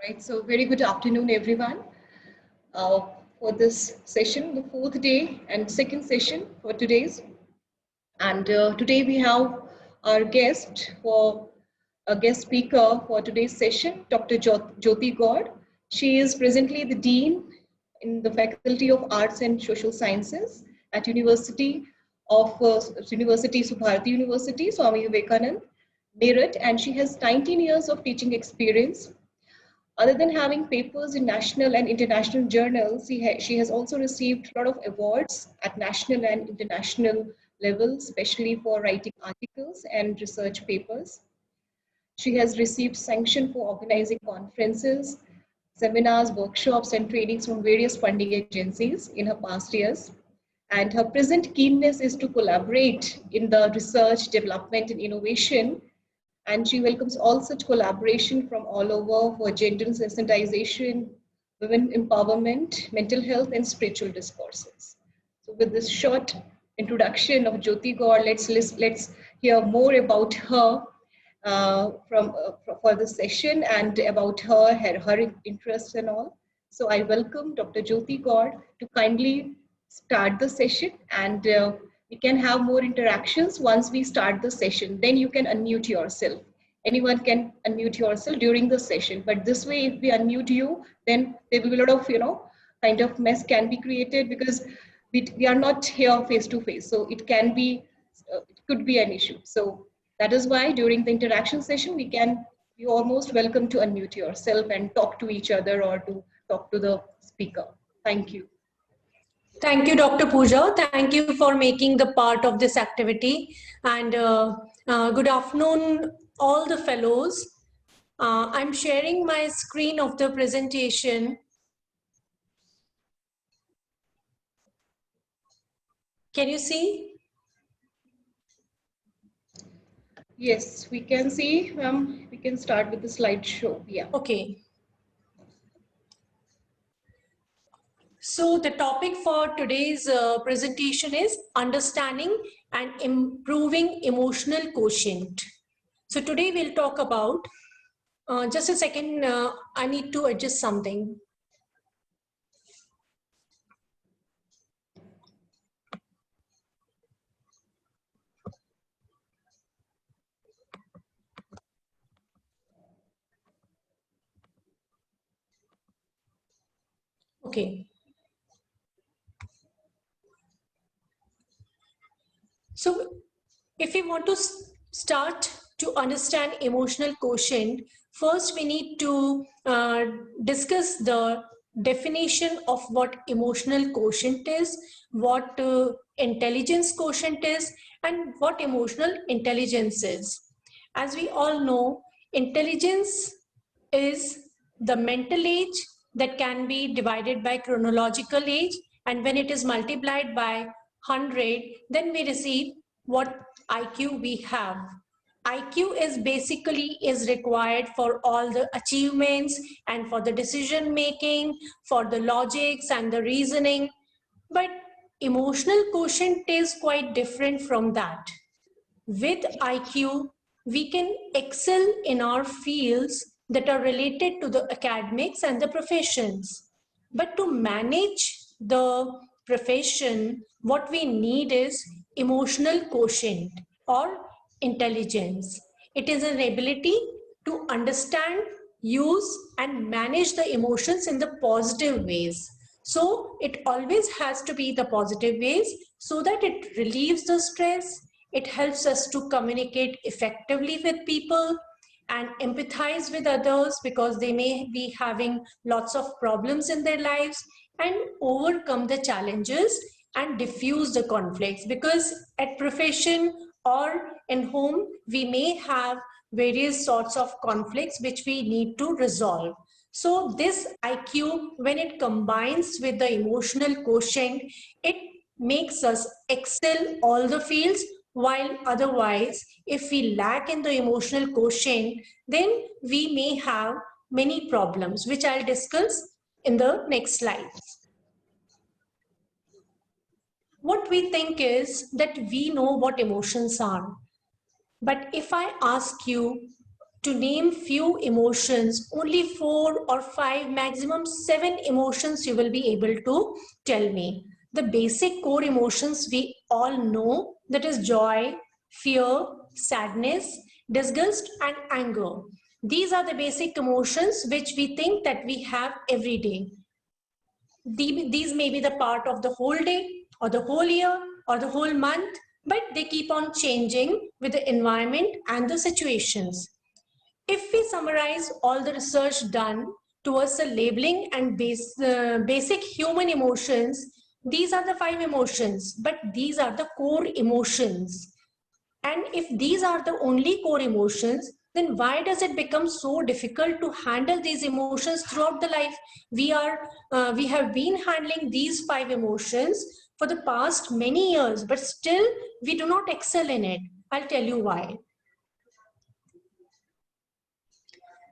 Right, so very good afternoon, everyone. Uh, for this session, the fourth day and second session for today's. And today we have our guest for a guest speaker for today's session, Dr. Jyoti Gaur. She is presently the Dean in the Faculty of Arts and Social Sciences at University Subharati University, Swami Vivekanand, Meerut, and she has 19 years of teaching experience. Other than having papers in national and international journals, she has also received a lot of awards at national and international level, especially for writing articles and research papers. She has received sanction for organizing conferences, seminars, workshops, and trainings from various funding agencies in her past years. And her present keenness is to collaborate in the research, development, and innovation, and she welcomes all such collaboration from all over for gender sensitization, women empowerment, mental health, and spiritual discourses. So with this short introduction of Jyoti Gaur, let's hear more about her for this session and about her interests and all. So I welcome Dr. Jyoti Gaur to kindly start the session, and we can have more interactions once we start the session. Then you can unmute yourself. Anyone can unmute yourself during the session, but this way, if we unmute you, then there will be a lot of, kind of mess can be created because we are not here face to face. So it can be, it could be an issue. So that is why during the interaction session, you're almost welcome to unmute yourself and talk to each other or to talk to the speaker. Thank you. Thank you, Dr. Pooja. Thank you for making the part of this activity. And good afternoon, all the fellows. I'm sharing my screen of the presentation. Can you see? Yes, we can see. We can start with the slideshow. Yeah. Okay. So the topic for today's presentation is understanding and improving emotional quotient. So today we'll talk about, just a second, I need to adjust something. Okay. So if we want to start to understand emotional quotient, first we need to discuss the definition of what emotional quotient is, what intelligence quotient is, and what emotional intelligence is. As we all know, intelligence is the mental age that can be divided by chronological age, and when it is multiplied by 100, then we receive what IQ we have. IQ is basically required for all the achievements and for the decision making, for the logics and the reasoning. But emotional quotient is quite different from that. With IQ, we can excel in our fields that are related to the academics and the professions. But to manage the profession, what we need is emotional quotient or intelligence. It is an ability to understand, use, and manage the emotions in the positive ways. So it always has to be the positive ways so that it relieves the stress. It helps us to communicate effectively with people and empathize with others because they may be having lots of problems in their lives, and overcome the challenges and diffuse the conflicts, because at profession or in home we may have various sorts of conflicts which we need to resolve. So this IQ, when it combines with the emotional quotient, it makes us excel all the fields, while otherwise, if we lack in the emotional quotient, then we may have many problems, which I'll discuss in the next slides. What we think is that we know what emotions are. But if I ask you, to name few emotions, only 4 or 5, maximum 7 emotions you will be able to tell me. The basic core emotions we all know, that is joy, fear, sadness, disgust and anger. These are the basic emotions which we think that we have every day. These may be the part of the whole day or the whole year or the whole month, but they keep on changing with the environment and the situations. If we summarize all the research done towards the labeling and basic human emotions, these are the 5 emotions, but these are the core emotions. And if these are the only core emotions, then why does it become so difficult to handle these emotions throughout the life? We have been handling these 5 emotions for the past many years, but still we do not excel in it. I'll tell you why.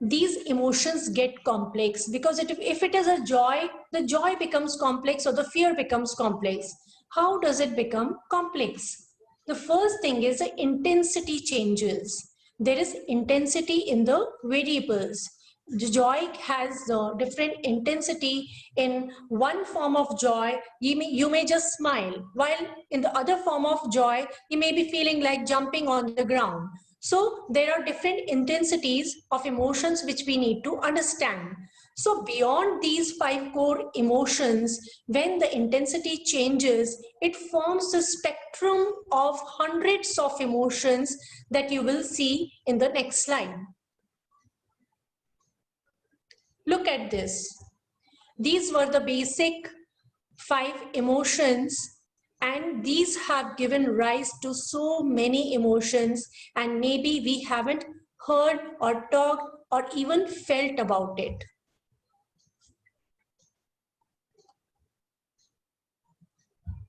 These emotions get complex because if it is a joy, the joy becomes complex or the fear becomes complex. How does it become complex? The first thing is the intensity changes. There is intensity in the variables. The joy has different intensity. In one form of joy, you may just smile, while in the other form of joy, you may be feeling like jumping on the ground. So there are different intensities of emotions which we need to understand. So beyond these 5 core emotions, when the intensity changes, it forms the spectrum of hundreds of emotions that you will see in the next slide. Look at this. These were the basic 5 emotions, and these have given rise to so many emotions, and maybe we haven't heard or talked or even felt about it.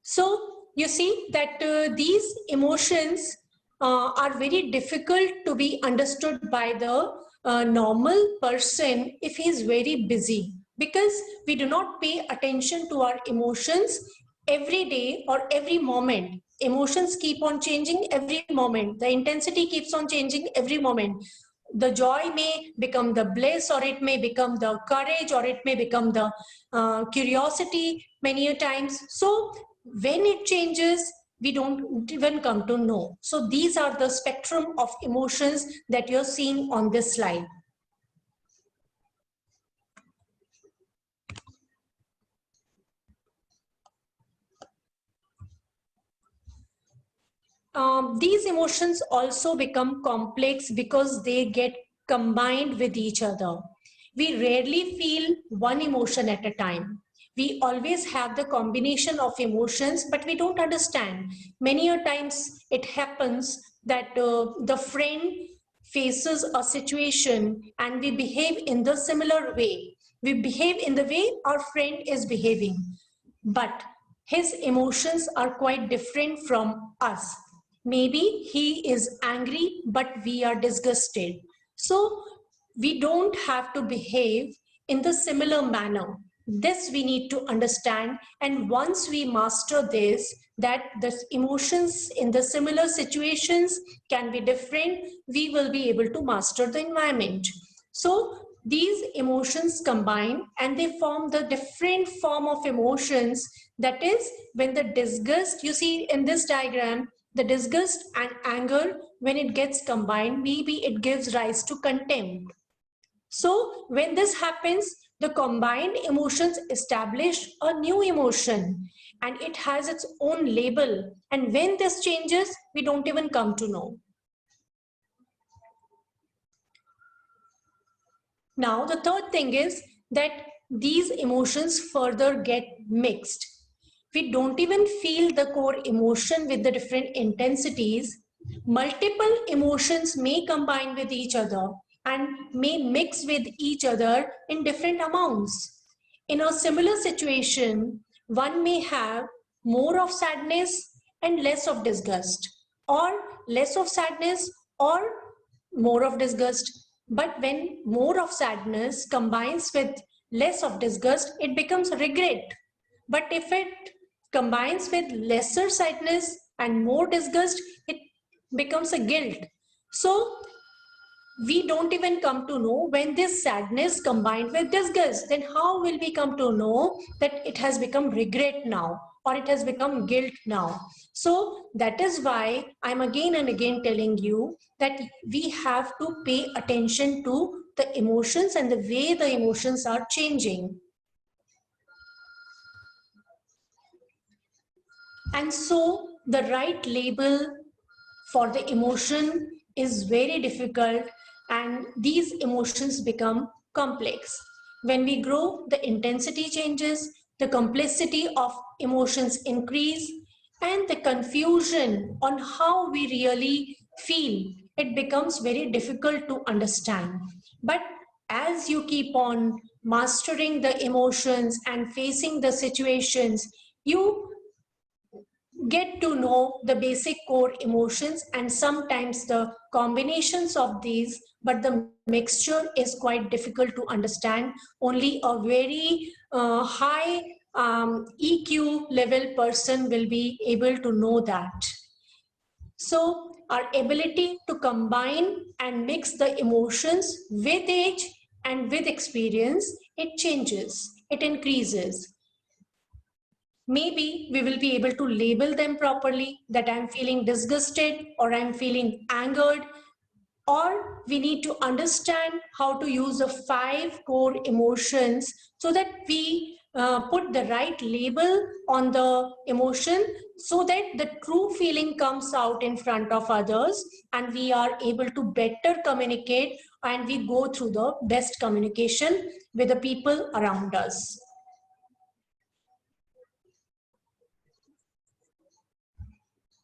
So you see that these emotions are very difficult to be understood by the normal person if he is very busy, because we do not pay attention to our emotions every day or every moment. Emotions keep on changing every moment. The intensity keeps on changing every moment. The joy may become the bliss, or it may become the courage, or it may become the curiosity many a times. So when it changes, we don't even come to know. So these are the spectrum of emotions that you're seeing on this slide. These emotions also become complex because they get combined with each other. We rarely feel one emotion at a time. We always have the combination of emotions, but we don't understand. Many a times it happens that the friend faces a situation and we behave in the similar way. We behave in the way our friend is behaving, but his emotions are quite different from us. Maybe he is angry, but we are disgusted. So we don't have to behave in the similar manner. This we need to understand, and once we master this, that the emotions in the similar situations can be different, we will be able to master the environment. So these emotions combine and they form the different form of emotions. That is, when the disgust, you see in this diagram, the disgust and anger, when it gets combined, maybe it gives rise to contempt. So when this happens, the combined emotions establish a new emotion and it has its own label. And when this changes, we don't even come to know. Now, the third thing is that these emotions further get mixed. We don't even feel the core emotion with the different intensities. Multiple emotions may combine with each other and may mix with each other in different amounts. In a similar situation, one may have more of sadness and less of disgust, or less of sadness or more of disgust. But when more of sadness combines with less of disgust, it becomes regret. But if it combines with lesser sadness and more disgust, it becomes a guilt. So we don't even come to know when this sadness combined with disgust. Then how will we come to know that it has become regret now, or it has become guilt now? So that is why I'm again and again telling you that we have to pay attention to the emotions and the way the emotions are changing. And so the right label for the emotion is very difficult, and these emotions become complex. When we grow, the intensity changes, the complexity of emotions increase, and the confusion on how we really feel, it becomes very difficult to understand. But as you keep on mastering the emotions and facing the situations, you get to know the basic core emotions and sometimes the combinations of these, but the mixture is quite difficult to understand. Only a very high EQ level person will be able to know that. So our ability to combine and mix the emotions with age and with experience, it changes, it increases. Maybe we will be able to label them properly, that I'm feeling disgusted or I'm feeling angered, or we need to understand how to use the 5 core emotions so that we put the right label on the emotion so that the true feeling comes out in front of others and we are able to better communicate and we go through the best communication with the people around us.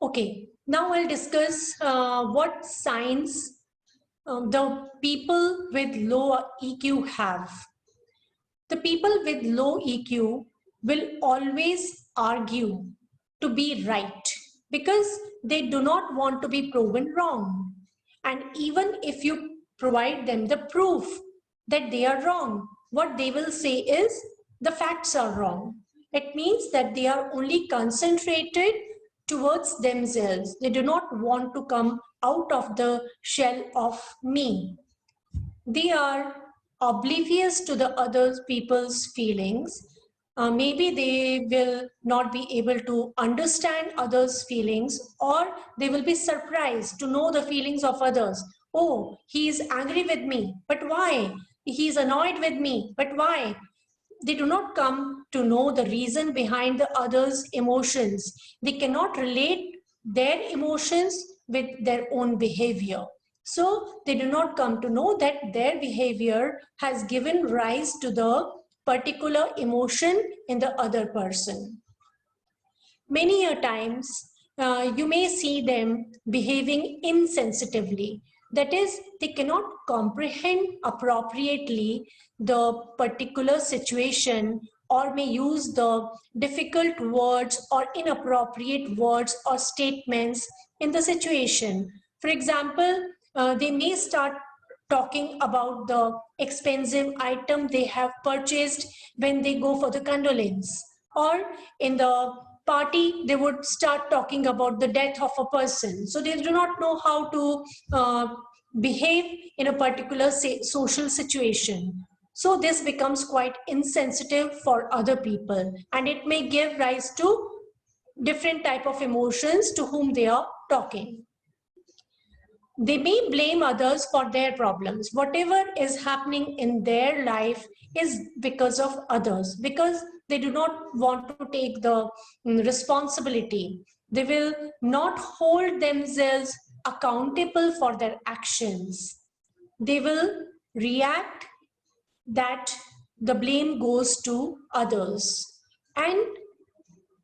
Okay, now I'll discuss what signs the people with low EQ have. The people with low EQ will always argue to be right because they do not want to be proven wrong. And even if you provide them the proof that they are wrong, what they will say is the facts are wrong. It means that they are only concentrated towards themselves. They do not want to come out of the shell of me. They are oblivious to the other people's feelings. Maybe they will not be able to understand others' feelings, or they will be surprised to know the feelings of others. Oh, he is angry with me, but why? He is annoyed with me, but why? They do not come to know the reason behind the other's emotions. They cannot relate their emotions with their own behavior. So they do not come to know that their behavior has given rise to the particular emotion in the other person. Many a times, you may see them behaving insensitively. That is, they cannot comprehend appropriately the particular situation or may use the difficult words or inappropriate words or statements in the situation. For example, they may start talking about the expensive item they have purchased when they go for the condolence, or in the party they would start talking about the death of a person. So they do not know how to behave in a particular social situation. So this becomes quite insensitive for other people, and it may give rise to different type of emotions to whom they are talking. They may blame others for their problems. Whatever is happening in their life is because of others, because they do not want to take the responsibility. They will not hold themselves accountable for their actions. They will react that the blame goes to others. And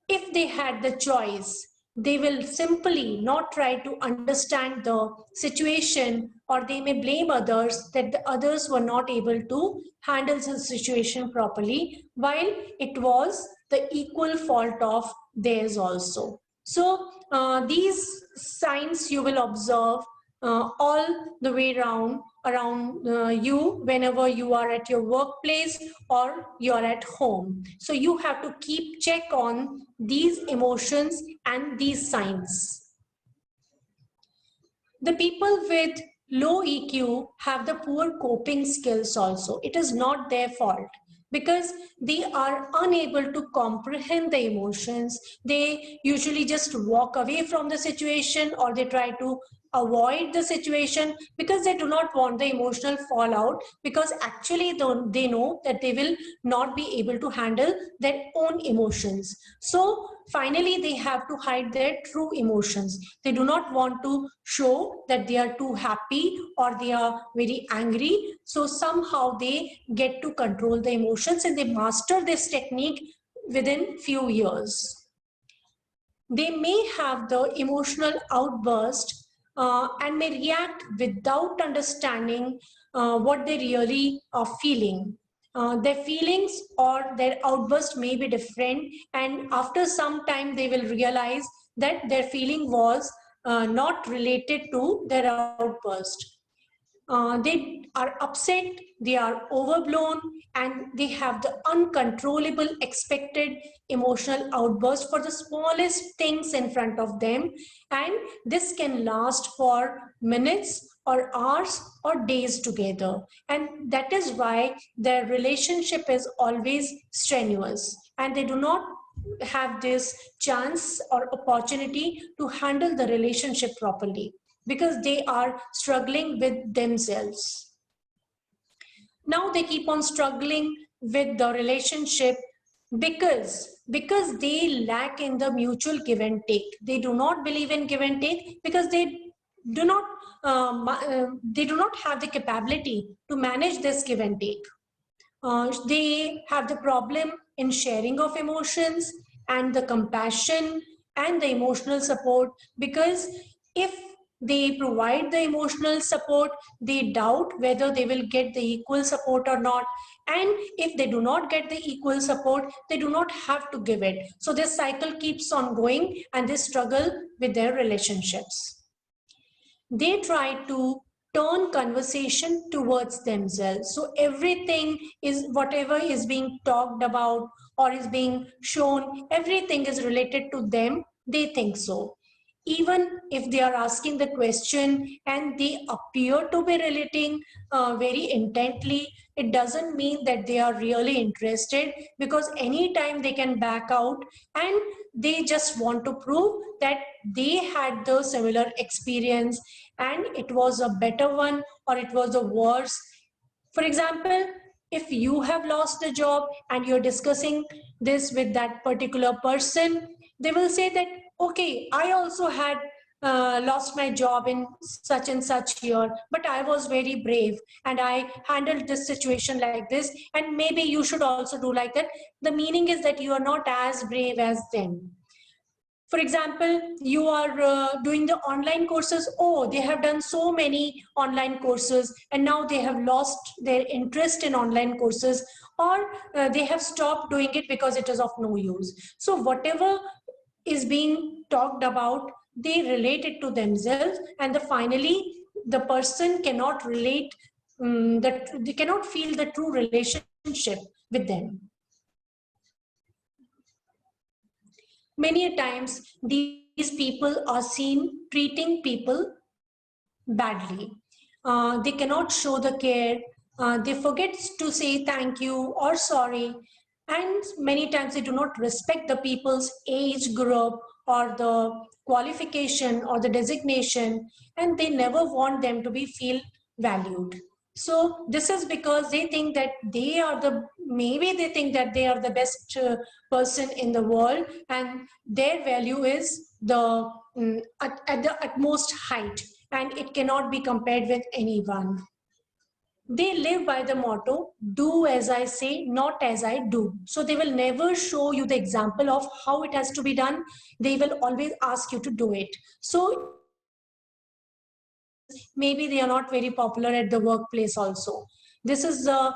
if they had the choice, they will simply not try to understand the situation, or they may blame others that the others were not able to handle the situation properly, while it was the equal fault of theirs also. So these signs you will observe all the way around you whenever you are at your workplace or you are at home. So you have to keep check on these emotions and these signs. The people with low EQ have the poor coping skills also. It is not their fault because they are unable to comprehend the emotions. They usually just walk away from the situation, or they try to avoid the situation because they do not want the emotional fallout, because actually they know that they will not be able to handle their own emotions. So finally they have to hide their true emotions. They do not want to show that they are too happy or they are very angry. So somehow they get to control the emotions, and they master this technique within few years. They may have the emotional outburst and may react without understanding what they really are feeling. Their feelings or their outburst may be different, and after some time they will realize that their feeling was not related to their outburst. They are upset, they are overblown, and they have the uncontrollable expected emotional outburst for the smallest things in front of them. And this can last for minutes or hours or days together. And that is why their relationship is always strenuous, and they do not have this chance or opportunity to handle the relationship properly because they are struggling with themselves. Now they keep on struggling with the relationship because they lack in the mutual give and take. They do not believe in give and take because do not they do not have the capability to manage this give and take. They have the problem in sharing of emotions and the compassion and the emotional support, because if they provide the emotional support, they doubt whether they will get the equal support or not. And if they do not get the equal support, they do not have to give it. So this cycle keeps on going and they struggle with their relationships. They try to turn conversation towards themselves. So everything is, whatever is being talked about or is being shown, everything is related to them. They think so. Even if they are asking the question and they appear to be relating very intently, it doesn't mean that they are really interested, because anytime they can back out and they just want to prove that they had the similar experience and it was a better one or it was a worse. For example, if you have lost a job and you're discussing this with that particular person, they will say that, okay, I also had lost my job in such and such year, but I was very brave and I handled this situation like this, and maybe you should also do like that. The meaning is that you are not as brave as them. For example, you are doing the online courses. Oh, they have done so many online courses and now they have lost their interest in online courses, or they have stopped doing it because it is of no use. So whatever is being talked about, they relate it to themselves, and finally the person cannot relate, that they cannot feel the true relationship with them. Many a times these people are seen treating people badly. They cannot show the care. They forget to say thank you or sorry. And many times they do not respect the people's age group or the qualification or the designation, and they never want them to be feel valued. So this is because they think that they are the, maybe they think that they are the best person in the world, and their value is the at the utmost height, and it cannot be compared with anyone. They live by the motto, do as I say, not as I do. So they will never show you the example of how it has to be done. They will always ask you to do it. So maybe they are not very popular at the workplace also. This is a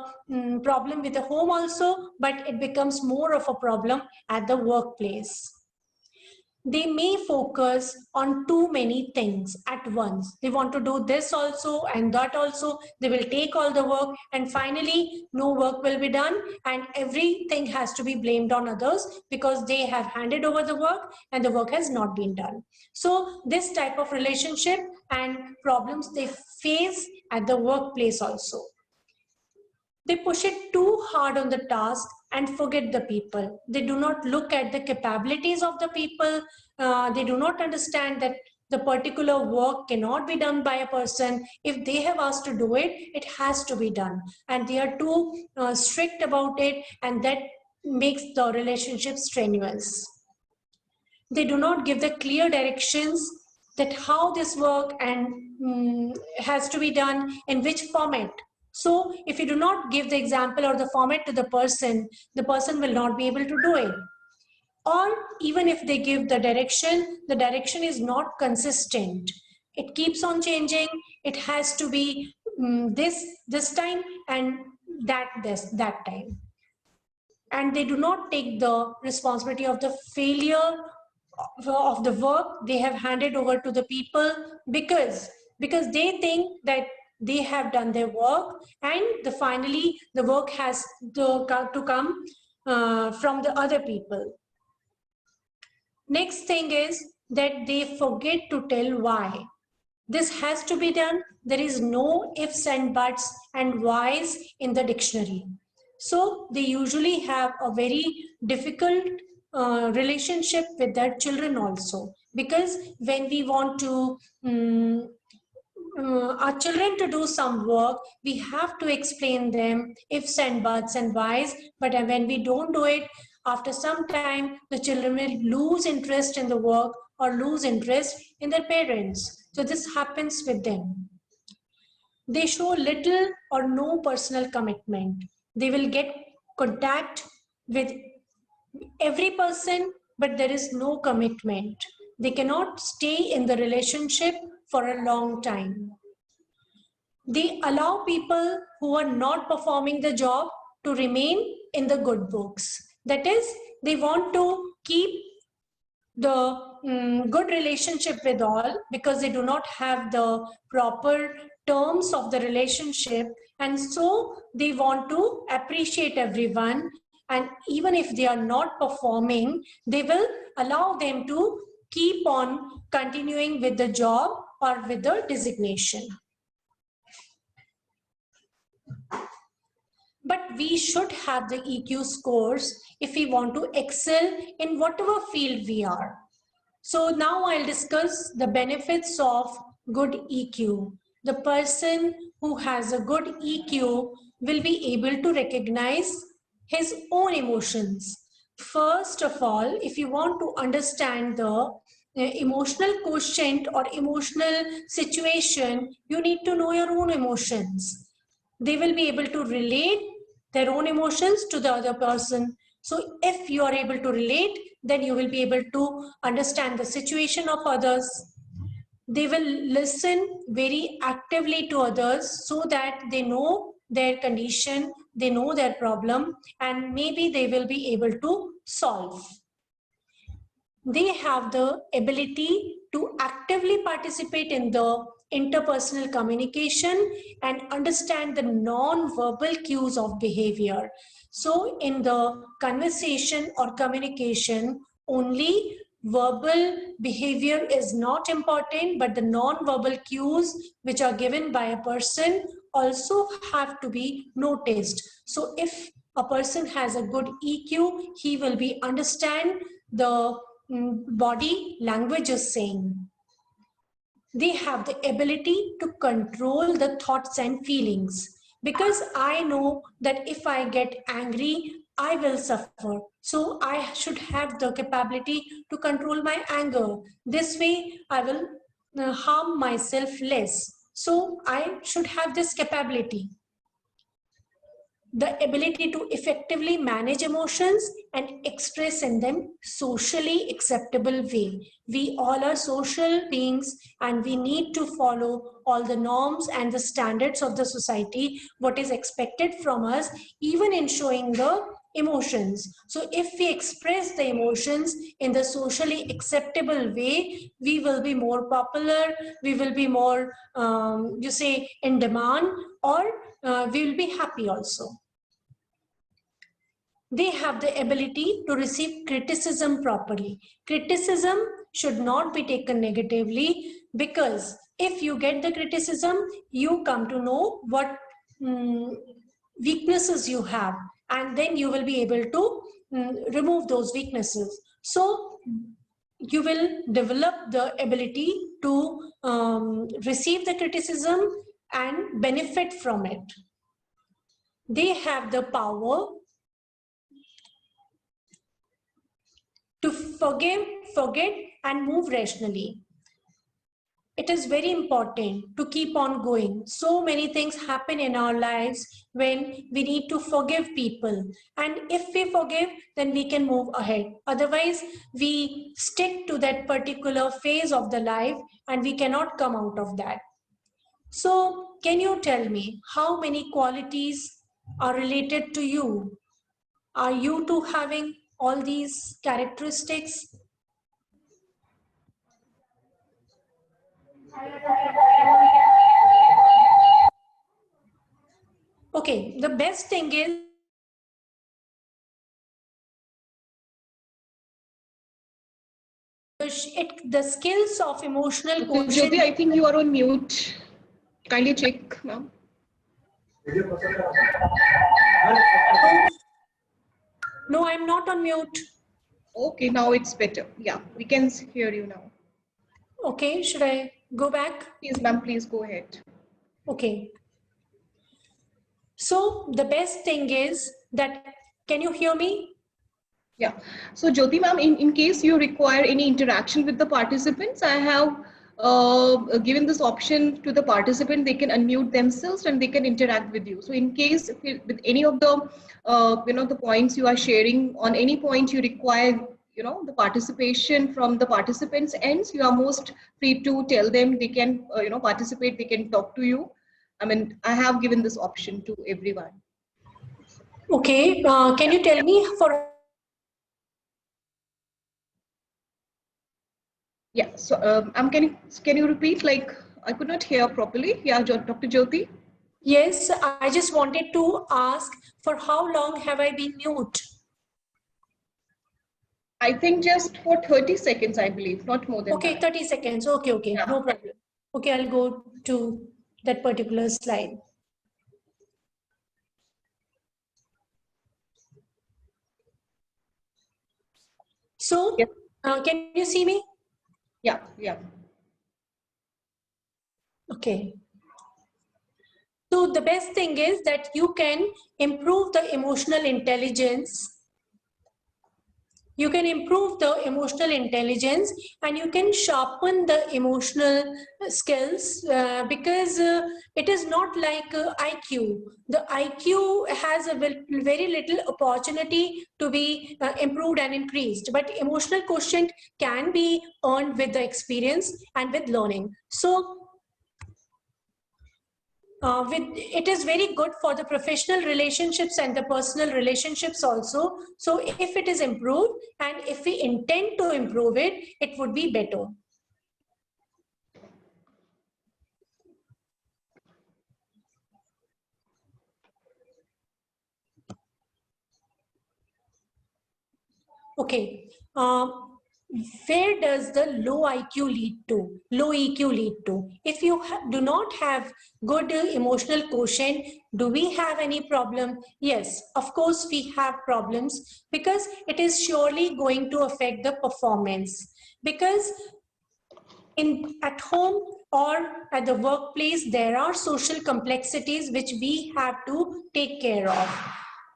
problem with the home also, but it becomes more of a problem at the workplace. They may focus on too many things at once. They want to do this also and that also. They will take all the work, and finally no work will be done, and everything has to be blamed on others because they have handed over the work and the work has not been done. So this type of relationship and problems they face at the workplace also. They push it too hard on the task and forget the people. They do not look at the capabilities of the people. They do not understand that the particular work cannot be done by a person. If they have asked to do it, it has to be done. And they are too strict about it, and that makes the relationship strenuous. They do not give the clear directions that how this work and has to be done in which format. So if you do not give the example or the format to the person will not be able to do it. Or even if they give the direction is not consistent. It keeps on changing. It has to be this time and that time. And they do not take the responsibility of the failure of the work they have handed over to the people, because they think that they have done their work, and finally the work has to come from the other people. Next thing is that they forget to tell why this has to be done. There is no ifs and buts and whys in the dictionary. So they usually have a very difficult relationship with their children also, because when we want to our children to do some work, we have to explain them ifs and buts and whys. But when we don't do it, after some time, the children will lose interest in the work or lose interest in their parents. So this happens with them. They show little or no personal commitment. They will get contact with every person, but there is no commitment. They cannot stay in the relationship for a long time. They allow people who are not performing the job to remain in the good books. That is, they want to keep the good relationship with all, because they do not have the proper terms of the relationship, and so they want to appreciate everyone, and even if they are not performing, they will allow them to keep on continuing with the job or with the designation. But we should have the EQ scores if we want to excel in whatever field we are. So now I'll discuss the benefits of good EQ. The person who has a good EQ will be able to recognize his own emotions. First of all, if you want to understand the emotional quotient or emotional situation, you need to know your own emotions. They will be able to relate their own emotions to the other person. So if you are able to relate, then you will be able to understand the situation of others. They will listen very actively to others so that they know their condition, they know their problem, and maybe they will be able to solve. They have the ability to actively participate in the interpersonal communication and understand the non-verbal cues of behavior. So in the conversation or communication, only verbal behavior is not important, but the non-verbal cues which are given by a person also have to be noticed. So if a person has a good EQ, he will be understand the body language is saying. They have the ability to control the thoughts and feelings, because I know that if I get angry, I will suffer. So I should have the capability to control my anger. This way I will harm myself less. So I should have this capability. The ability to effectively manage emotions and express in them socially acceptable way. We all are social beings and we need to follow all the norms and the standards of the society, what is expected from us, even in showing the emotions. So if we express the emotions in the socially acceptable way, we will be more popular, we will be more, in demand, or we will be happy also. They have the ability to receive criticism properly. Criticism should not be taken negatively, because if you get the criticism, you come to know what weaknesses you have, and then you will be able to remove those weaknesses. So you will develop the ability to receive the criticism and benefit from it. They have the power to forgive, forget, and move rationally. It is very important to keep on going. So many things happen in our lives when we need to forgive people. And if we forgive, then we can move ahead. Otherwise, we stick to that particular phase of the life and we cannot come out of that. So, can you tell me how many qualities are related to you? Are you too having all these characteristics? Okay, the best thing is the skills of emotional Dr. quotient. Jyoti, I think you are on mute. Kindly check now. No, I'm not on mute. Okay, now it's better. Yeah, we can hear you now. Okay, should I go back? Please, ma'am, please go ahead. Okay. So the best thing is that, can you hear me? Yeah. So Jyoti ma'am, in case you require any interaction with the participants, I have given this option to the participant. They can unmute themselves and they can interact with you. So in case with any of the the points you are sharing, on any point you require the participation from the participants ends, you are most free to tell them. They can participate. They can talk to you. I mean, I have given this option to everyone. Okay. Can you tell me for? Yeah, so can you repeat? Like I could not hear properly. Yeah, Dr. Jyoti. Yes, I just wanted to ask, for how long have I been mute? I think just for 30 seconds, I believe, not more than Okay, that. 30 seconds. Okay, okay, Yeah. no problem. Okay, I'll go to that particular slide. So, Yes. Can you see me? Yeah, yeah. Okay. So the best thing is that you can improve the emotional intelligence. You can improve the emotional intelligence and you can sharpen the emotional skills because it is not like IQ. The IQ has a very little opportunity to be improved and increased, but emotional quotient can be earned with the experience and with learning. So it is very good for the professional relationships and the personal relationships also. So if it is improved and if we intend to improve it, it would be better. Okay. Where does the low IQ lead to? Low EQ lead to? If you do not have good emotional quotient, do we have any problem? Yes, of course we have problems because it is surely going to affect the performance. Because at home or at the workplace, there are social complexities which we have to take care of.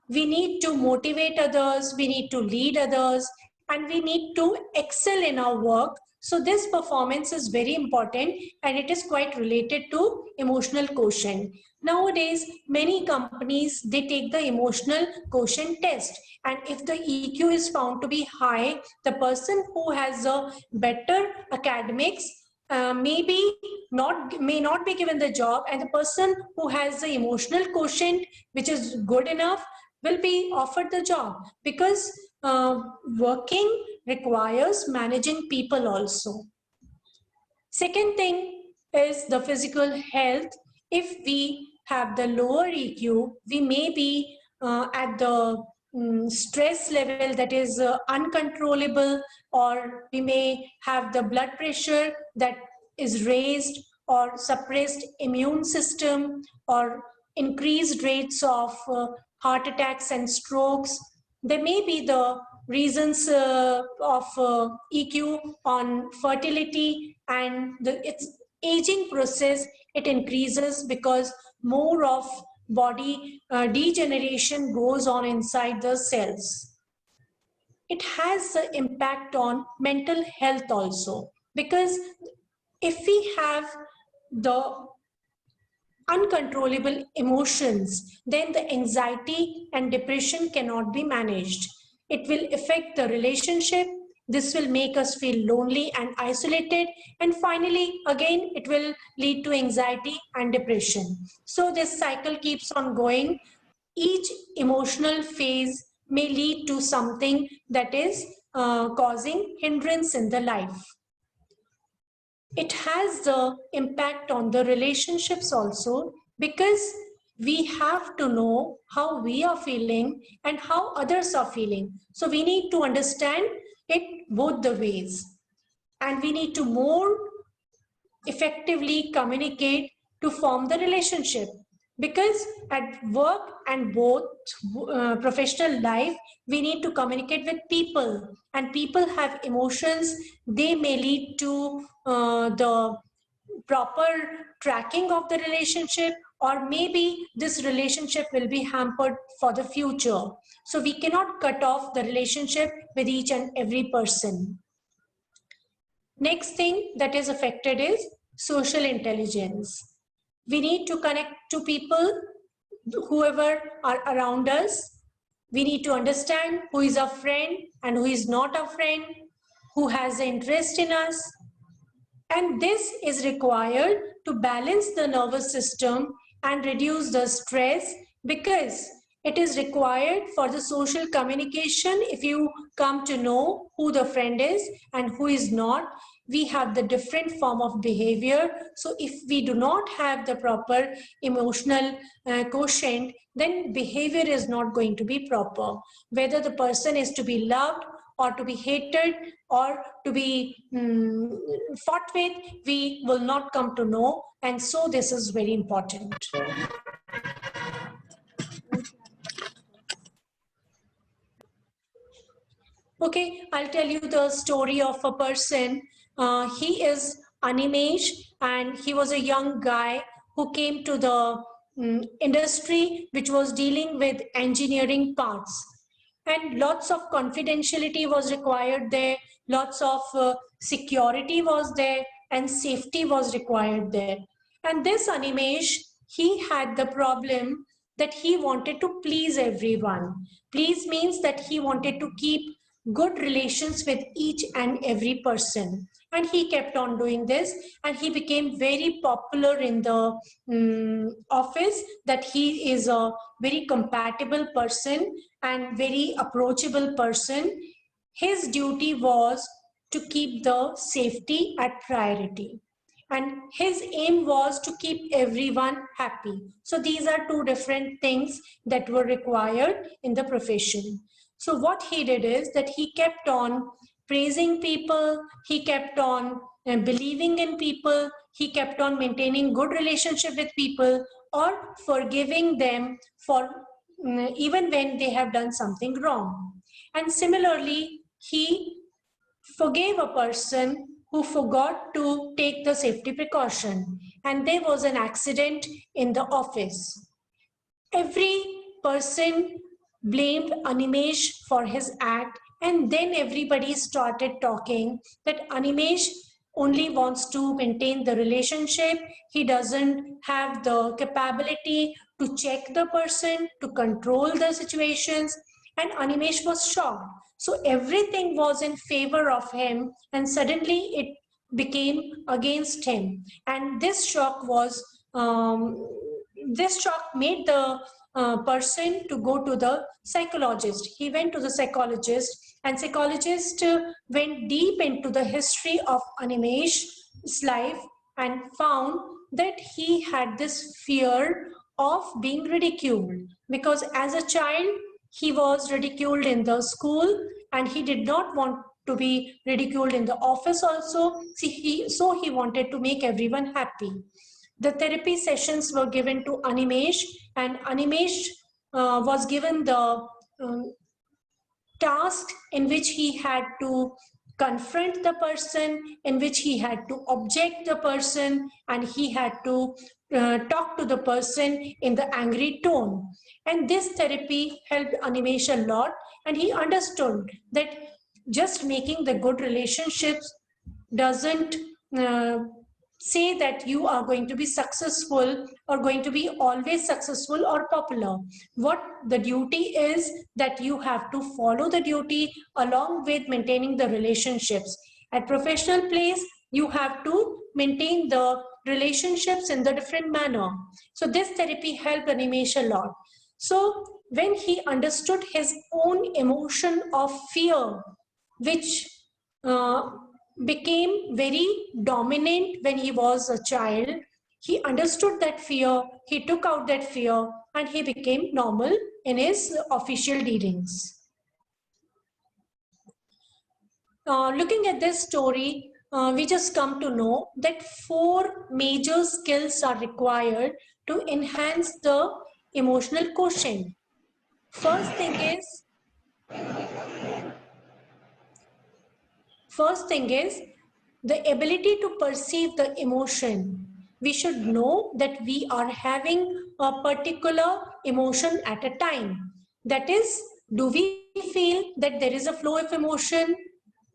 We need to motivate others, we need to lead others, and we need to excel in our work. So this performance is very important and it is quite related to emotional quotient. Nowadays, many companies, they take the emotional quotient test. And if the EQ is found to be high, the person who has a better academics may not be given the job, and the person who has the emotional quotient which is good enough will be offered the job, because working requires managing people also. Second thing is the physical health. If we have the lower EQ, we may be at the stress level that is uncontrollable, or we may have the blood pressure that is raised, or suppressed immune system or increased rates of heart attacks and strokes. There may be the reasons of EQ on fertility, and its aging process, it increases because more of body degeneration goes on inside the cells. It has the impact on mental health also, because if we have the uncontrollable emotions, then the anxiety and depression cannot be managed. It will affect the relationship. This will make us feel lonely and isolated. And finally, again, it will lead to anxiety and depression. So this cycle keeps on going. Each emotional phase may lead to something that is causing hindrance in the life. It has the impact on the relationships also, because we have to know how we are feeling and how others are feeling. So we need to understand it both the ways, and we need to more effectively communicate to form the relationship. Because at work and both professional life, we need to communicate with people, and people have emotions. They may lead to the proper tracking of the relationship, or maybe this relationship will be hampered for the future. So we cannot cut off the relationship with each and every person. Next thing that is affected is social intelligence. We need to connect to people, whoever are around us. We need to understand who is a friend and who is not a friend, who has interest in us. And this is required to balance the nervous system and reduce the stress, because it is required for the social communication. If you come to know who the friend is and who is not, we have the different form of behavior. So if we do not have the proper emotional quotient, then behavior is not going to be proper. Whether the person is to be loved or to be hated or to be fought with, we will not come to know. And so this is very important. Okay, I'll tell you the story of a person. He is Animesh, and he was a young guy who came to the industry which was dealing with engineering parts. And lots of confidentiality was required there, lots of security was there, and safety was required there. And this Animesh, he had the problem that he wanted to please everyone. Please means that he wanted to keep good relations with each and every person, and he kept on doing this, and he became very popular in the office, that he is a very compatible person and very approachable person. His duty was to keep the safety at priority, and his aim was to keep everyone happy. So these are two different things that were required in the profession. So what he did is that he kept on praising people, he kept on believing in people, he kept on maintaining good relationship with people, or forgiving them for even when they have done something wrong. And similarly, he forgave a person who forgot to take the safety precaution, and there was an accident in the office. Every person blamed Animesh for his act, and then everybody started talking that Animesh only wants to maintain the relationship. He doesn't have the capability to check the person, to control the situations, and Animesh was shocked. So everything was in favor of him, and suddenly it became against him. And this shock was this shock made the person to go to the psychologist. He went to the psychologist, and psychologist went deep into the history of Animesh's life and found that he had this fear of being ridiculed, because as a child he was ridiculed in the school, and he did not want to be ridiculed in the office also. So he wanted to make everyone happy. The therapy sessions were given to Animesh, and Animesh was given the task in which he had to confront the person, in which he had to object the person, and he had to talk to the person in the angry tone. And this therapy helped Animesh a lot, and he understood that just making the good relationships doesn't say that you are going to be successful or going to be always successful or popular. What the duty is, that you have to follow the duty along with maintaining the relationships. At professional place, you have to maintain the relationships in the different manner. So this therapy helped Animesh a lot. So when he understood his own emotion of fear, which became very dominant when he was a child, he understood that fear, he took out that fear, and he became normal in his official dealings. Looking at this story, we just come to know that 4 major skills are required to enhance the emotional quotient. First thing is the ability to perceive the emotion. We should know that we are having a particular emotion at a time. That is, do we feel that there is a flow of emotion?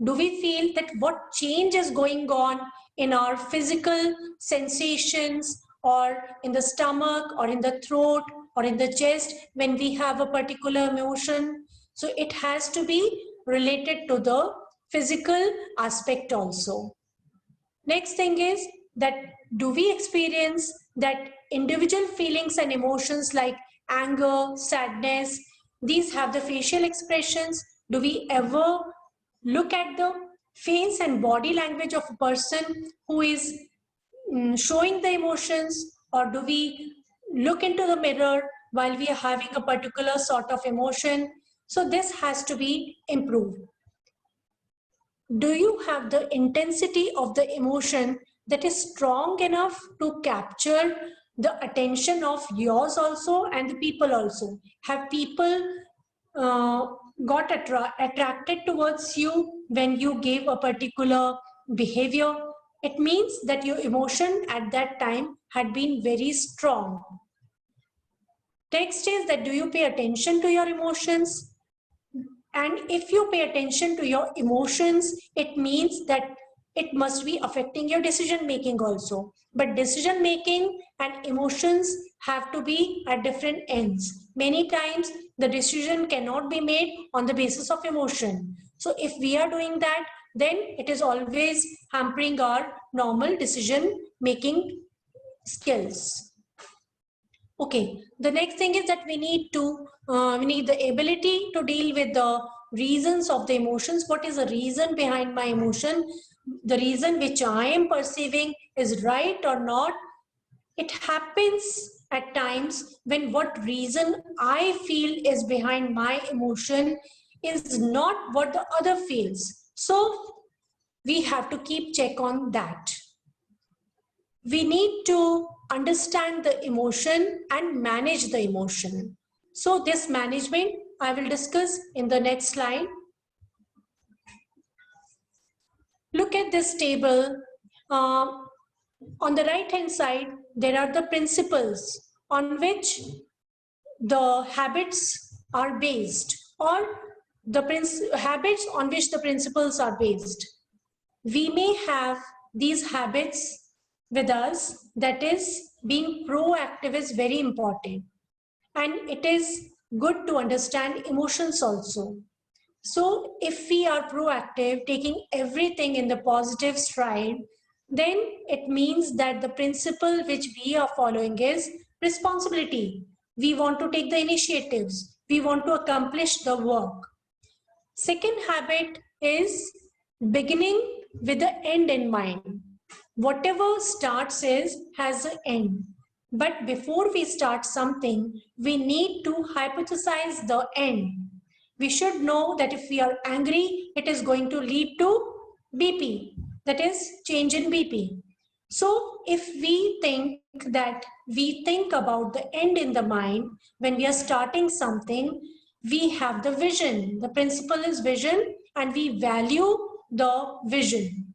Do we feel that what change is going on in our physical sensations, or in the stomach, or in the throat, or in the chest when we have a particular emotion? So it has to be related to the physical aspect also. Next thing is that do we experience that individual feelings and emotions like anger, sadness, these have the facial expressions? Do we ever look at the face and body language of a person who is showing the emotions, or do we look into the mirror while we are having a particular sort of emotion? So this has to be improved. Do you have the intensity of the emotion that is strong enough to capture the attention of yours also and the people also? Have people got attracted towards you when you gave a particular behavior? It means that your emotion at that time had been very strong. Next is that do you pay attention to your emotions? And if you pay attention to your emotions, it means that it must be affecting your decision making also. But decision making and emotions have to be at different ends. Many times the decision cannot be made on the basis of emotion. So if we are doing that, then it is always hampering our normal decision making skills. Okay, the next thing is that we need the ability to deal with the reasons of the emotions. What is the reason behind my emotion? The reason which I am perceiving is right or not. It happens at times when what reason I feel is behind my emotion is not what the other feels. So we have to keep check on that. We need to understand the emotion and manage the emotion. So this management I will discuss in the next slide. Look at this table. On the right hand side, there are the principles on which the habits are based, or the habits on which the principles are based. We may have these habits with us, that is, being proactive is very important, and it is good to understand emotions also. So if we are proactive, taking everything in the positive stride, then it means that the principle which we are following is responsibility. We want to take the initiatives. We want to accomplish the work. Second habit is beginning with the end in mind. Whatever starts has an end. But before we start something, we need to hypothesize the end. We should know that if we are angry, it is going to lead to BP, that is change in BP. So if we think that we think about the end in the mind when we are starting something, we have the vision. The principle is vision, and we value the vision.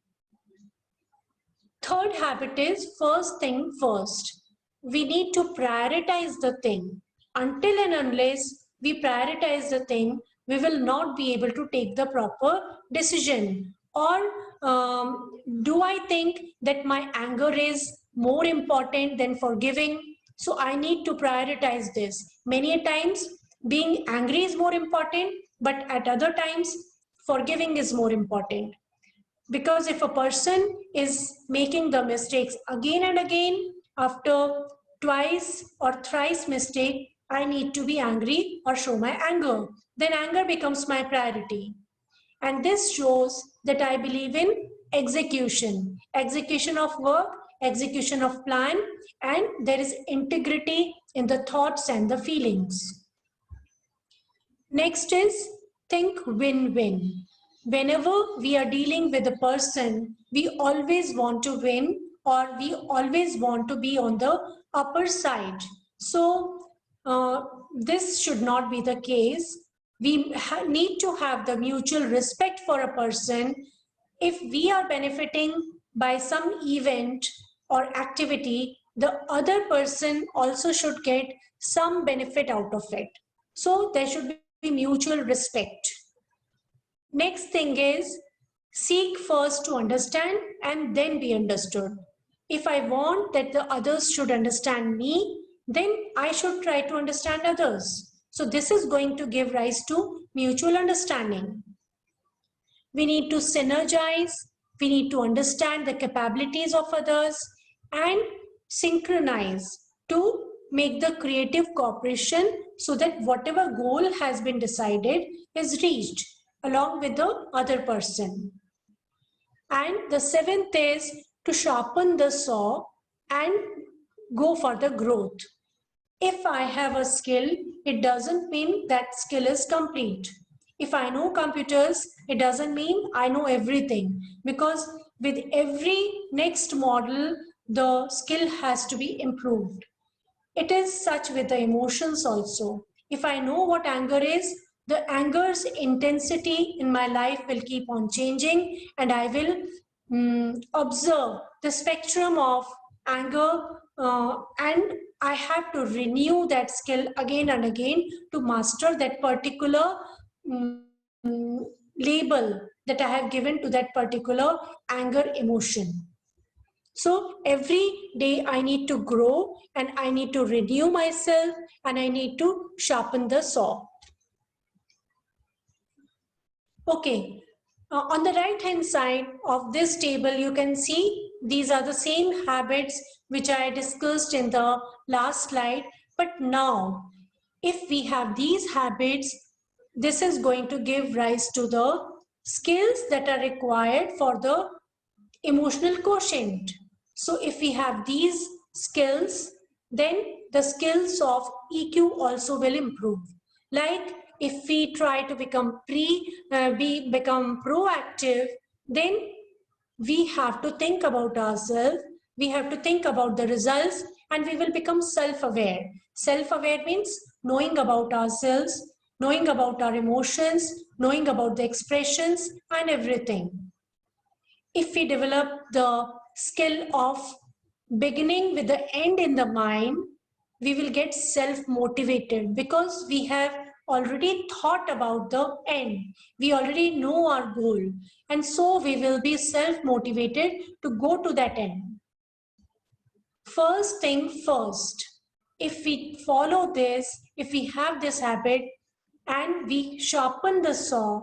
Third habit is first thing first. We need to prioritize the thing. Until and unless we prioritize the thing, we will not be able to take the proper decision. Or do I think that my anger is more important than forgiving? So I need to prioritize this. Many times being angry is more important, but at other times forgiving is more important. Because if a person is making the mistakes again and again, after twice or thrice mistake, I need to be angry or show my anger. Then anger becomes my priority. And this shows that I believe in execution. Execution of work, execution of plan, and there is integrity in the thoughts and the feelings. Next is think win-win. Whenever we are dealing with a person, we always want to win, or we always want to be on the upper side. So this should not be the case. We need to have the mutual respect for a person. If we are benefiting by some event or activity, the other person also should get some benefit out of it. So there should be mutual respect. Next thing is seek first to understand and then be understood. If I want that the others should understand me, then I should try to understand others. So this is going to give rise to mutual understanding. We need to synergize, we need to understand the capabilities of others and synchronize to make the creative cooperation so that whatever goal has been decided is reached along with the other person. And the seventh is to sharpen the saw and go for the growth. If I have a skill, it doesn't mean that skill is complete. If I know computers, it doesn't mean I know everything, because with every next model, the skill has to be improved. It is such with the emotions also. If I know what anger is, the anger's intensity in my life will keep on changing, and I will observe the spectrum of anger, and I have to renew that skill again and again to master that particular label that I have given to that particular anger emotion. So every day I need to grow and I need to renew myself and I need to sharpen the saw. Okay, on the right hand side of this table, you can see these are the same habits which I discussed in the last slide. But now, if we have these habits, this is going to give rise to the skills that are required for the emotional quotient. So if we have these skills, then the skills of EQ also will improve. Like if we try to become proactive, then we have to think about ourselves, we have to think about the results, and we will become self-aware. Self-aware means knowing about ourselves, knowing about our emotions, knowing about the expressions and everything. If we develop the skill of beginning with the end in the mind, we will get self-motivated because we have already thought about the end. We already know our goal. And so we will be self-motivated to go to that end. First thing first. If we follow this, if we have this habit and we sharpen the saw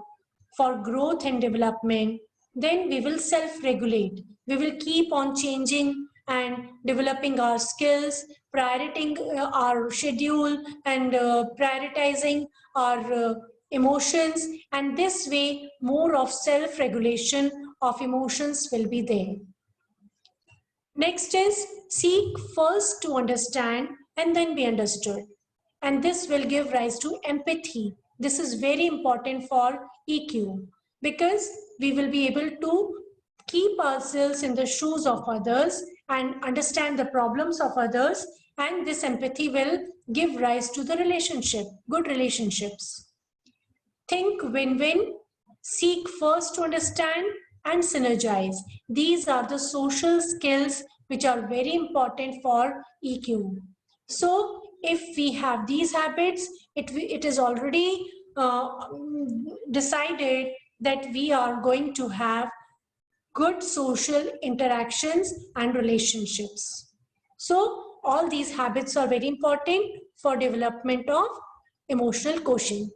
for growth and development, then we will self-regulate. We will keep on changing and developing our skills, prioritizing our schedule and prioritizing our emotions. And this way, more of self-regulation of emotions will be there. Next is seek first to understand and then be understood. And this will give rise to empathy. This is very important for EQ because we will be able to keep ourselves in the shoes of others and understand the problems of others, and this empathy will give rise to the relationship, good relationships. Think win-win, seek first to understand and synergize. These are the social skills which are very important for EQ. So if we have these habits, it is already decided that we are going to have good social interactions and relationships. So all these habits are very important for development of emotional quotient.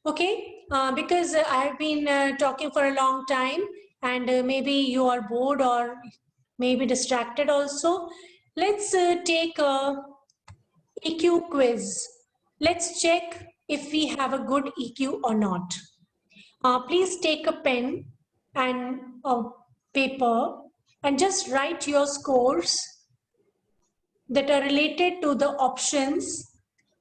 Okay, because I have been talking for a long time and maybe you are bored or maybe distracted also. Let's take a EQ quiz. Let's check if we have a good EQ or not. Please take a pen and a paper and just write your scores that are related to the options.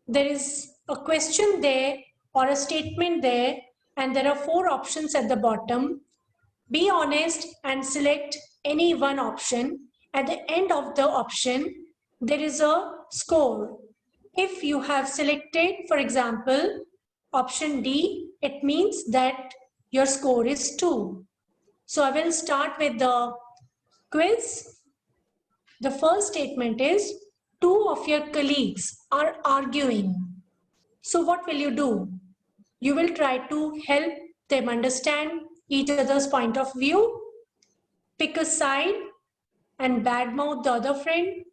There is a question there or a statement there, and there are 4 options at the bottom. Be honest and select any one option. At the end of the option, there is a score. If you have selected, for example, option D, it means that your score is 2. So I will start with the quiz. The first statement is, 2 of your colleagues are arguing. So what will you do? You will try to help them understand each other's point of view, pick a side and badmouth the other friend,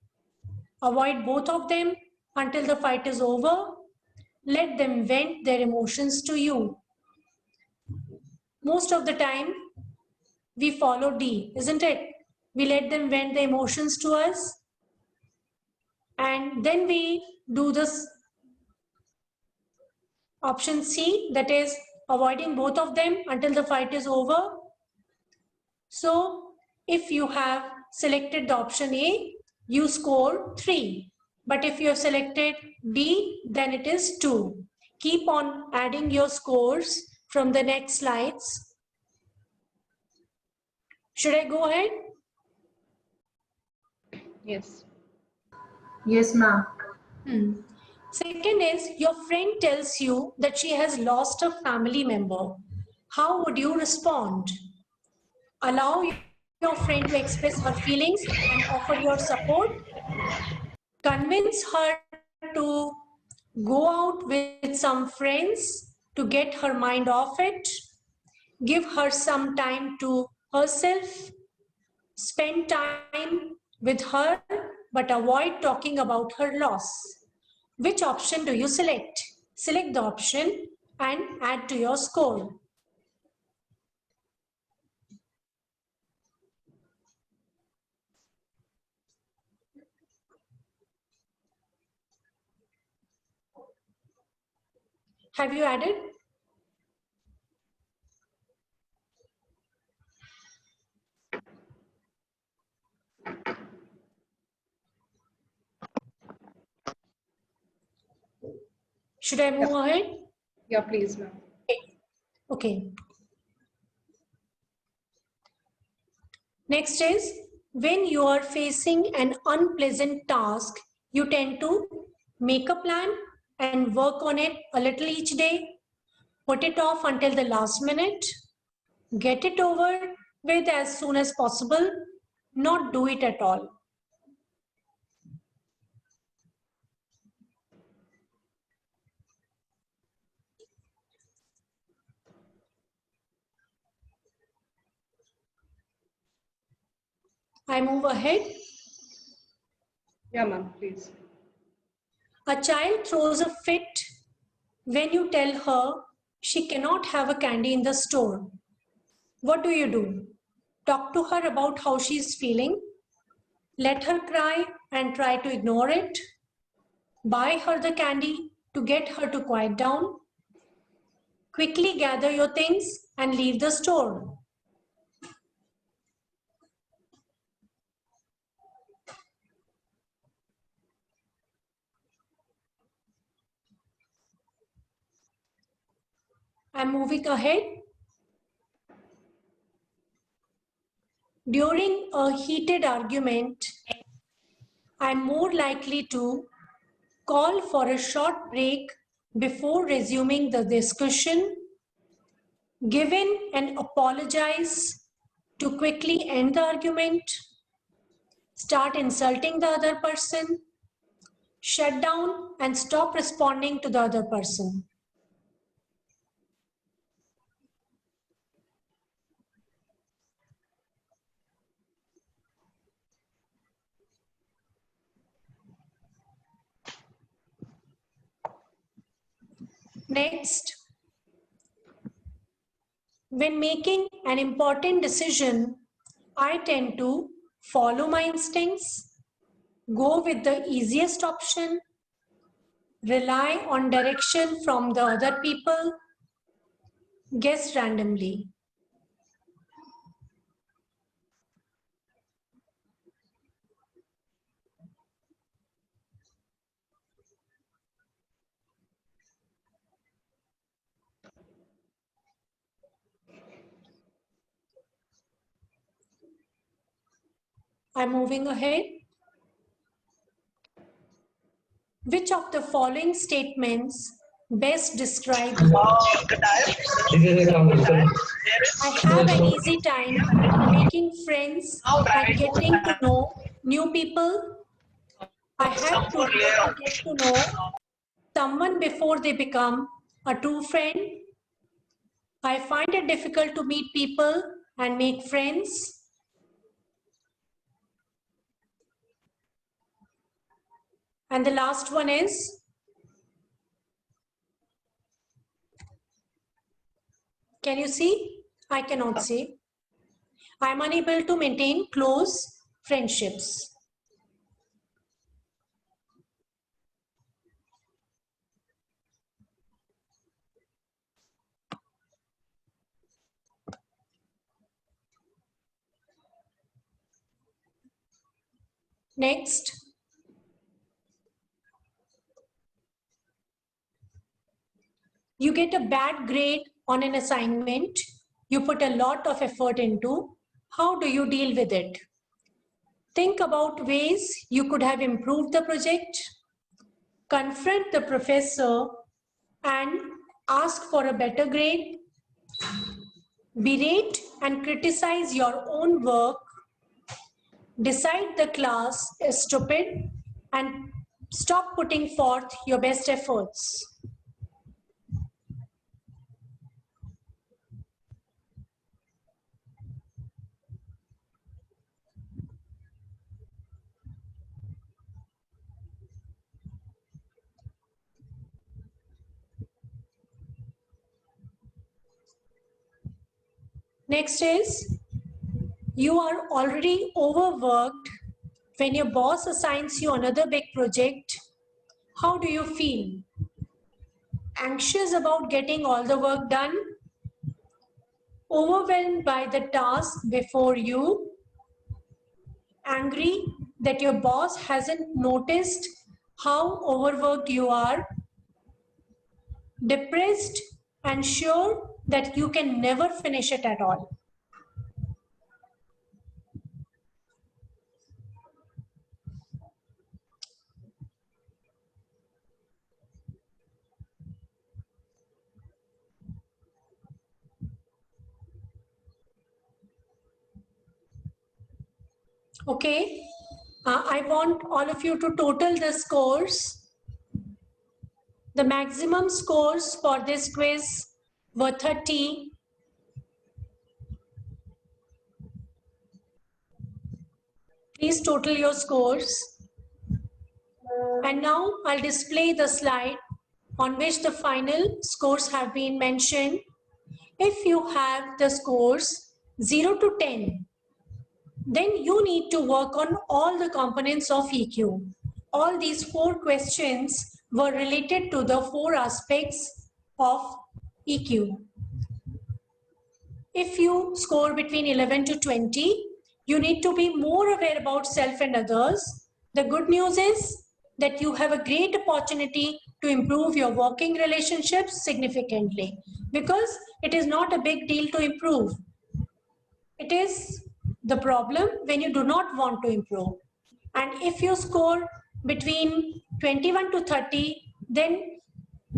avoid both of them until the fight is over, let them vent their emotions to you. Most of the time, we follow D, isn't it? We let them vent the emotions to us, and then we do this option C, that is avoiding both of them until the fight is over. So if you have selected the option A, you score 3. But if you have selected B, then it is 2. Keep on adding your scores from the next slides. Should I go ahead? Yes. Yes, ma'am. Second is, your friend tells you that she has lost a family member. How would you respond? Allow your friend to express her feelings and offer your support. Convince her to go out with some friends to get her mind off it. Give her some time to herself. Spend time with her, but avoid talking about her loss. Which option do you select? Select the option and add to your score. Have you added? Should I move ahead? Yeah, please, ma'am. Okay. Next is, when you are facing an unpleasant task, you tend to make a plan and work on it a little each day, put it off until the last minute, get it over with as soon as possible, not do it at all. I move ahead. Yeah, ma'am, please. A child throws a fit when you tell her she cannot have a candy in the store. What do? Talk to her about how she is feeling. Let her cry and try to ignore it. Buy her the candy to get her to quiet down. Quickly gather your things and leave the store. I'm moving ahead. During a heated argument, I'm more likely to call for a short break before resuming the discussion, give in and apologize to quickly end the argument, start insulting the other person, shut down and stop responding to the other person. Next, when making an important decision, I tend to follow my instincts, go with the easiest option, rely on direction from the other people, guess randomly. I'm moving ahead. Which of the following statements best describe you? I have an easy time making friends and getting to know new people. I have to get to know someone before they become a true friend. I find it difficult to meet people and make friends. And the last one is, can you see? I cannot see. I am unable to maintain close friendships. Next, you get a bad grade on an assignment you put a lot of effort into. How do you deal with it? Think about ways you could have improved the project. Confront the professor and ask for a better grade. Berate and criticize your own work. Decide the class is stupid and stop putting forth your best efforts. Next is, you are already overworked. When your boss assigns you another big project, how do you feel? Anxious about getting all the work done? Overwhelmed by the task before you? Angry that your boss hasn't noticed how overworked you are? Depressed and sure that you can never finish it at all? Okay, I want all of you to total the scores. The maximum scores for this quiz were 30. Please total your scores. And now I'll display the slide on which the final scores have been mentioned. If you have the scores 0 to 10, then you need to work on all the components of EQ. All these 4 questions were related to the 4 aspects of EQ. If you score between 11 to 20, you need to be more aware about self and others. The good news is that you have a great opportunity to improve your working relationships significantly. because it is not a big deal to improve. It is the problem when you do not want to improve. And if you score between 21 to 30, then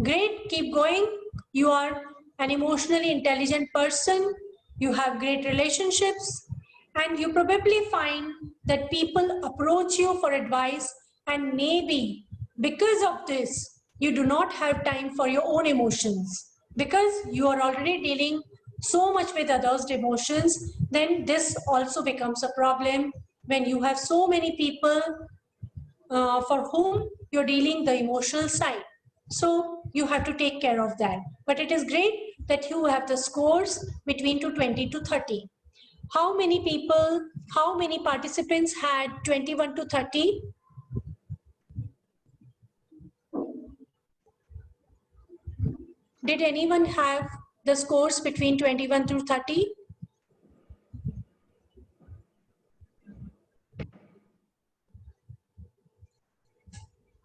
great, keep going. You are an emotionally intelligent person, you have great relationships, and you probably find that people approach you for advice, and maybe because of this, you do not have time for your own emotions because you are already dealing so much with others' emotions. Then this also becomes a problem when you have so many people for whom you're dealing the emotional side. So you have to take care of that. But it is great that you have the scores between 20 to 30. How many people, how many participants had 21 to 30? Did anyone have the scores between 21 to 30?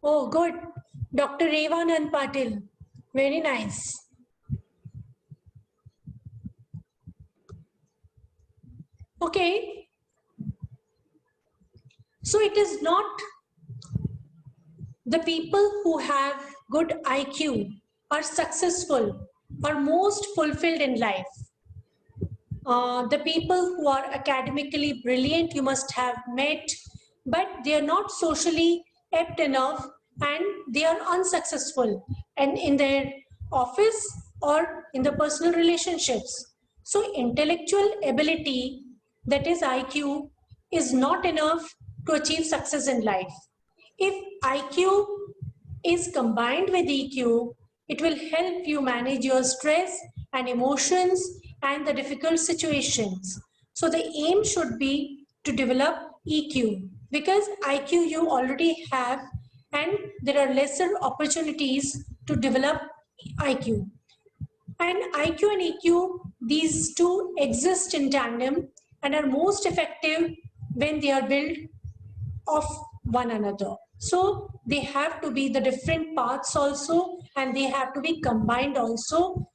Oh, good. Dr. Revanand Patil. Very nice. Okay. So it is not the people who have good IQ are successful, are most fulfilled in life. The people who are academically brilliant you must have met, but they are not socially apt enough and they are unsuccessful and in their office or in the personal relationships. So intellectual ability, that is IQ, is not enough to achieve success in life. If IQ is combined with EQ, it will help you manage your stress and emotions and the difficult situations. So the aim should be to develop EQ because IQ you already have and there are lesser opportunities to develop IQ. And IQ and EQ, these two exist in tandem and are most effective when they are built of one another. So they have to be the different parts also, and they have to be combined also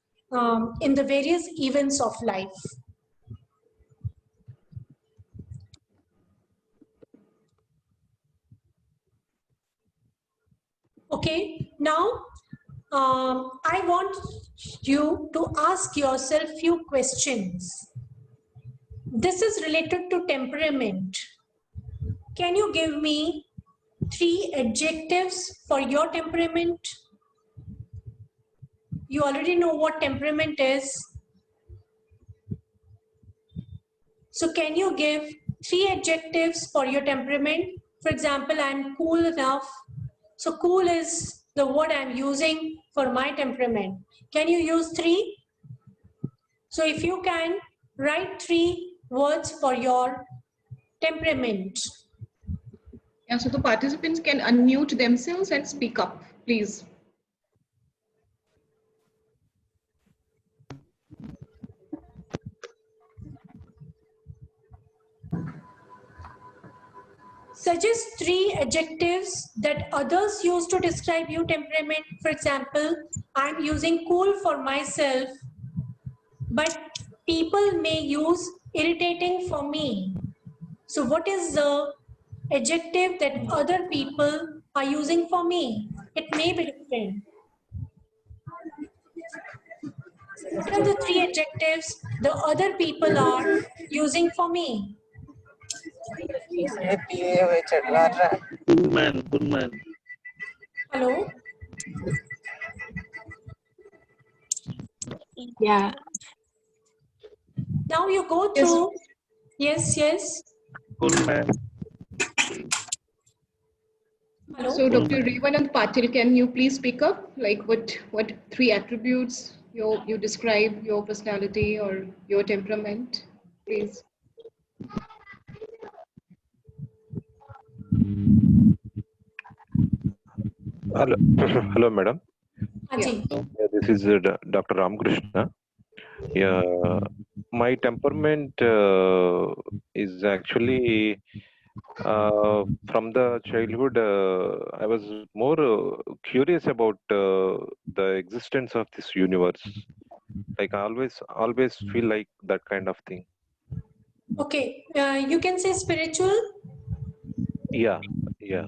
in the various events of life. Okay, now I want you to ask yourself few questions. This is related to temperament. Can you give me 3 adjectives for your temperament? You already know what temperament is. So can you give 3 adjectives for your temperament? For example, I'm cool enough. So cool is the word I'm using for my temperament. Can you use 3? So if you can, write 3 words for your temperament. Yeah, so the participants can unmute themselves and speak up, please. Suggest 3 adjectives that others use to describe your temperament. For example, I'm using cool for myself, but people may use irritating for me. So what is the adjective that other people are using for me? It may be different. What are the 3 adjectives the other people are using for me? Good man, good man. Hello? Yeah. Now you go through. Yes, yes. Good man. Hello? So Dr. Revanand Patil, can you please speak up? Like what 3 attributes you describe your personality or your temperament, please? Hello, hello, madam. Ajay. Yeah, this is Dr. Ramakrishna. Yeah, my temperament is actually from the childhood. I was more curious about the existence of this universe. Like I always feel like that kind of thing. Okay, you can say spiritual. Yeah, yeah.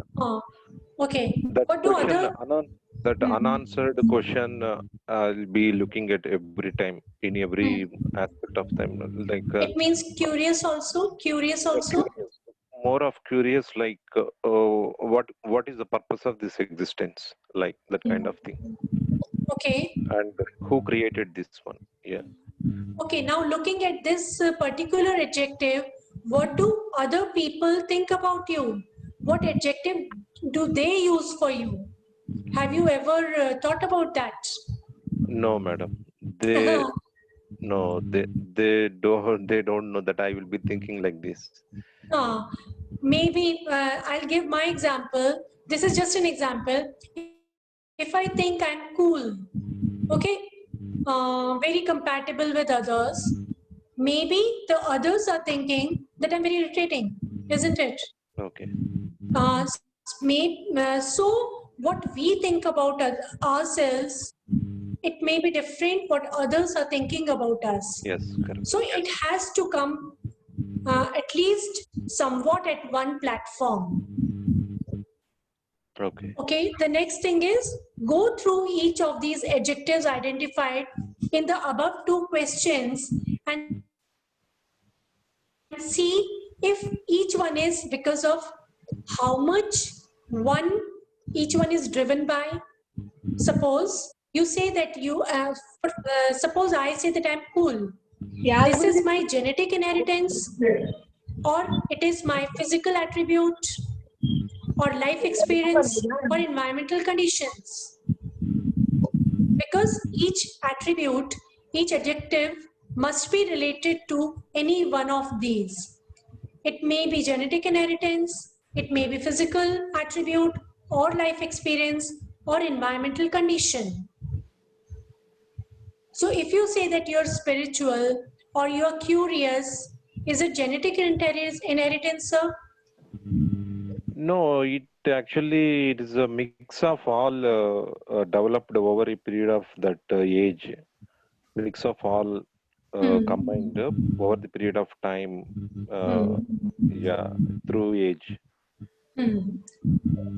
Okay, That what do question, other? that Hmm. unanswered question, I'll be looking at every time in every Hmm. aspect of time. Like It means curious also. Curious also. curious, more of curious. Like what is the purpose of this existence? Like that kind of thing. Okay. And who created this one? Yeah. Okay. Now looking at this particular adjective, what do other people think about you? What adjective do they use for you? Have you ever thought about that? No, madam. They no, they don't know that I will be thinking like this. Uh, Maybe I'll give my example. This is just an example. If I think I'm cool, okay, very compatible with others, maybe the others are thinking that I'm very irritating, isn't it? Okay. So what we think about ourselves, it may be different what others are thinking about us. Yes, correct. So it has to come at least somewhat at one platform. Okay. Okay, the next thing is go through each of these adjectives identified in the above two questions and see if each one is because of how much one each one is driven by. Suppose you say that suppose I say that I'm cool. This is my genetic inheritance, or it is my physical attribute, or life experience, or environmental conditions. Because each attribute, each adjective must be related to any one of these. It may be genetic inheritance, it may be physical attribute, or life experience, or environmental condition. So if you say that you're spiritual or you're curious, is it genetic inheritance, sir? No, it is a mix of all developed over a period of that age. Mix of all combined over the period of time. Uh, yeah, through age. Hmm.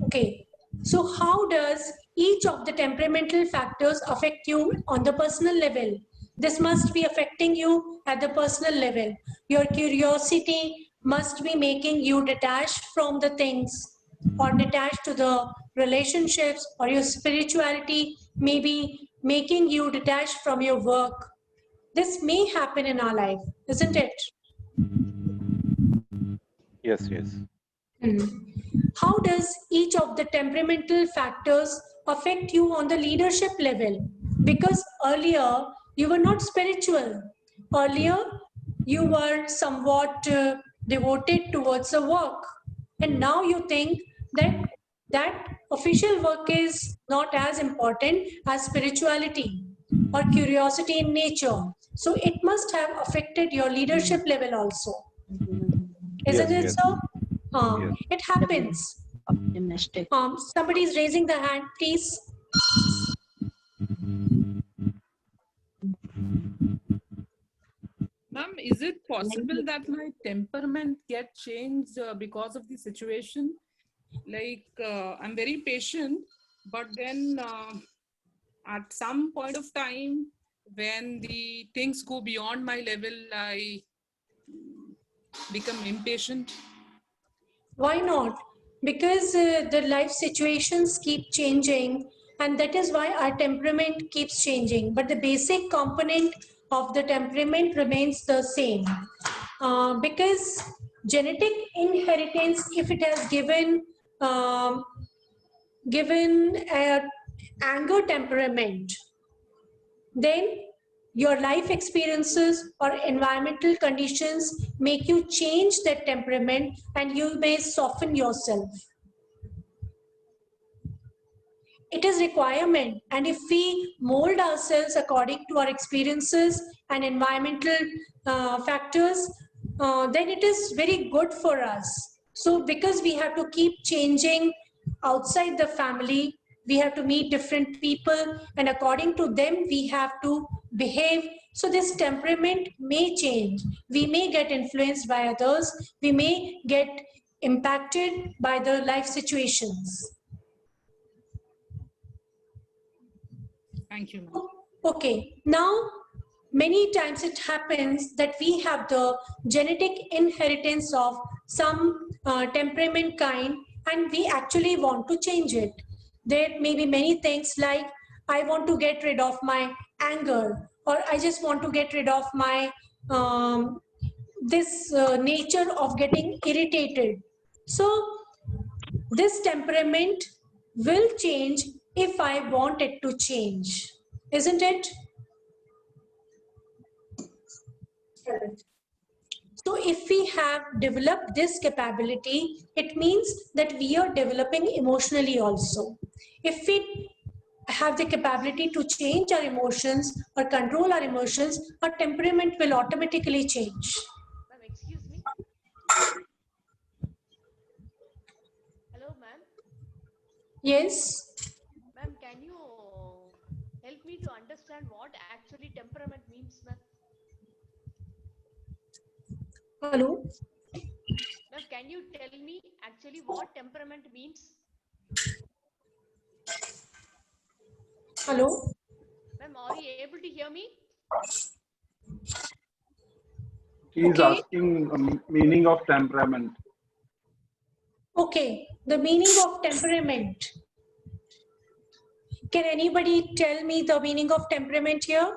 Okay. So how does each of the temperamental factors affect you on the personal level? This must be affecting you at the personal level. Your curiosity must be making you detached from the things or detached to the relationships, or your spirituality may be making you detached from your work. This may happen in our life, isn't it? Yes, yes. How does each of the temperamental factors affect you on the leadership level? Because earlier you were not spiritual. Earlier you were somewhat devoted towards the work. And now you think that that official work is not as important as spirituality or curiosity in nature. So it must have affected your leadership level also. Isn't Yes, it yes, so? yes. It happens. Optimistic. Somebody is raising the hand, please. Ma'am, is it possible that my temperament get changed because of the situation? Like, I'm very patient, but then at some point of time, when the things go beyond my level, I become impatient. Why not? Because the life situations keep changing, and that is why our temperament keeps changing. But the basic component of the temperament remains the same. Because genetic inheritance, if it has um, given anger temperament, then your life experiences or environmental conditions make you change that temperament, and you may soften yourself. It is requirement, and if we mold ourselves according to our experiences and environmental factors, then it is very good for us. So because we have to keep changing outside the family, we have to meet different people, and according to them we have to behave. So this temperament may change. We may get influenced by others. We may get impacted by the life situations. Thank you, ma'am. Okay, now many times it happens that we have the genetic inheritance of some temperament kind, and we actually want to change it. There may be many things like, I want to get rid of my anger, or I just want to get rid of my this nature of getting irritated. So this temperament will change if I want it to change, isn't it? So if we have developed this capability, it means that we are developing emotionally also. If we have the capability to change our emotions or control our emotions, our temperament will automatically change. Ma'am, excuse me. Hello, ma'am. Yes. Ma'am, can you help me to understand what actually temperament means, ma'am? Hello. Ma'am, can you tell me actually what temperament means? Hello. Ma'am, are you able to hear me? He is Okay. asking meaning of temperament. Okay, the meaning of temperament. Can anybody tell me the meaning of temperament here?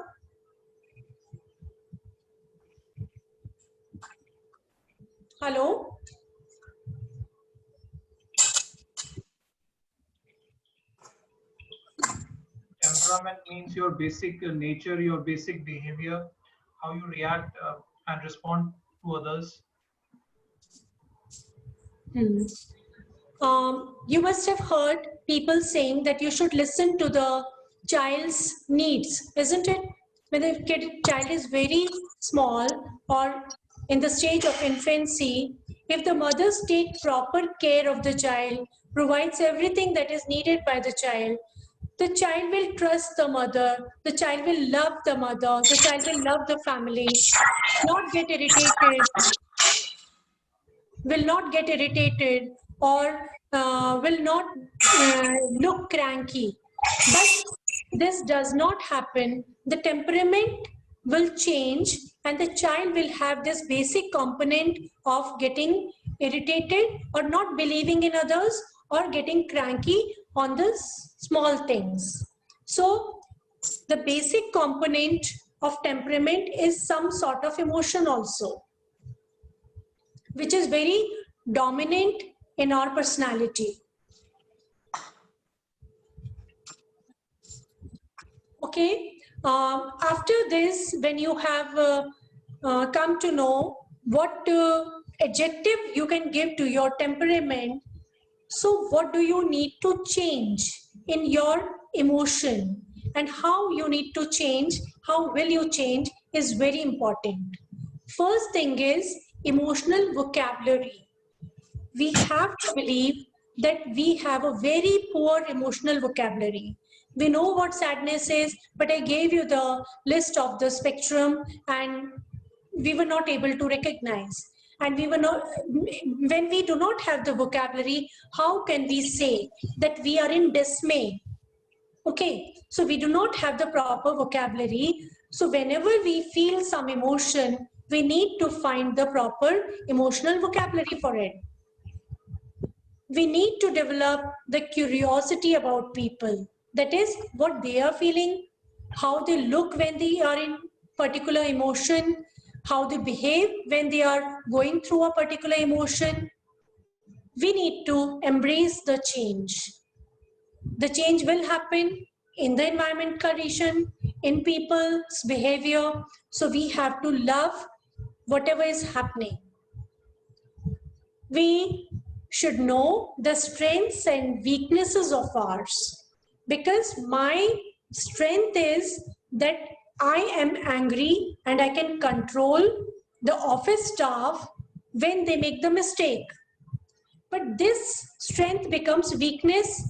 Hello? Temperament means your basic nature, your basic behavior, how you react and respond to others. You must have heard people saying that you should listen to the child's needs, isn't it? When the child is very small or in the stage of infancy, if the mothers take proper care of the child, provides everything that is needed by the child will trust the mother, the child will love the mother, the child will love the family, not get irritated, will not get irritated or will not look cranky. But this does not happen. The temperament will change and the child will have this basic component of getting irritated or not believing in others or getting cranky on the small things. So the basic component of temperament is some sort of emotion also, which is very dominant in our personality. Okay, after this, when you have come to know what adjective you can give to your temperament, so what do you need to change in your emotion and how you need to change, how will you change is very important. First thing is emotional vocabulary. We have to believe that we have a very poor emotional vocabulary. We know what sadness is, but I gave you the list of the spectrum and we were not able to recognize. And we were not, when we do not have the vocabulary, how can we say that we are in dismay? Okay, so we do not have the proper vocabulary. So whenever we feel some emotion, we need to find the proper emotional vocabulary for it. We need to develop the curiosity about people. That is what they are feeling, how they look when they are in particular emotion, how they behave when they are going through a particular emotion. We need to embrace the change. The change will happen in the environment condition, in people's behavior. So we have to love whatever is happening. We should know the strengths and weaknesses of ours, because my strength is that I am angry and I can control the office staff when they make the mistake. But this strength becomes weakness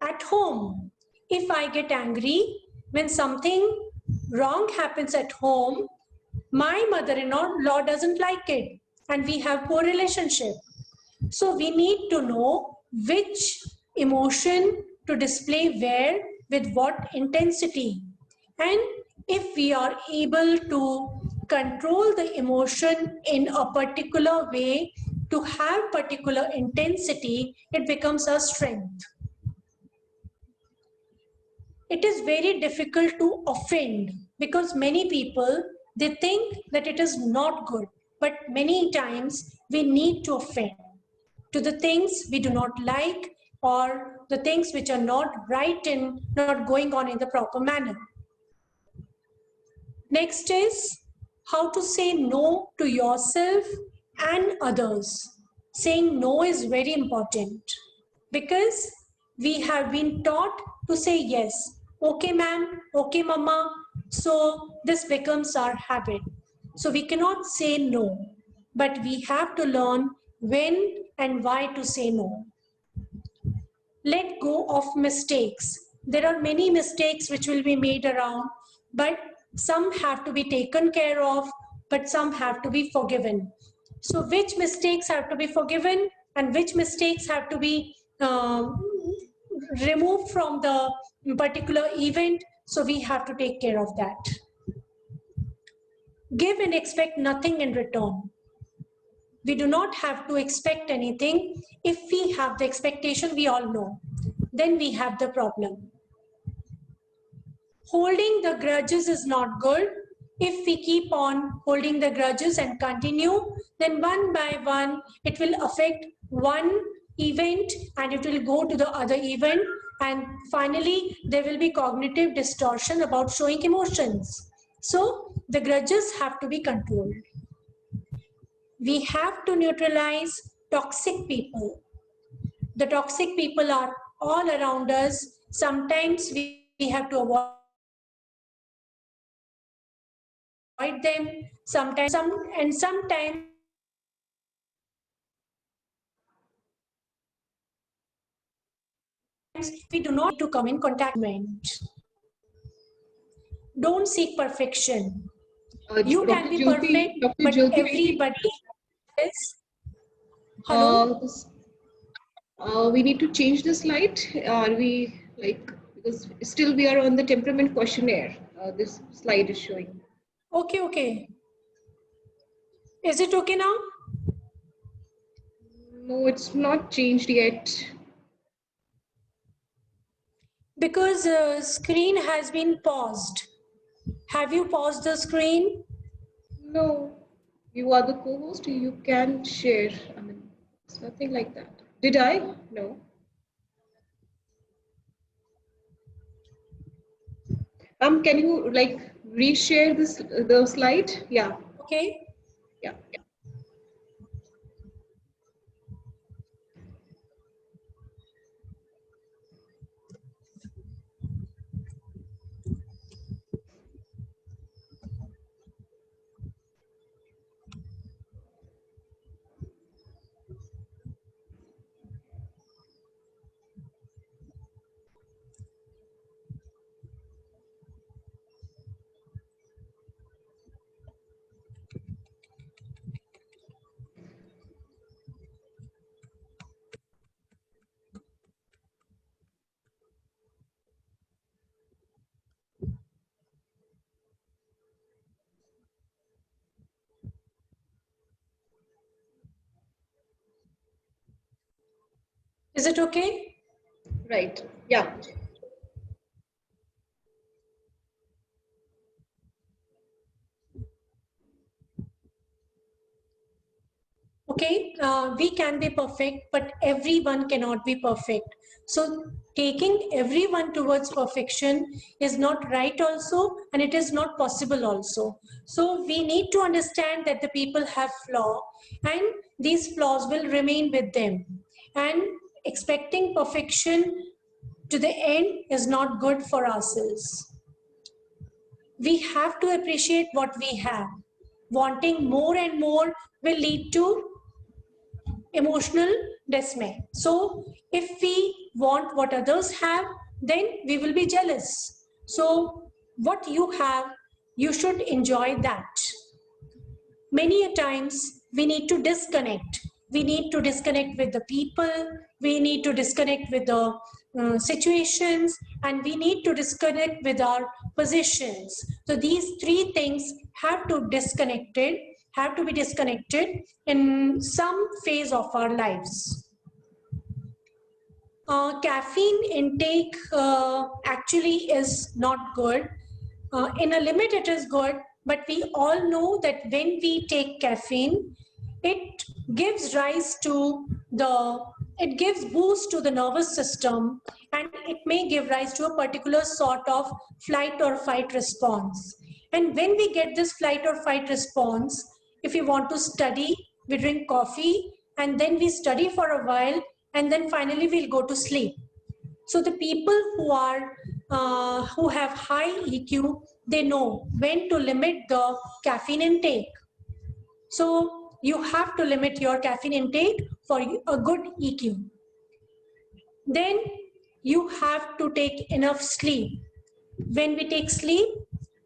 at home. If I get angry when something wrong happens at home, my mother-in-law doesn't like it, and we have poor relationship. So we need to know which emotion to display where, with what intensity. And if we are able to control the emotion in a particular way, to have particular intensity, it becomes a strength. It is very difficult to offend because many people, they think that it is not good, but many times we need to offend to the things we do not like or the things which are not right and not going on in the proper manner. Next is how to say no to yourself and others. Saying no is very important because we have been taught to say yes. Okay, ma'am. Okay, mama. So this becomes our habit. So we cannot say no, but we have to learn when and why to say no. Let go of mistakes. There are many mistakes which will be made around, but some have to be taken care of, but some have to be forgiven. So which mistakes have to be forgiven and which mistakes have to be removed from the particular event? So we have to take care of that. Give and expect nothing in return. We do not have to expect anything. If we have the expectation, we all know, then we have the problem. Holding the grudges is not good. If we keep on holding the grudges and continue, then one by one, it will affect one event and it will go to the other event. And finally, there will be cognitive distortion about showing emotions. So the grudges have to be controlled. We have to neutralize toxic people. The toxic people are all around us. Sometimes we have to avoid them. Sometimes we do not need to come in contact with. Don't seek perfection. You can be perfect, but everybody is. Hello? We need to change the slide. Are we like, because still we are on the temperament questionnaire. This slide is showing. Okay, okay. Is it okay now? No, it's not changed yet. Because the screen has been paused. Have you paused the screen? No, you are the co-host. You can share. I mean, it's nothing like that. Did I? No. Can you like reshare the slide? Yeah. Okay. Yeah. Is it okay? Right. Yeah. Okay, we can be perfect, but everyone cannot be perfect. So taking everyone towards perfection is not right also, and it is not possible also. So we need to understand that the people have flaw, and these flaws will remain with them. And expecting perfection to the end is not good for ourselves. We have to appreciate what we have. Wanting more and more will lead to emotional dismay. So if we want what others have, then we will be jealous. So what you have you should enjoy that. Many a times we need to disconnect. We need to disconnect with the people, we need to disconnect with the situations, and we need to disconnect with our positions. So these three things have to be disconnected in some phase of our lives. Caffeine intake actually is not good. In a limit it is good, but we all know that when we take caffeine, it gives boost to the nervous system, and it may give rise to a particular sort of flight or fight response. And when we get this flight or fight response, if we want to study, we drink coffee and then we study for a while, and then finally we'll go to sleep. So the people who have high EQ, they know when to limit the caffeine intake. So you have to limit your caffeine intake for a good EQ. Then you have to take enough sleep. When we take sleep,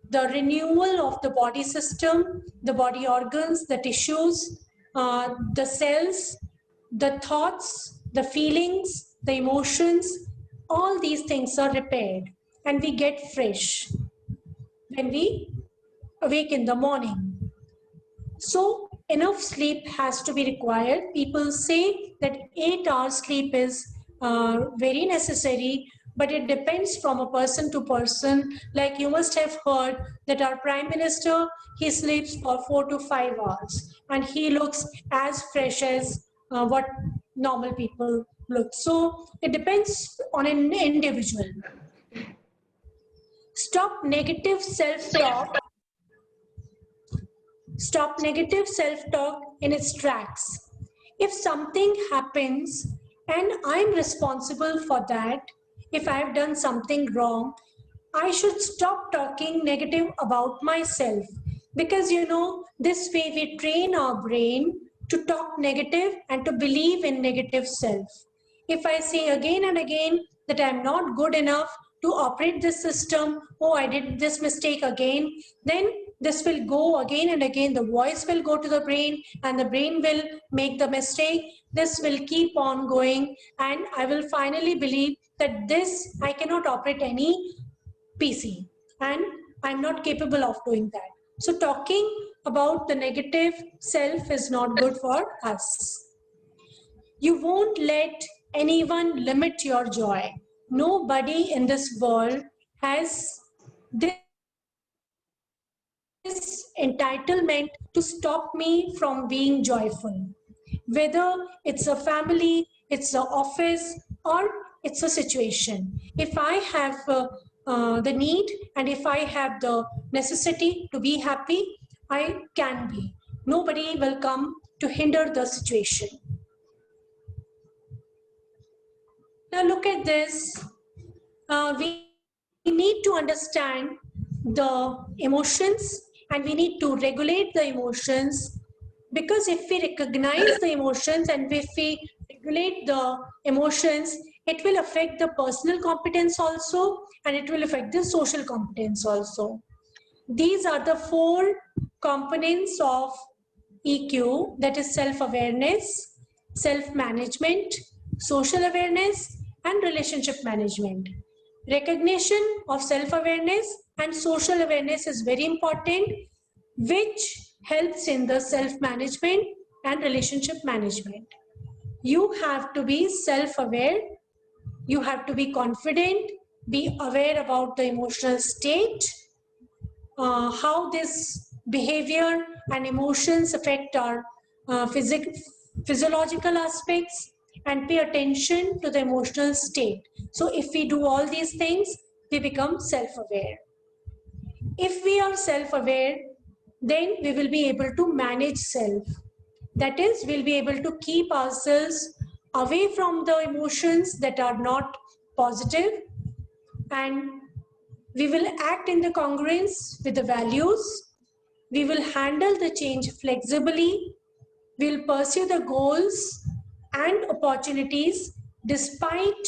the renewal of the body system, the body organs, the tissues, the cells, the thoughts, the feelings, the emotions, all these things are repaired and we get fresh when we awake in the morning. So enough sleep has to be required. People say that 8 hours sleep is very necessary, but it depends from a person to person. Like you must have heard that our Prime Minister, he sleeps for 4 to 5 hours and he looks as fresh as what normal people look. So it depends on an individual. Stop negative self-talk. Stop negative self-talk in its tracks. If something happens and I'm responsible for that, if I've done something wrong, I should stop talking negative about myself. Because this way we train our brain to talk negative and to believe in negative self. If I say again and again that I'm not good enough to operate this system, oh, I did this mistake again, then this will go again and again. The voice will go to the brain and the brain will make the mistake. This will keep on going and I will finally believe that I cannot operate any PC and I'm not capable of doing that. So talking about the negative self is not good for us. You won't let anyone limit your joy. Nobody in this world has this entitlement to stop me from being joyful. Whether it's a family, it's an office, or it's a situation. If I have the need and if I have the necessity to be happy, I can be. Nobody will come to hinder the situation. Now look at this. We need to understand the emotions and we need to regulate the emotions, because if we recognize the emotions and if we regulate the emotions, it will affect the personal competence also and it will affect the social competence also. These are the 4 components of EQ, that is self-awareness, self-management, social awareness, and relationship management. Recognition of self-awareness and social awareness is very important, which helps in the self-management and relationship management. You have to be self-aware, you have to be confident, be aware about the emotional state, how this behavior and emotions affect our physiological aspects, and pay attention to the emotional state. So if we do all these things, we become self-aware. If we are self-aware, then we will be able to manage self. That is, we'll be able to keep ourselves away from the emotions that are not positive, and we will act in the congruence with the values. We will handle the change flexibly. We'll pursue the goals and opportunities despite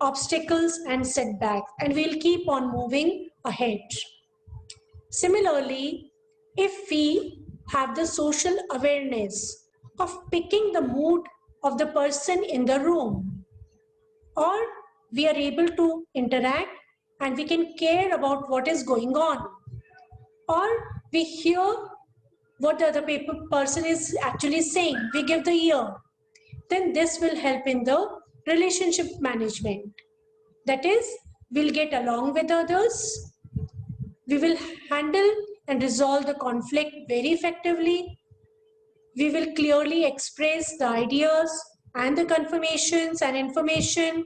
obstacles and setbacks, and we'll keep on moving ahead. Similarly, if we have the social awareness of picking the mood of the person in the room, or we are able to interact and we can care about what is going on, or we hear what the other person is actually saying, we give the ear, then this will help in the relationship management. That is, we'll get along with others, we will handle and resolve the conflict very effectively, we will clearly express the ideas and the confirmations and information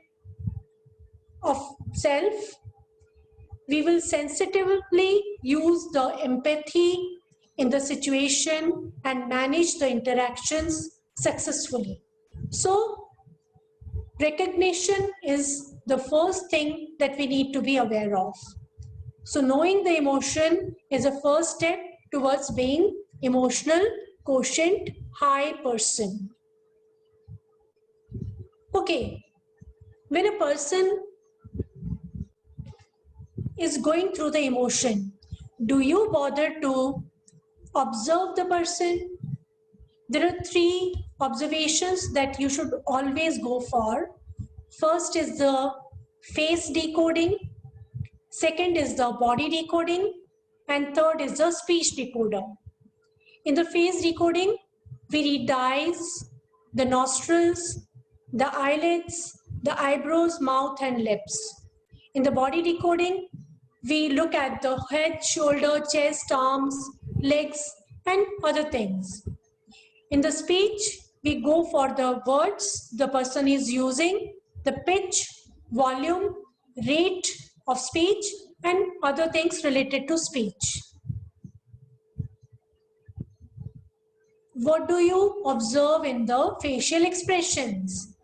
of self, we will sensitively use the empathy in the situation and manage the interactions successfully. So, recognition is the first thing that we need to be aware of. So, knowing the emotion is a first step towards being emotional quotient high person. Okay, when a person is going through the emotion, do you bother to observe the person? There are three observations that you should always go for. First is the face decoding, second is the body decoding, and third is the speech decoder. In the face decoding, we read the eyes, the nostrils, the eyelids, the eyebrows, mouth, and lips. In the body decoding, we look at the head, shoulder, chest, arms, legs, and other things. In the speech, we go for the words the person is using, the pitch, volume, rate of speech, and other things related to speech. What do you observe in the facial expressions?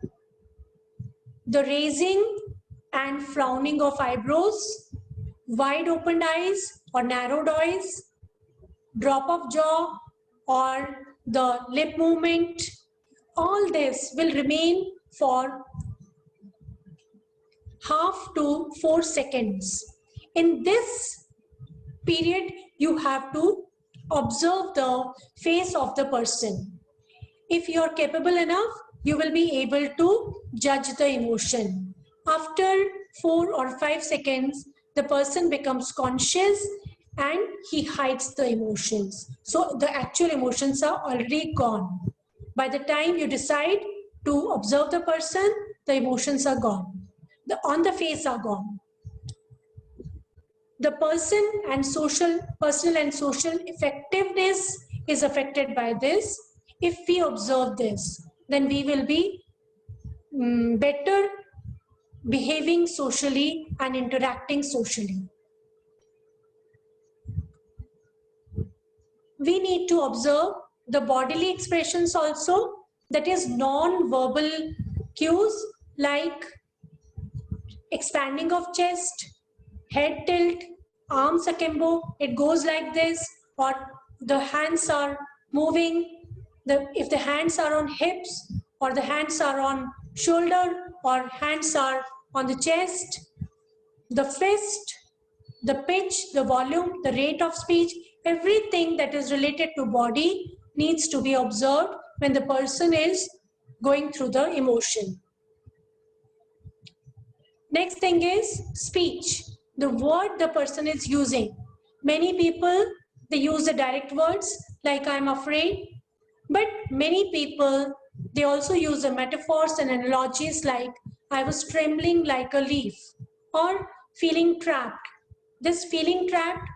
The raising and frowning of eyebrows, wide opened eyes or narrowed eyes, drop of jaw or the lip movement, all this will remain for half to 4 seconds. In this period, you have to observe the face of the person. If you are capable enough, you will be able to judge the emotion. After 4 or 5 seconds, the person becomes conscious and he hides the emotions. So the actual emotions are already gone. By the time you decide to observe the person, the emotions are gone. On the face are gone. The personal and social effectiveness is affected by this. If we observe this, then we will be better behaving socially and interacting socially. We need to observe the bodily expressions also, that is non-verbal cues like expanding of chest, head tilt, arms akimbo, it goes like this, or the hands are moving, if the hands are on hips, or the hands are on shoulder, or hands are on the chest, the fist, the pitch, the volume, the rate of speech, everything that is related to body needs to be observed when the person is going through the emotion. Next thing is speech, the word the person is using. Many people, they use the direct words like I'm afraid, but many people, they also use the metaphors and analogies like I was trembling like a leaf or feeling trapped. This feeling trapped,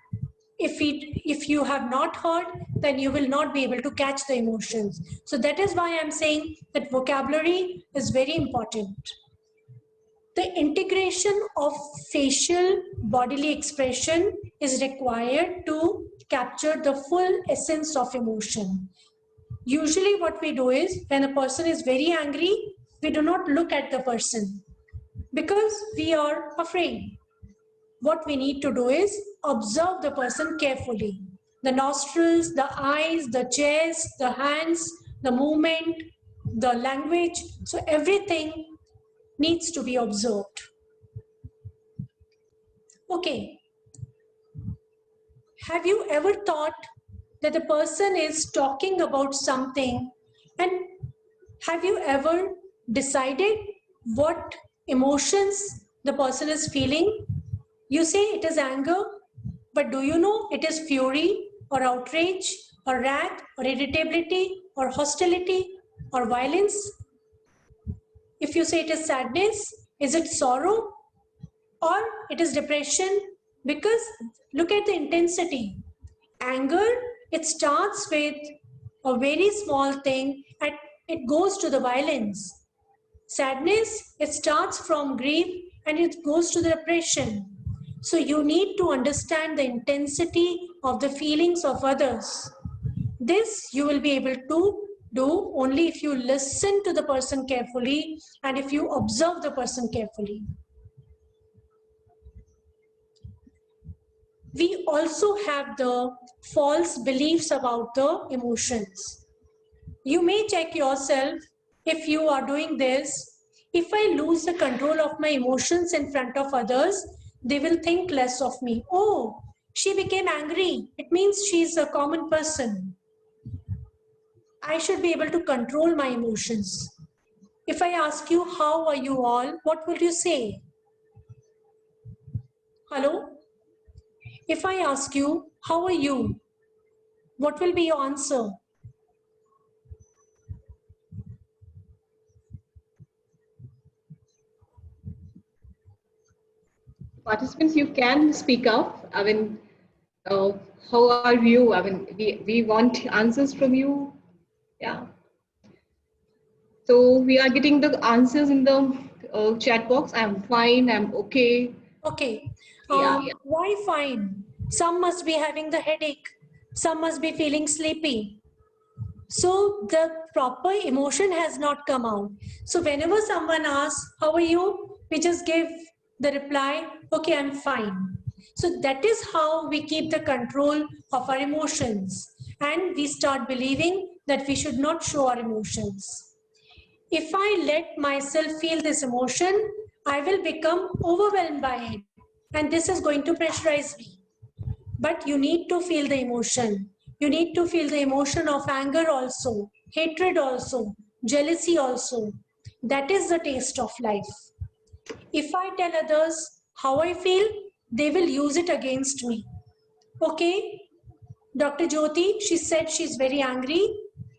if you have not heard, then you will not be able to catch the emotions. So that is why I'm saying that vocabulary is very important. The integration of facial bodily expression is required to capture the full essence of emotion. Usually what we do is, when a person is very angry, we do not look at the person because we are afraid. What we need to do is observe the person carefully. The nostrils, the eyes, the chest, the hands, the movement, the language. So everything needs to be observed. Okay. Have you ever thought that the person is talking about something, and have you ever decided what emotions the person is feeling? You say it is anger, but do you know it is fury or outrage or wrath or irritability or hostility or violence? If you say it is sadness, is it sorrow or it is depression? Because look at the intensity. Anger, it starts with a very small thing and it goes to the violence. Sadness, it starts from grief and it goes to the depression. So you need to understand the intensity of the feelings of others. This you will be able to do only if you listen to the person carefully and if you observe the person carefully. We also have the false beliefs about the emotions. You may check yourself if you are doing this. If I lose the control of my emotions in front of others, they will think less of me. Oh, she became angry. It means she's a common person. I should be able to control my emotions. If I ask you, how are you all? What will you say? Hello? If I ask you, how are you? What will be your answer? Participants, you can speak up. I mean, uh, how are you? I mean, we want answers from you. Yeah. So we are getting the answers in the chat box. I'm fine. I'm okay. Okay. Yeah. Why fine? Some must be having the headache. Some must be feeling sleepy. So the proper emotion has not come out. So whenever someone asks, how are you? We just give the reply, okay, I'm fine. So that is how we keep the control of our emotions. And we start believing that we should not show our emotions. If I let myself feel this emotion, I will become overwhelmed by it. And this is going to pressurize me. But you need to feel the emotion. You need to feel the emotion of anger also, hatred also, jealousy also. That is the taste of life. If I tell others how I feel, they will use it against me. Okay, Dr. Jyoti, she said she's very angry.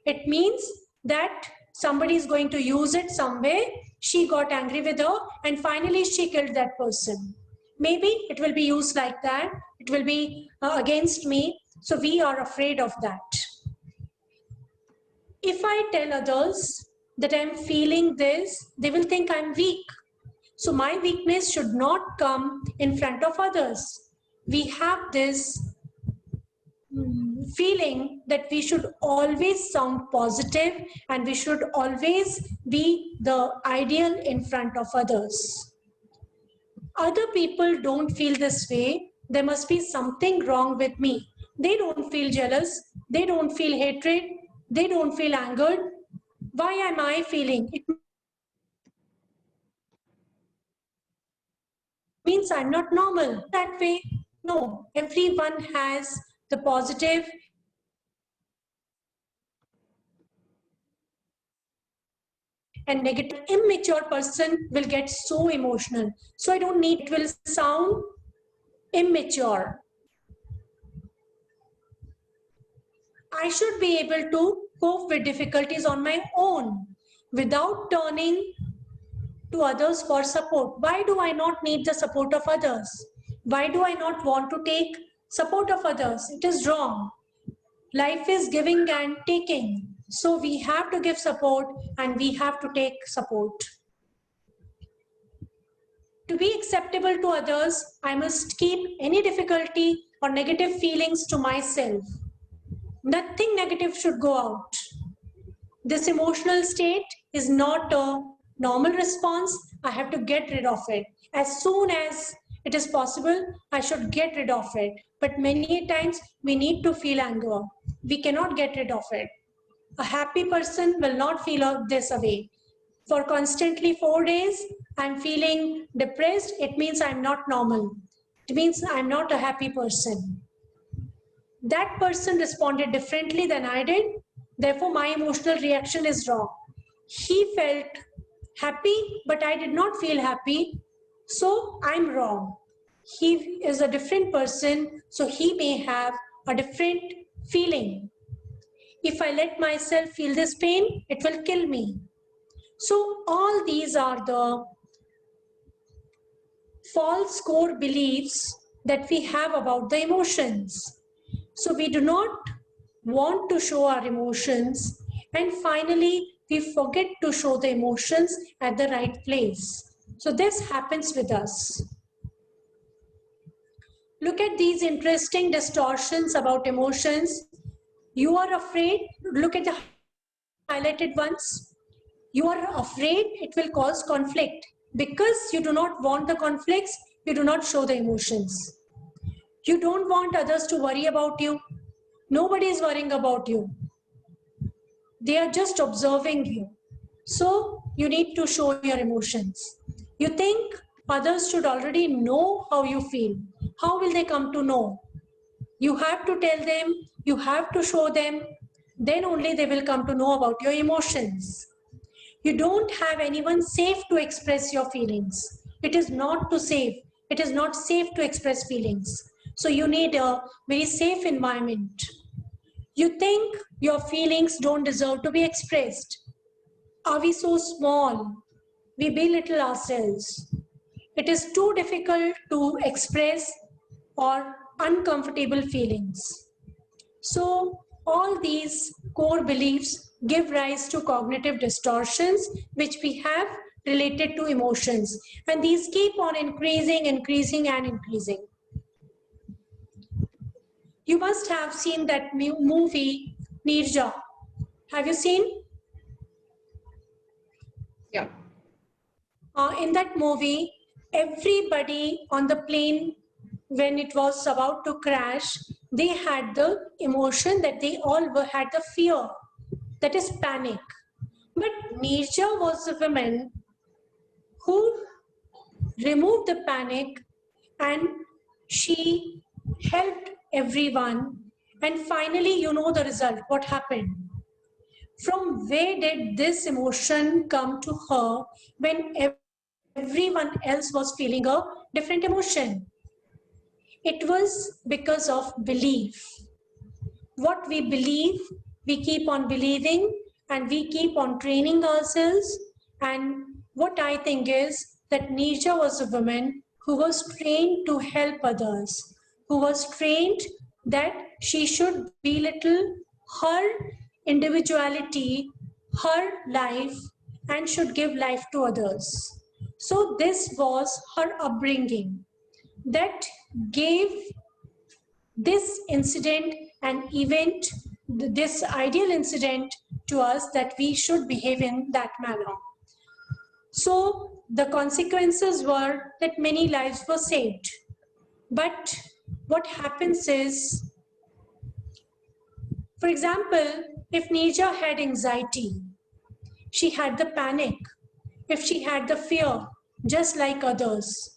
It means that somebody is going to use it somewhere. She got angry with her and finally she killed that person. Maybe it will be used like that. It will be against me. So we are afraid of that. If I tell others that I'm feeling this, they will think I'm weak. So my weakness should not come in front of others. We have this feeling that we should always sound positive and we should always be the ideal in front of others. Other people don't feel this way. There must be something wrong with me. They don't feel jealous. They don't feel hatred. They don't feel angered. Why am I feeling? It means I'm not normal. That way, no. Everyone has the positive and negative. Immature person will get so emotional. So I don't need, it will sound immature. I should be able to cope with difficulties on my own without turning to others for support. Why do I not need the support of others? Why do I not want to take support of others? It is wrong. Life is giving and taking. So we have to give support and we have to take support. To be acceptable to others, I must keep any difficulty or negative feelings to myself. Nothing negative should go out. This emotional state is not a normal response. I have to get rid of it. As soon as it is possible, I should get rid of it. But many times we need to feel anger. We cannot get rid of it. A happy person will not feel this away. For constantly 4 days, I'm feeling depressed. It means I'm not normal. It means I'm not a happy person. That person responded differently than I did. Therefore, my emotional reaction is wrong. He felt happy, but I did not feel happy. So I'm wrong. He is a different person, so he may have a different feeling. If I let myself feel this pain, it will kill me. So all these are the false core beliefs that we have about the emotions. So we do not want to show our emotions, and finally we forget to show the emotions at the right place. So this happens with us. Look at these interesting distortions about emotions. You are afraid, look at the highlighted ones. You are afraid it will cause conflict. Because you do not want the conflicts, you do not show the emotions. You don't want others to worry about you. Nobody is worrying about you. They are just observing you. So you need to show your emotions. You think others should already know how you feel. How will they come to know? You have to tell them, you have to show them, then only they will come to know about your emotions. You don't have anyone safe to express your feelings. It is not to safe. It is not safe to express feelings. So you need a very safe environment. You think your feelings don't deserve to be expressed. Are we so small? We belittle ourselves. It is too difficult to express or uncomfortable feelings. So all these core beliefs give rise to cognitive distortions which we have related to emotions, and these keep on increasing and increasing. You must have seen that movie Nirja. Have you seen? Yeah. In that movie, everybody on the plane, when it was about to crash, they had the emotion that they all had the fear, that is panic. But Nirja was a woman who removed the panic, and she helped everyone. And finally, you know the result, what happened. From where did this emotion come to her when everyone else was feeling a different emotion? It was because of belief. What we believe, we keep on believing, and we keep on training ourselves. And what I think is that Nisha was a woman who was trained to help others, who was trained that she should belittle her individuality, her life, and should give life to others. So this was her upbringing that gave this incident and event, this ideal incident to us, that we should behave in that manner. So the consequences were that many lives were saved. But what happens is, for example, if Nija had anxiety, she had the panic, if she had the fear, just like others,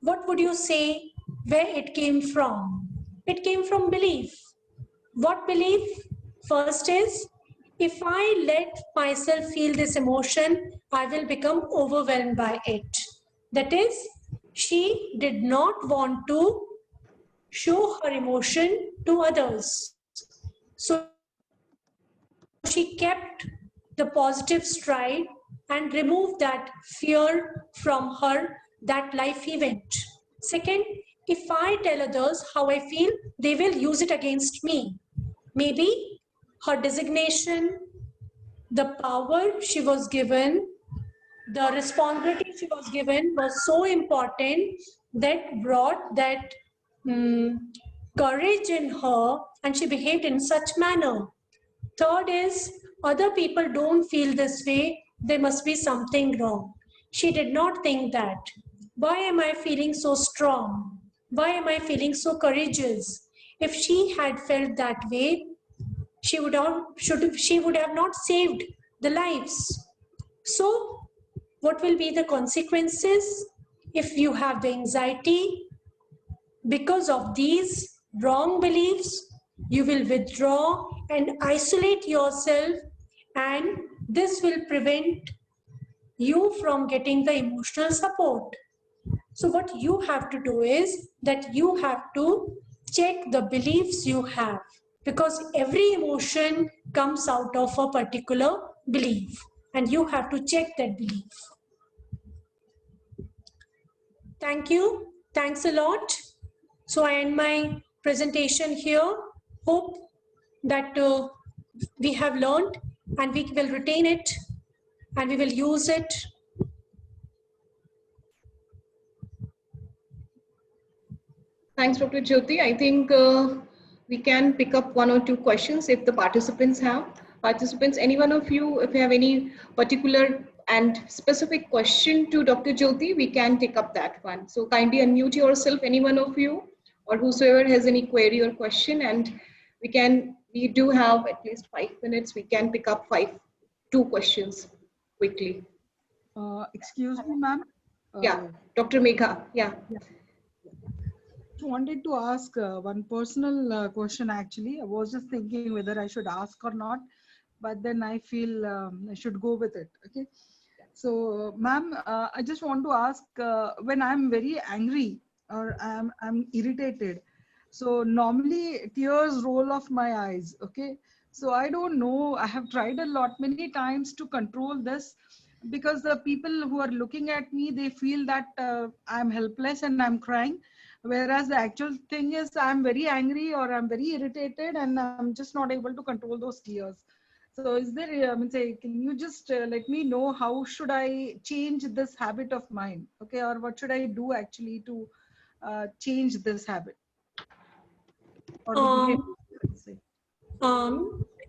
what would you say where it came from? It came from belief. What belief? First is, if I let myself feel this emotion, I will become overwhelmed by it. That is, she did not want to show her emotion to others. So she kept the positive stride and removed that fear from her, that life event. Second, if I tell others how I feel, they will use it against me. Maybe her designation, the power she was given, the responsibility she was given was so important that brought that courage in her, and she behaved in such manner. Third is, other people don't feel this way, there must be something wrong. She did not think that. Why am I feeling so strong? Why am I feeling so courageous? If she had felt that way, she would have not saved the lives. So what will be the consequences if you have the anxiety? Because of these wrong beliefs, you will withdraw and isolate yourself, and this will prevent you from getting the emotional support. So what you have to do is that you have to check the beliefs you have, because every emotion comes out of a particular belief and you have to check that belief. Thank you. Thanks a lot. So I end my presentation here. Hope that we have learned and we will retain it and we will use it. Thanks, Dr. Jyoti. I think we can pick up one or two questions if the participants have. Participants, any one of you, if you have any particular and specific question to Dr. Jyoti, we can take up that one. So kindly unmute yourself, any one of you, or whosoever has any query or question, and we do have at least 5 minutes. We can pick up two questions quickly. Excuse me, ma'am. Yeah, Dr. Megha. Yeah. Wanted to ask one personal question. Actually, I was just thinking whether I should ask or not, but then I feel I should go with it. Okay. So, ma'am, I just want to ask, when I'm very angry or I'm irritated, so normally tears roll off my eyes. Okay. So I don't know. I have tried a lot, many times to control this, because the people who are looking at me, they feel that I'm helpless and I'm crying. Whereas the actual thing is I'm very angry or I'm very irritated and I'm just not able to control those tears. So is there, can you just let me know how should I change this habit of mine? Okay, or what should I do actually to change this habit? Or the behavior, let's say.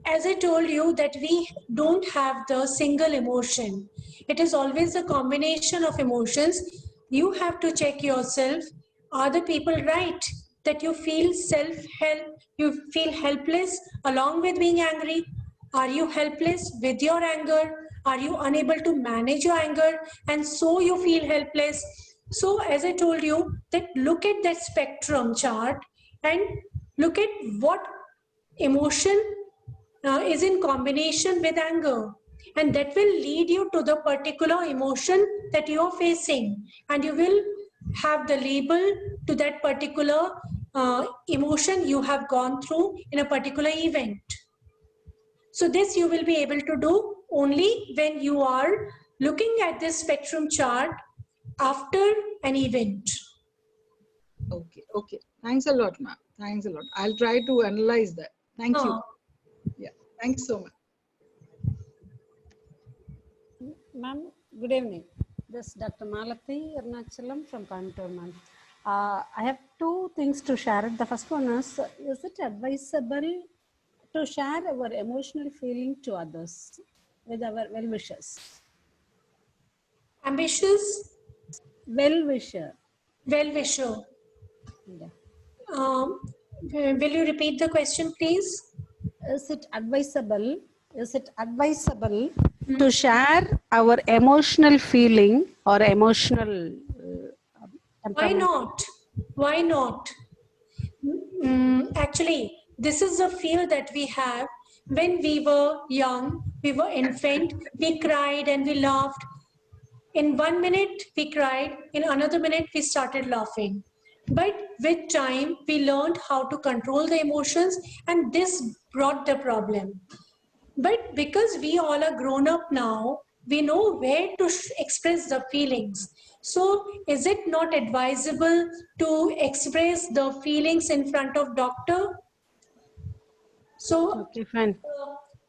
As I told you that we don't have the single emotion. It is always a combination of emotions. You have to check yourself. Are the people right? That you feel self-help, you feel helpless along with being angry? Are you helpless with your anger? Are you unable to manage your anger and so you feel helpless? So as I told you, that look at that spectrum chart and look at what emotion is in combination with anger, and that will lead you to the particular emotion that you are facing, and you will have the label to that particular emotion you have gone through in a particular event. So this you will be able to do only when you are looking at this spectrum chart after an event. Okay, okay. Thanks a lot, ma'am. Thanks a lot. I'll try to analyze that. Thank you. Yeah, thanks so much. Ma'am, good evening. This is Dr. Malathi Arnachalam from Coimbatore, ma'am. I have two things to share. The first one is it advisable to share our emotional feeling to others with our well-wishers? Ambitious? Well-wisher. Well-wisher. Yeah. Will you repeat the question, please? Is it advisable to share our emotional feeling or emotional Why not? Why not? Actually, this is a fear that we have. When we were young, we were infant, we cried and we laughed. In 1 minute, we cried. In another minute, we started laughing. But with time, we learned how to control the emotions, and this brought the problem. But because we all are grown up now, we know where to express the feelings. So is it not advisable to express the feelings in front of doctor? So, okay, fine.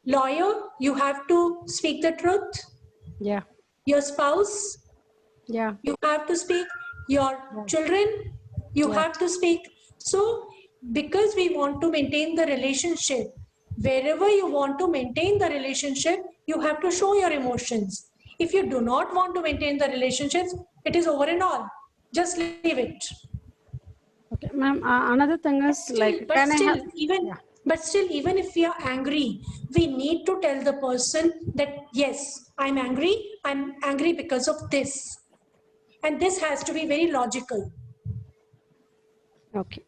Lawyer, you have to speak the truth. Yeah. Your spouse, yeah, you have to speak. Your children, you have to speak. So because we want to maintain the relationship, wherever you want to maintain the relationship, you have to show your emotions. If you do not want to maintain the relationships, it is over and all. Just leave it. Okay, ma'am. Another thing is but still, even if we are angry, we need to tell the person that yes, I'm angry. I'm angry because of this, and this has to be very logical. Okay.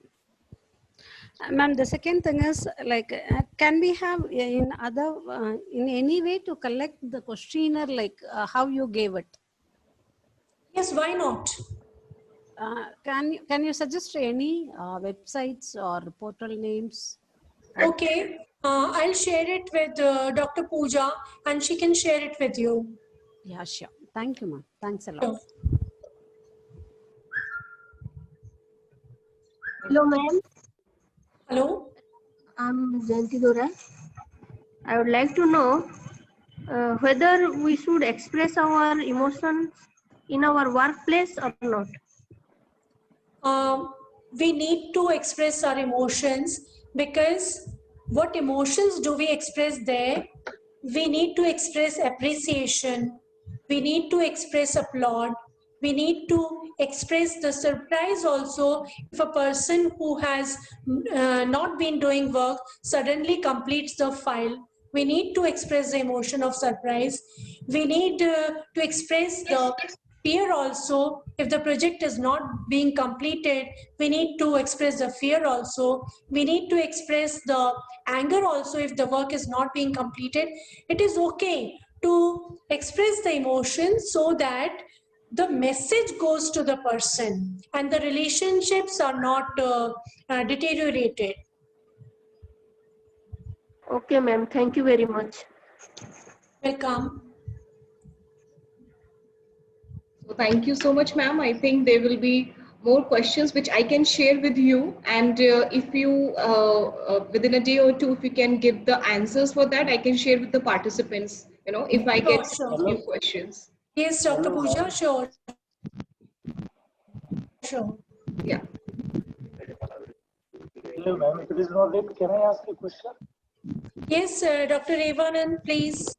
Ma'am, the second thing is like, can we have in other, in any way to collect the questionnaire, like how you gave it? Yes, why not? Can you suggest any websites or portal names? Okay, I'll share it with Dr. Pooja and she can share it with you. Yeah, sure. Thank you, ma'am. Thanks a lot. Sure. Hello, ma'am. Hello. I'm Jayanti Dora. I would like to know whether we should express our emotions in our workplace or not. We need to express our emotions, because what emotions do we express there? We need to express appreciation. We need to express applaud. We need to express the surprise also if a person who has not been doing work suddenly completes the file. We need to express the emotion of surprise. We need to express the fear also. If the project is not being completed, we need to express the fear also. We need to express the anger also if the work is not being completed. It is okay to express the emotion so that the message goes to the person and the relationships are not deteriorated. Okay, ma'am. Thank you very much. Welcome. So thank you so much, ma'am. I think there will be more questions which I can share with you. And if you, within a day or two, if you can give the answers for that, I can share with the participants, you know, if I get Sure, a few questions. Yes, Dr. Pooja, sure. Sure. Yeah. Hello, ma'am. If it is not late, can I ask a question? Yes, Dr. Revanan, please.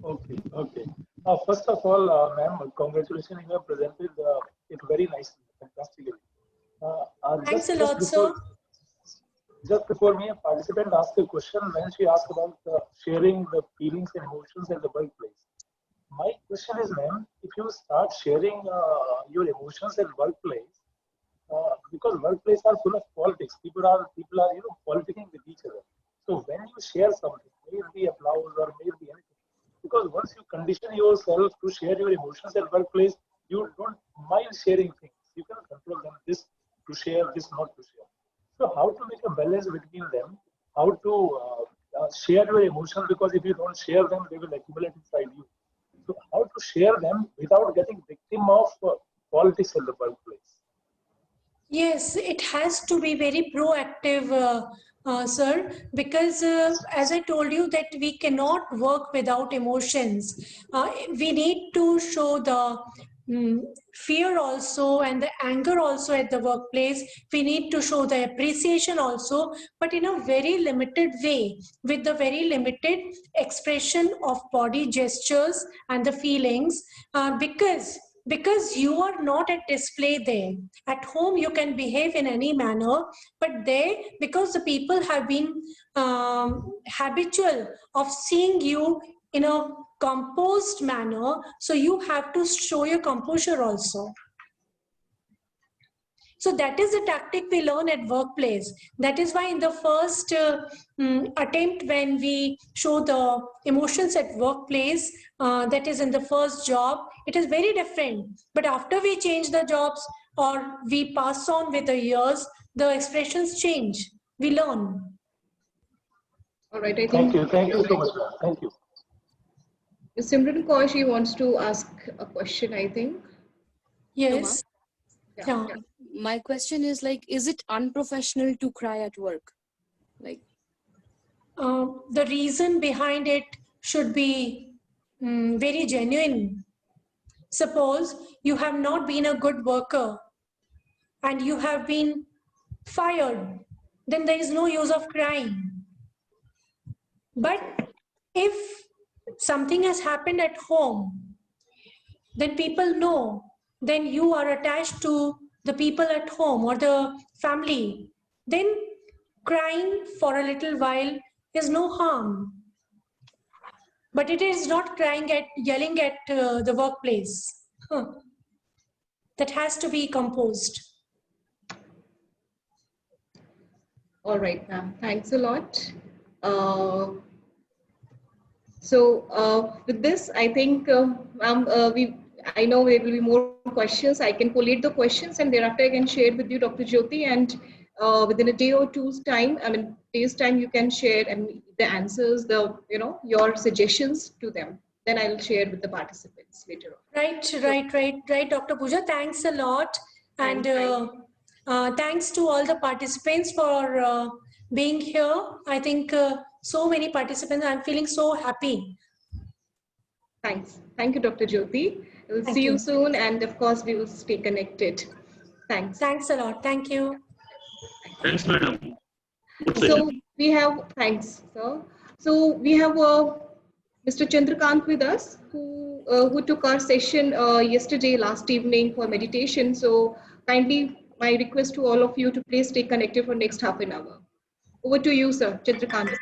Okay, okay. First of all, ma'am, congratulations. You have presented it very nicely, fantastically. Thanks a lot, sir. Just before me, a participant asked a question when she asked about sharing the feelings and emotions at the workplace. My question is, ma'am, if you start sharing your emotions at workplace, because workplace are full of politics, people are politicking with each other. So when you share something, may it be applause or may it be anything, because once you condition yourself to share your emotions at workplace, you don't mind sharing things. You can control them, this to share, this not to share. So how to make a balance between them? How to share your emotions, because if you don't share them, they will accumulate inside you. So how to share them without getting victim of politics in the workplace? Yes, it has to be very proactive, sir, because as I told you that we cannot work without emotions. We need to show the fear also and the anger also at the workplace. We need to show the appreciation also, but in a very limited way, with the very limited expression of body gestures and the feelings, because you are not at display there. At home, you can behave in any manner, but there, because the people have been habitual of seeing you in a composed manner, so you have to show your composure also. So that is the tactic we learn at workplace. That is why in the first attempt when we show the emotions at workplace, that is in the first job, it is very different. But after we change the jobs or we pass on with the years, the expressions change. We learn. All right. I Thank think. you so much, ma'am. Thank you. Simran Kaur, she wants to ask a question, I think. Yes. Yeah. My question is like, is it unprofessional to cry at work? Like, the reason behind it should be very genuine. Suppose you have not been a good worker and you have been fired, then there is no use of crying. But if something has happened at home, then people know, then you are attached to the people at home or the family, then crying for a little while is no harm. But it is not crying at, yelling at the workplace. That has to be composed. All right, ma'am. Thanks a lot. So with this, I think, ma'am, I know there will be more questions. I can collate the questions and thereafter I can share with you, Dr. Jyoti, and within a day or two's time, I mean, days time, you can share and the answers, your suggestions to them. Then I'll share with the participants later on. Right, Dr. Pooja. Thanks a lot. And thanks to all the participants for being here. I think so many participants, I'm feeling so happy. Thanks. Thank you, Dr. Jyoti. We'll see you soon. And of course, we will stay connected. Thanks. Thanks a lot. Thank you. Thanks, madam. So we have, thanks, sir. So we have Mr. Chandrakant with us, who took our session yesterday, last evening for meditation. So kindly, my request to all of you to please stay connected for next half an hour. Over to you, sir, Chandrakant.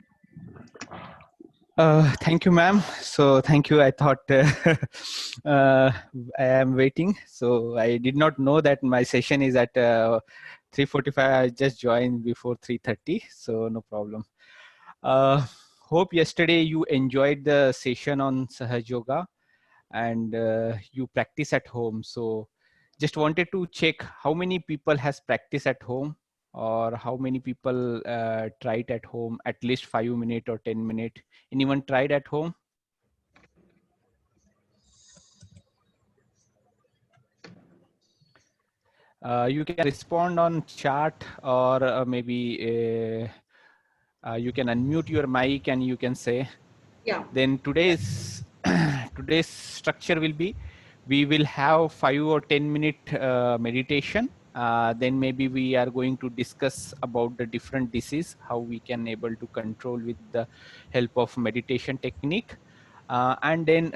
Thank you, ma'am. So thank you. I thought I am waiting. So I did not know that my session is at 3:45. I just joined before 3:30. So no problem. Hope yesterday you enjoyed the session on Sahaj Yoga and you practice at home. So just wanted to check how many people has practice at home, or how many people tried at home at least 5 minutes or 10 minutes. Anyone tried at home? You can respond on chat, or maybe you can unmute your mic and you can say. Yeah. Then today's today's structure will be, we will have 5 or 10 minute meditation. Then maybe we are going to discuss about the different disease, how we can able to control with the help of meditation technique, and then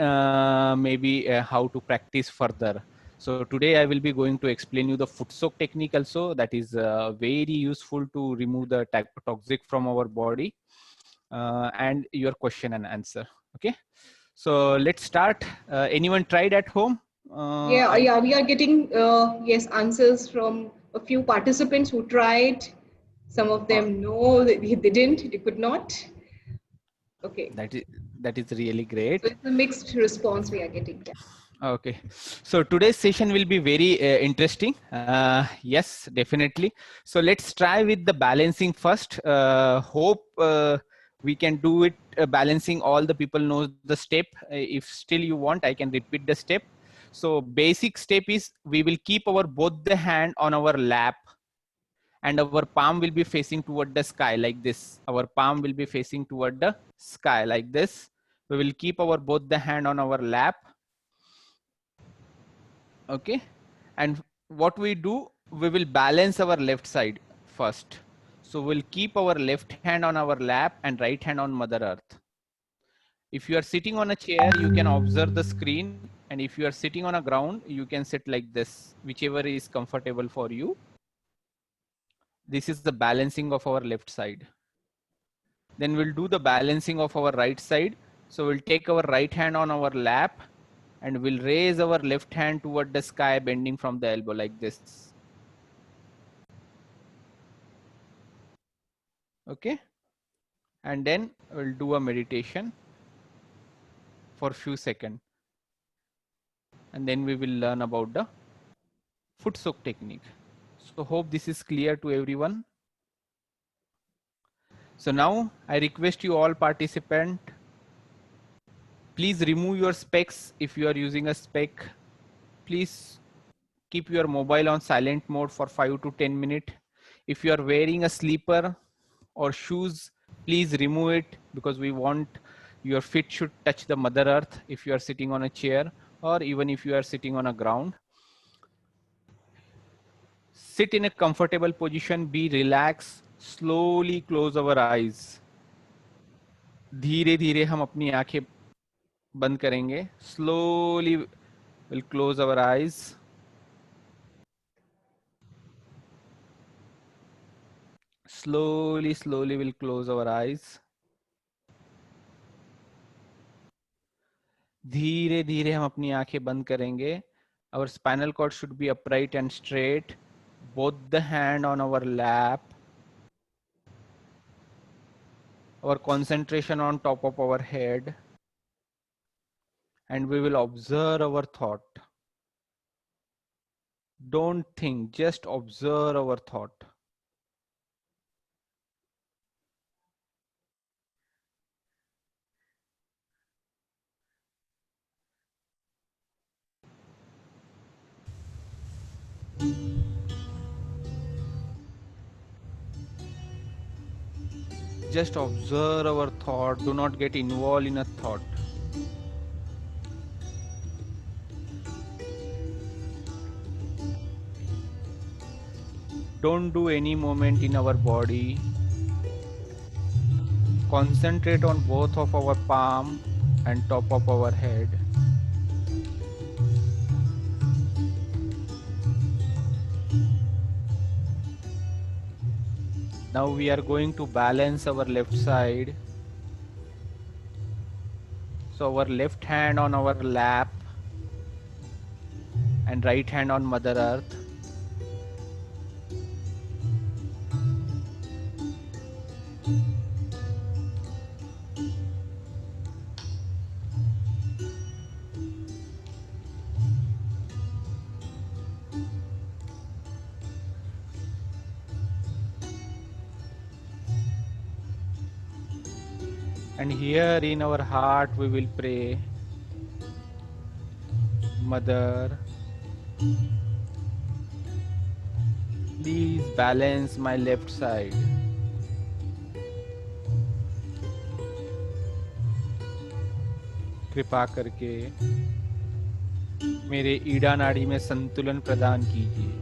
maybe how to practice further. So today I will be going to explain you the foot soak technique also, that is very useful to remove the toxic from our body, and your question and answer. Okay, so let's start. Anyone tried at home? Yeah, we are getting yes, answers from a few participants who tried. Some of them no, they didn't, they could not. Okay. That is really great. So it's a mixed response we are getting. Yeah. Okay, so today's session will be very interesting. Yes, definitely. So let's try with the balancing first. Hope we can do it balancing. All the people know the step. If still you want, I can repeat the step. So basic step is, we will keep our both the hand on our lap, and our palm will be facing toward the sky like this. Our palm will be facing toward the sky like this. We will keep our both the hand on our lap. Okay, and what we do, we will balance our left side first. So we'll keep our left hand on our lap and right hand on Mother Earth. If you are sitting on a chair, you can observe the screen, and if you are sitting on a ground, you can sit like this, whichever is comfortable for you. This is the balancing of our left side. Then we'll do the balancing of our right side. So we'll take our right hand on our lap, and we'll raise our left hand toward the sky, bending from the elbow like this. Okay, and then we'll do a meditation for a few seconds, and then we will learn about the foot soak technique. So hope this is clear to everyone. So now I request you all participant, please remove your specs. If you are using a spec, please keep your mobile on silent mode for 5 to 10 minutes. If you are wearing a slipper or shoes, please remove it, because we want your feet should touch the Mother Earth if you are sitting on a chair, or even if you are sitting on a ground. Sit in a comfortable position, be relaxed, slowly close our eyes. धीरे धीरे हम अपनी आंखें बंद करेंगे. Slowly we'll close our eyes. Slowly we'll close our eyes. धीरे धीरे हम अपनी आंखें बंद करेंगे. Our spinal cord should be upright and straight. Both the hand on our lap. our concentration on top of our head, and we will observe our thought. Don't think, just observe our thought. Just observe our thought. Do not get involved in a thought. Don't do any movement in our body. Concentrate on both of our palm and top of our head. Now we are going to balance our left side. So our left hand on our lap and right hand on Mother Earth. And here in our heart we will pray, Mother, please balance my left side. कृपा करके मेरे ईड़ा नाड़ी में संतुलन प्रदान कीजिए.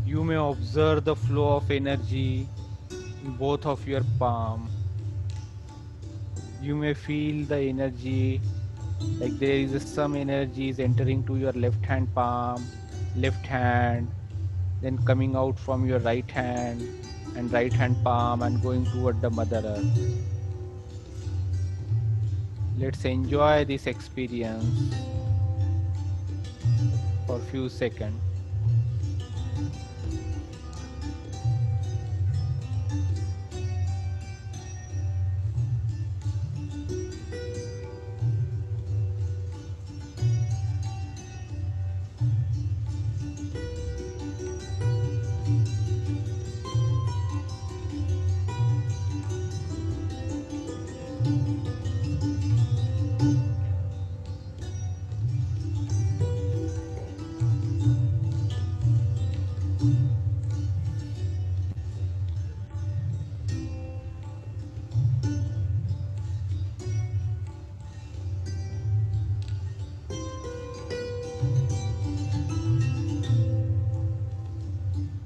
You may observe the flow of energy in both of your palm. You may feel the energy, like there is some energy is entering to your left hand palm, left hand, then coming out from your right hand and right hand palm and going toward the Mother Earth. Let's enjoy this experience for a few seconds.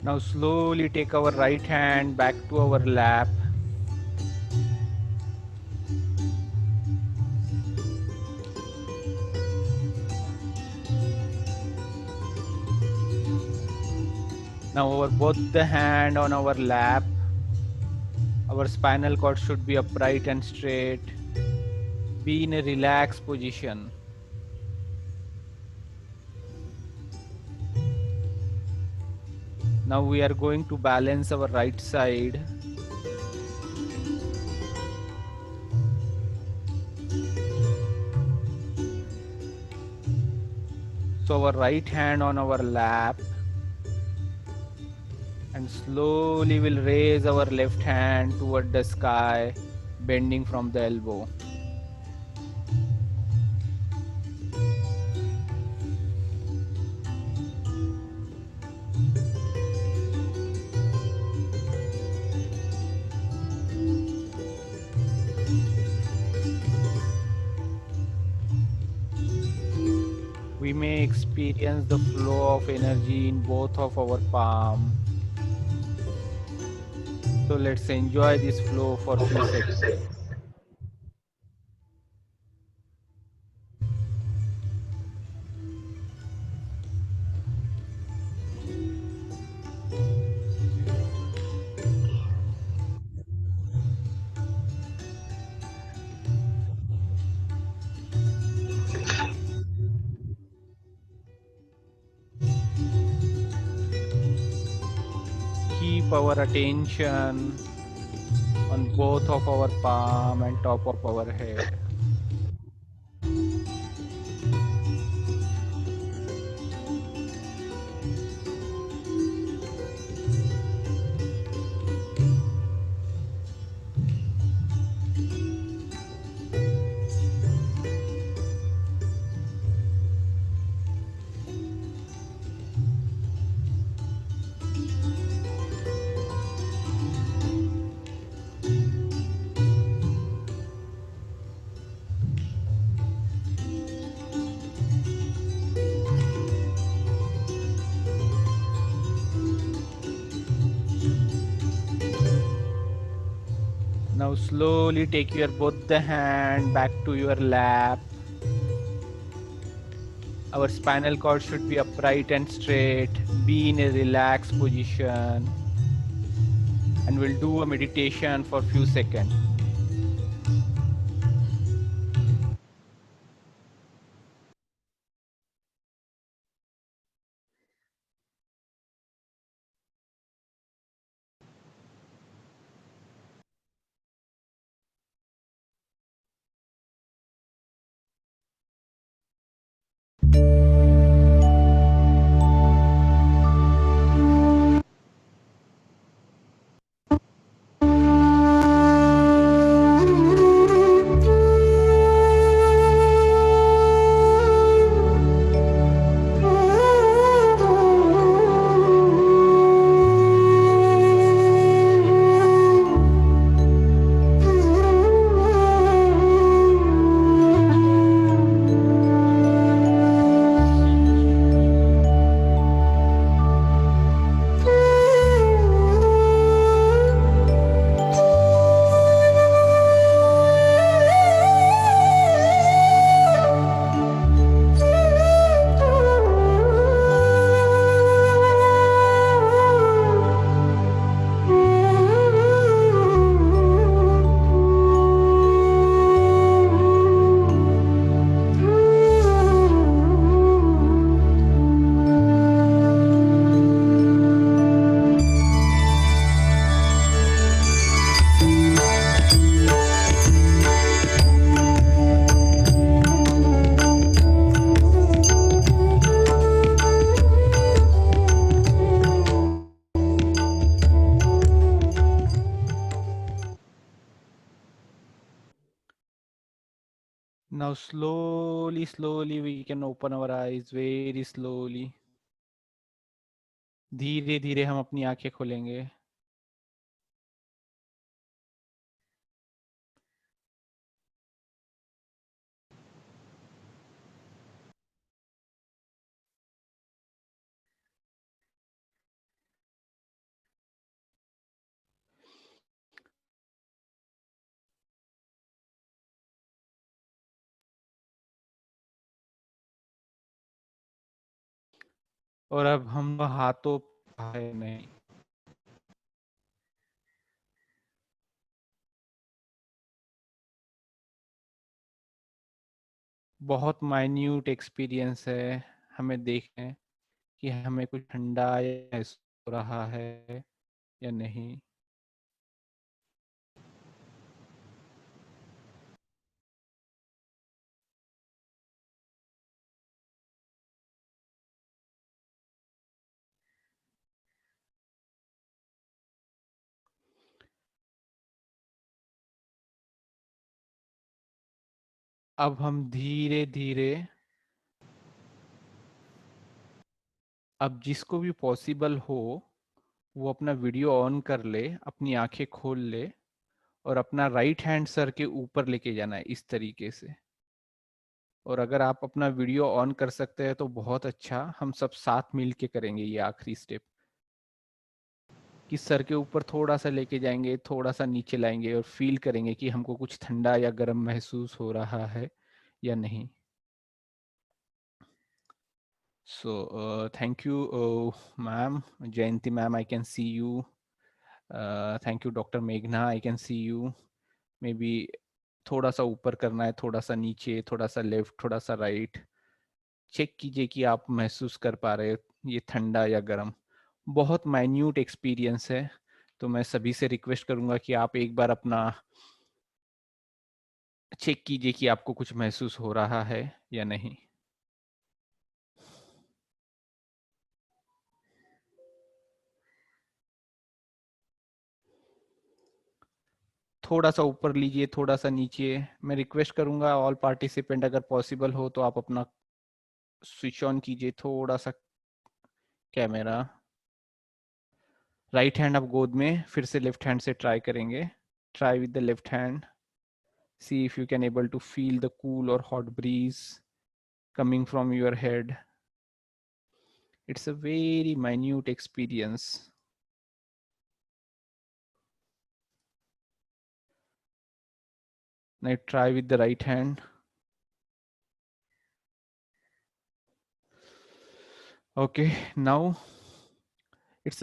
Now slowly take our right hand back to our lap. Now our both the hand on our lap. Our spinal cord should be upright and straight. Be in a relaxed position. Now we are going to balance our right side. So our right hand on our lap, and slowly we'll raise our left hand toward the sky, bending from the elbow. We may experience the flow of energy in both of our palms. So let's enjoy this flow for a few seconds. keep our attention on both of our palm and top of our head. Now slowly take your both the hand back to your lap. Our spinal cord should be upright and straight. Be in a relaxed position. And we'll do a meditation for few seconds. Now slowly we can open our eyes very slowly. धीरे धीरे हम अपनी आंखें खोलेंगे. और अब हम हाथों है नहीं. बहुत माइन्यूट एक्सपीरियंस है. हमें देखें कि हमें कुछ ठंडा या महसूस हो रहा है या नहीं. अब हम धीरे धीरे, अब जिसको भी पॉसिबल हो वो अपना वीडियो ऑन कर ले, अपनी आंखें खोल ले और अपना राइट हैंड सर के ऊपर लेके जाना है इस तरीके से. और अगर आप अपना वीडियो ऑन कर सकते हैं तो बहुत अच्छा. हम सब साथ मिल के करेंगे ये आखिरी स्टेप कि सर के ऊपर थोड़ा सा लेके जाएंगे, थोड़ा सा नीचे लाएंगे और फील करेंगे कि हमको कुछ ठंडा या गर्म महसूस हो रहा है या नहीं. So thank you ma'am, Jayanti ma'am, I can see you. Thank you Dr. Meghna, I can see you. Maybe थोड़ा सा ऊपर करना है, थोड़ा सा नीचे, थोड़ा सा लेफ्ट, थोड़ा सा राइट. चेक कीजिए कि आप महसूस कर पा रहे हो ये ठंडा या गर्म. बहुत माइन्यूट एक्सपीरियंस है, तो मैं सभी से रिक्वेस्ट करूंगा कि आप एक बार अपना चेक कीजिए कि आपको कुछ महसूस हो रहा है या नहीं। थोड़ा सा ऊपर लीजिए, थोड़ा सा नीचे। मैं रिक्वेस्ट करूंगा ऑल पार्टिसिपेंट, अगर पॉसिबल हो तो आप अपना स्विच ऑन कीजिए थोड़ा सा कैमरा। राइट हैंड आप गोद में, फिर से लेफ्ट हैंड से ट्राई करेंगे। Try with the left hand, see if you can able to feel the cool और hot breeze coming from your head. It's a very minute experience. Now try with the right hand. Okay, now it's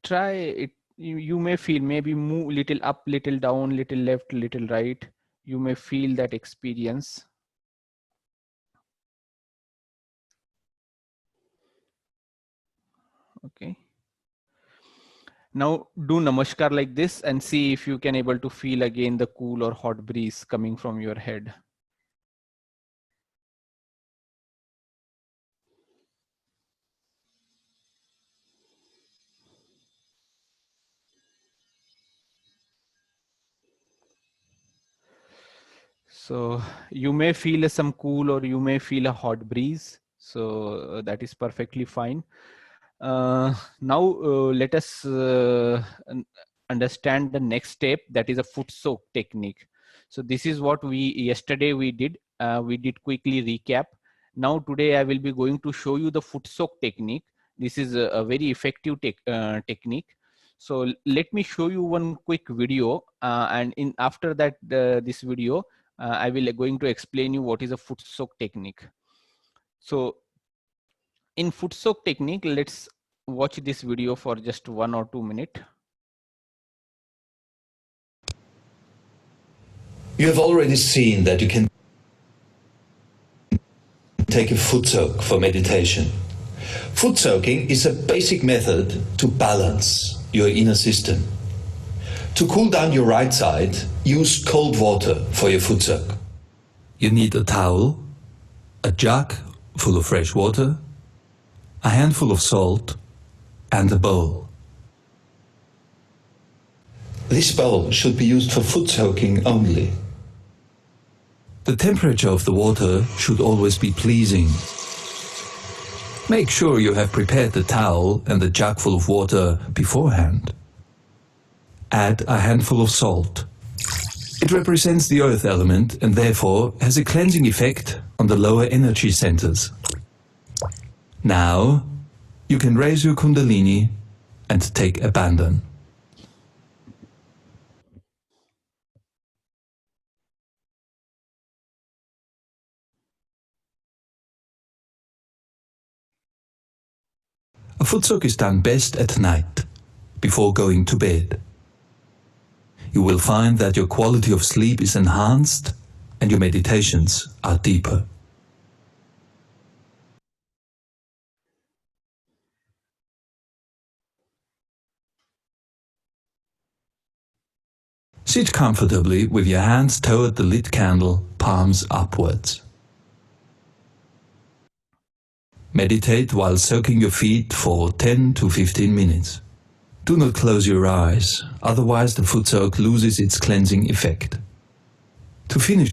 try it. You may feel, maybe move little up, little down, little left, little right. You may feel that experience. Okay. Now do namaskar like this and see if you can able to feel again the cool or hot breeze coming from your head. So you may feel some cool or you may feel a hot breeze. So that is perfectly fine. Now let us understand the next step, that is a foot soak technique. So this is what yesterday we did quickly recap. Now today I will be going to show you the foot soak technique. This is a very effective technique. So let me show you one quick video, and after that this video I will going to explain you what is a foot soak technique. So in foot soak technique, let's watch this video for just 1 or 2 minutes. You have already seen that you can take a foot soak for meditation. Foot soaking is a basic method to balance your inner system. To cool down your right side, use cold water for your foot soak. You need a towel, a jug full of fresh water, a handful of salt, and a bowl. This bowl should be used for foot soaking only. The temperature of the water should always be pleasing. Make sure you have prepared the towel and the jug full of water beforehand. Add a handful of salt. It represents the earth element and therefore has a cleansing effect on the lower energy centers. Now, you can raise your kundalini and take abandon. A foot soak is done best at night, before going to bed. You will find that your quality of sleep is enhanced and your meditations are deeper. Sit comfortably with your hands toward the lit candle, palms upwards. Meditate while soaking your feet for 10 to 15 minutes. Do not close your eyes, otherwise the foot soak loses its cleansing effect. To finish,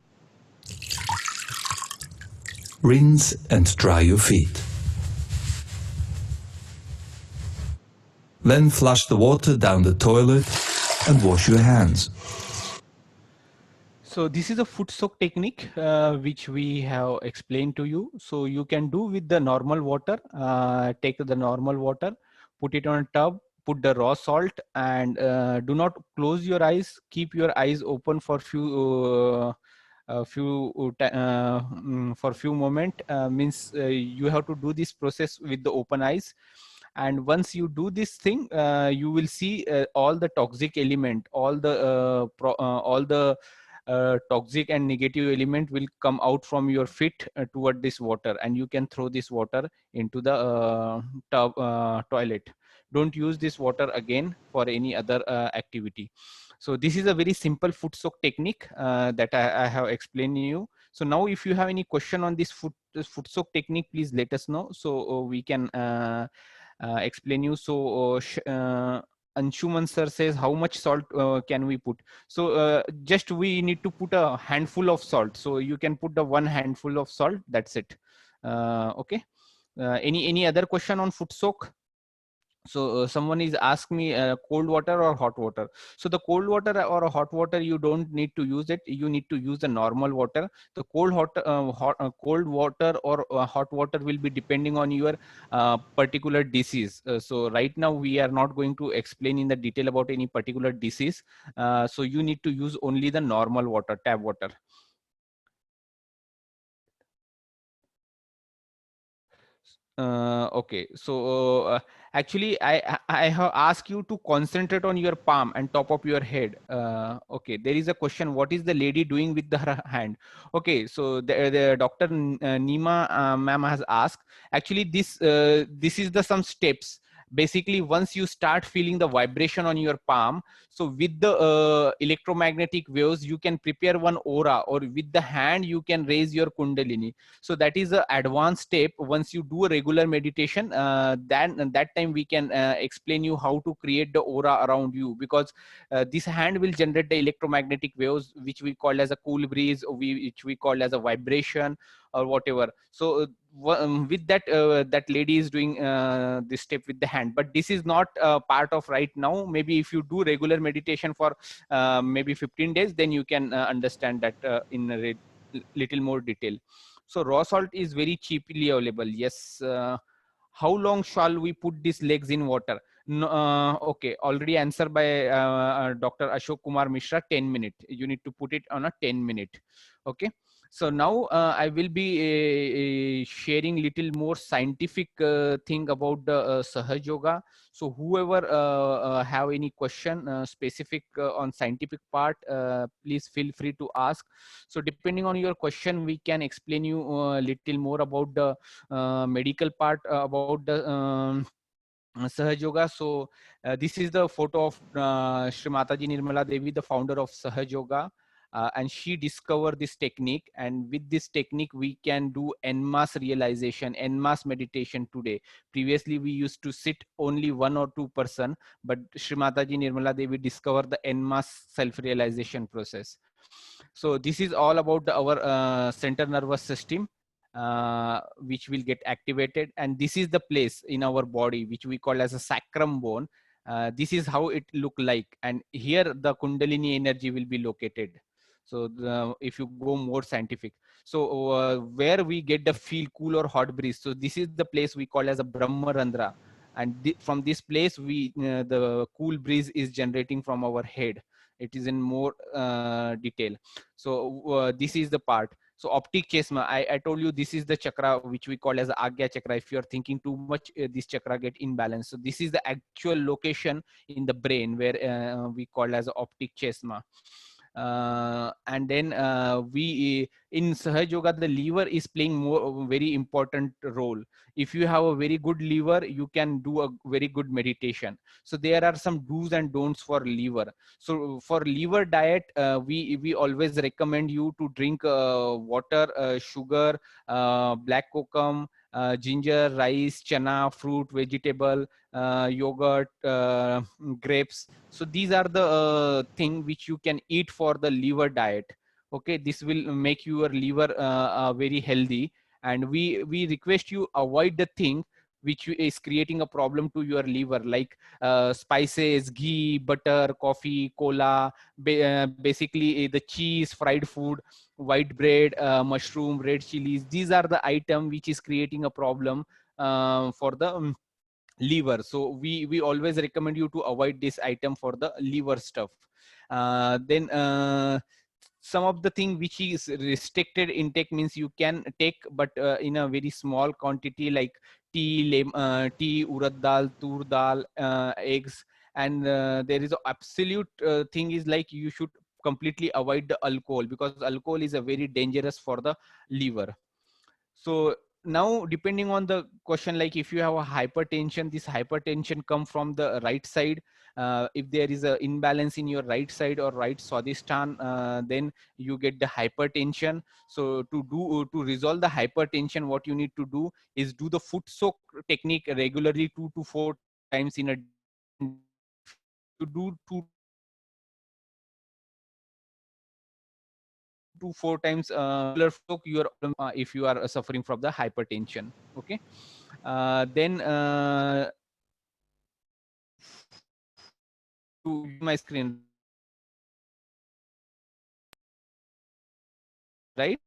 rinse and dry your feet. Then flush the water down the toilet and wash your hands. So this is a foot soak technique which we have explained to you. So you can do with the normal water. Take the normal water, put it on a tub, put the raw salt, and do not close your eyes. Keep your eyes open for few moment. Means you have to do this process with the open eyes. And once you do this thing, you will see all the toxic element, all the toxic and negative element will come out from your feet toward this water, and you can throw this water into the toilet. Don't use this water again for any other activity. So this is a very simple foot soak technique that I have explained to you. So now if you have any question on this foot soak technique, please let us know, so we can explain you. So Anshuman sir says, how much salt can we put? So just we need to put a handful of salt. So you can put the 1 handful of salt, that's it. Okay. Any other question on foot soak? So someone is asking me cold water or hot water. So the cold water or hot water, you don't need to use it. You need to use the normal water. The cold cold water or hot water will be depending on your particular disease. So right now we are not going to explain in the detail about any particular disease. So you need to use only the normal water, tap water. Okay, so actually I have asked you to concentrate on your palm and top of your head. Okay, there is a question, what is the lady doing with her hand? Okay, so the Dr. Nima ma'am has asked, actually this is the some steps. Basically, once you start feeling the vibration on your palm, so with the electromagnetic waves, you can prepare one aura, or with the hand you can raise your kundalini. So that is an advanced step. Once you do a regular meditation, then that time we can explain you how to create the aura around you, because this hand will generate the electromagnetic waves, which we call as a cool breeze, or which we call as a vibration or whatever. So with that, that lady is doing this step with the hand, but this is not part of right now. Maybe if you do regular meditation for maybe 15 days, then you can understand that in a little more detail. So raw salt is very cheaply available. Yes. How long shall we put these legs in water? No, okay, already answered by Dr. Ashok Kumar Mishra, 10 minutes. You need to put it on a 10-minute. Okay. So now I will be sharing little more scientific thing about the Sahaj Yoga. So whoever have any question specific on scientific part, please feel free to ask. So depending on your question, we can explain you a little more about the medical part, about the Sahaj Yoga. So this is the photo of Shri Mataji Nirmala Devi, the founder of Sahaj Yoga. And she discovered this technique, and with this technique we can do en masse realization, en masse meditation today. Previously we used to sit only 1 or 2 person, but Shri Mataji Nirmala Devi discovered the en masse self-realization process. So this is all about our central nervous system, which will get activated, and this is the place in our body which we call as a sacrum bone. This is how it look like, and here the kundalini energy will be located. So if you go more scientific, so where we get the feel cool or hot breeze, so this is the place we call as a Brahma Randra, and from this place we the cool breeze is generating from our head. It is in more detail. So this is the part. So optic chasma, I told you this is the chakra which we call as Agya chakra. If you are thinking too much, this chakra get imbalanced. So this is the actual location in the brain where we call as optic chasma. And then we in Sahaj Yoga, the liver is playing more very important role. If you have a very good liver, you can do a very good meditation. So there are some do's and don'ts for liver. So for liver diet, we always recommend you to drink water, sugar, black kokum, ginger, rice, chana, fruit, vegetable, yogurt, grapes. So these are the thing which you can eat for the liver diet. Okay, this will make your liver very healthy, and we request you avoid the thing which is creating a problem to your liver, like spices, ghee, butter, coffee, cola, basically the cheese, fried food, white bread, mushroom, red chilies. These are the item which is creating a problem for the liver. So we always recommend you to avoid this item for the liver stuff. Then some of the thing which is restricted intake means you can take, but in a very small quantity, like tea, urad dal, tur dal, eggs. And there is a absolute thing is like you should completely avoid the alcohol, because alcohol is a very dangerous for the liver. So now, depending on the question, like if you have a hypertension, this hypertension come from the right side. If there is a imbalance in your right side or right swadhisthana, then you get the hypertension. So to resolve the hypertension, what you need to do is do the foot soak technique regularly 2 to 4 times in a day. You do 2 to 4 times your if you are suffering from the hypertension. Okay. Then to my screen, right?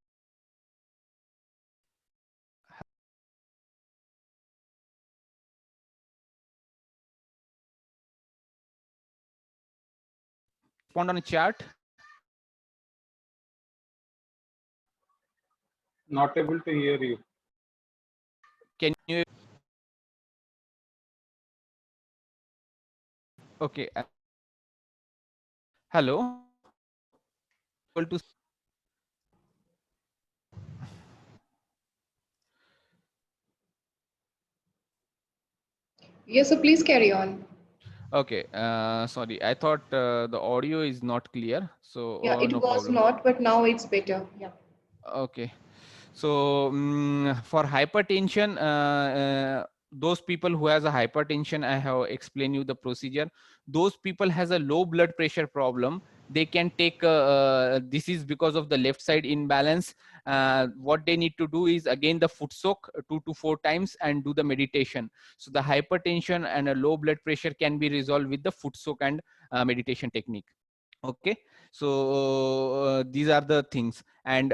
Respond on a chart. Not able to hear you. Can you? Okay. Hello. Able to? Yes, so please carry on. Okay. Sorry, I thought the audio is not clear. So Yeah, it no was problem. not, but now it's better. Yeah. Okay. So for hypertension, those people who has a hypertension, I have explained you the procedure. Those people has a low blood pressure problem. They can take this is because of the left side imbalance. What they need to do is again the foot soak 2 to 4 times and do the meditation. So the hypertension and a low blood pressure can be resolved with the foot soak and meditation technique. Okay. So these are the things. And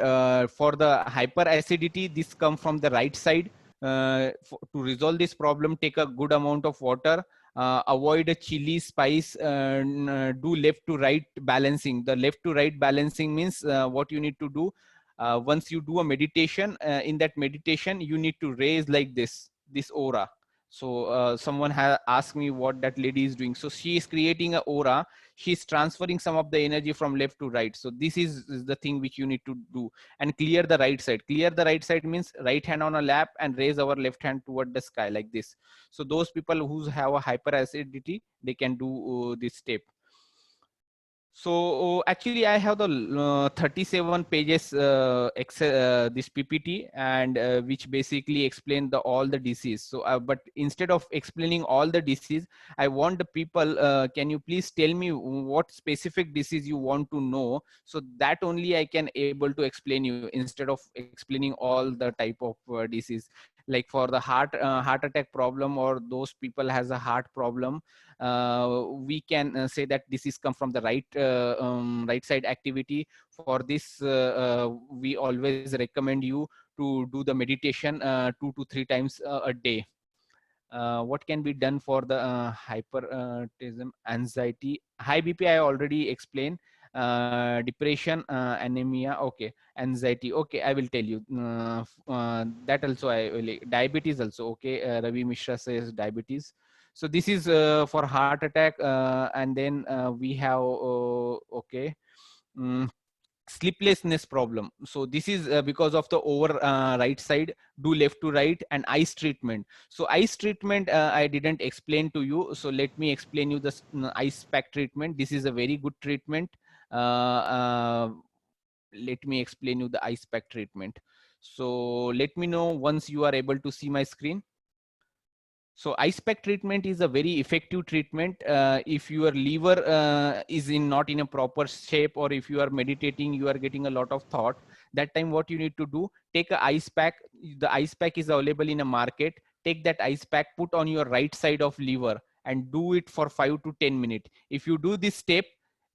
for the hyperacidity, this come from the right side. To resolve this problem, take a good amount of water, avoid a chili spice, do left to right balancing. The left to right balancing means what you need to do, once you do a meditation, in that meditation you need to raise like this aura. So someone has asked me what that lady is doing. So she is creating an aura. She's transferring some of the energy from left to right. So this is the thing which you need to do. And clear the right side. Clear the right side means right hand on a lap and raise our left hand toward the sky like this. So those people who have a hyperacidity, they can do this step. So actually I have the 37 pages this PPT, and which basically explain all the disease. So but instead of explaining all the disease, I want the people, can you please tell me what specific disease you want to know, so that only I can able to explain you, instead of explaining all the type of disease. Like for the heart attack problem, or those people has a heart problem, we can say that this is come from the right side activity. For this, we always recommend you to do the meditation 2 to 3 times a day. What can be done for the hypertension, anxiety, high BP? I already explained. Depression, anemia, okay, anxiety, okay, I will tell you that also. I will. Diabetes also, okay. Ravi Mishra says diabetes. So this is for heart attack, and then we have okay, sleeplessness problem. So this is because of the over right side. Do left to right. And ice treatment. So ice treatment, I didn't explain to you, so let me explain you the ice pack treatment. This is a very good treatment. Let me explain you the ice pack treatment. So let me know once you are able to see my screen. So ice pack treatment is a very effective treatment. If your liver is not in a proper shape, or if you are meditating, you are getting a lot of thought, that time what you need to do, take a ice pack. The ice pack is available in a market. Take that ice pack, put on your right side of liver, and do it for 5 to 10 minutes. If you do this step,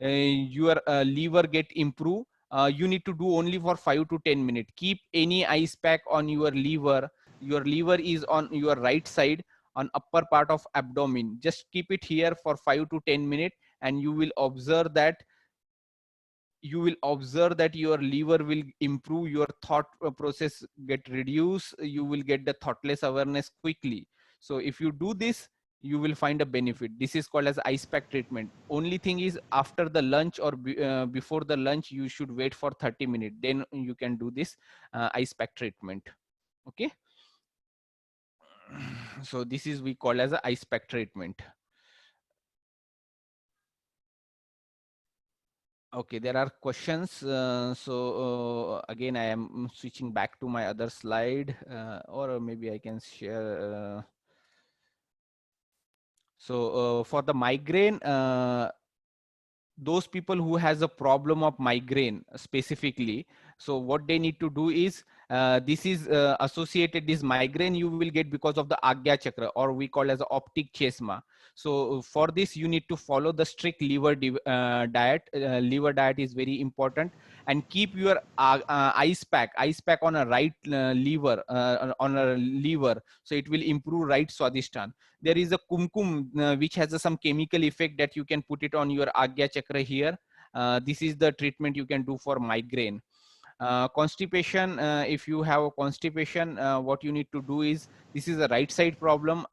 your liver get improve. You need to do only for 5 to 10 minutes. Keep any ice pack on your liver. Your liver is on your right side, on upper part of abdomen. Just keep it here for 5 to 10 minutes, and you will observe that your liver will improve. Your thought process get reduced. You will get the thoughtless awareness quickly. So if you do this, you will find a benefit. This is called as ice pack treatment. Only thing is, after the lunch or before the lunch, you should wait for 30 minutes. Then you can do this ice pack treatment. Okay. So this is we call as a ice pack treatment. Okay, there are questions. Again, I am switching back to my other slide, or maybe I can share. For the migraine, those people who has a problem of migraine specifically, so what they need to do is, this is associated, this migraine you will get because of the agya chakra, or we call as optic chesma. So for this you need to follow the strict diet. Liver diet is very important, and keep your ice pack on a right liver, on a liver, so it will improve right swadhisthana. There is a kumkum which has some chemical effect that you can put it on your agya chakra here. This is the treatment you can do for migraine. Constipation, if you have a constipation, what you need to do is, this is a right side problem.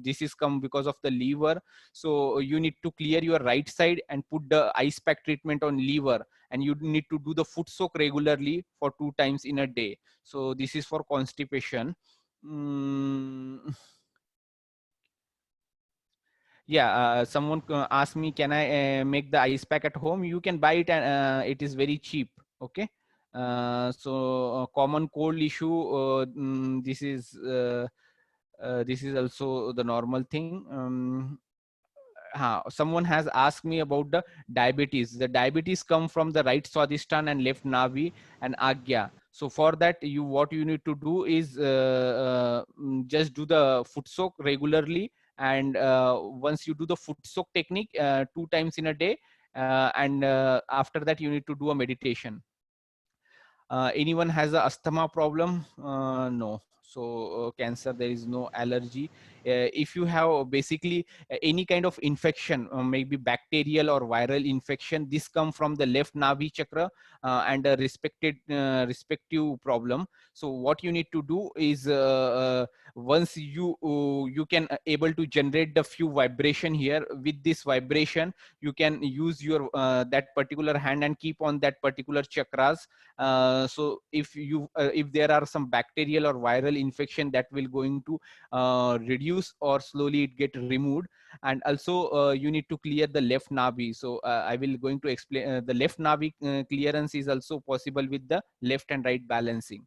This is come because of the liver. So you need to clear your right side and put the ice pack treatment on liver, and you need to do the foot soak regularly for 2 times in a day. So this is for constipation. Yeah, someone asked me, can I make the ice pack at home? You can buy it, and it is very cheap. Okay. Common cold issue, this is also the normal thing. Someone has asked me about the diabetes. The diabetes come from the right swadhisthana and left navi and agya. So for that, what you need to do is just do the foot soak regularly, and once you do the foot soak technique 2 times in a day, and after that you need to do a meditation. Anyone has a asthma problem? No. So cancer, there is no allergy. If you have basically any kind of infection, maybe bacterial or viral infection, this come from the left navi chakra, and a respective problem. So what you need to do is, once you can able to generate the few vibration here. With this vibration, you can use your that particular hand and keep on that particular chakras. So if there are some bacterial or viral infection, that will going to reduce, or slowly it get removed. And also you need to clear the left navi. So I will going to explain, the left navi clearance is also possible with the left and right balancing.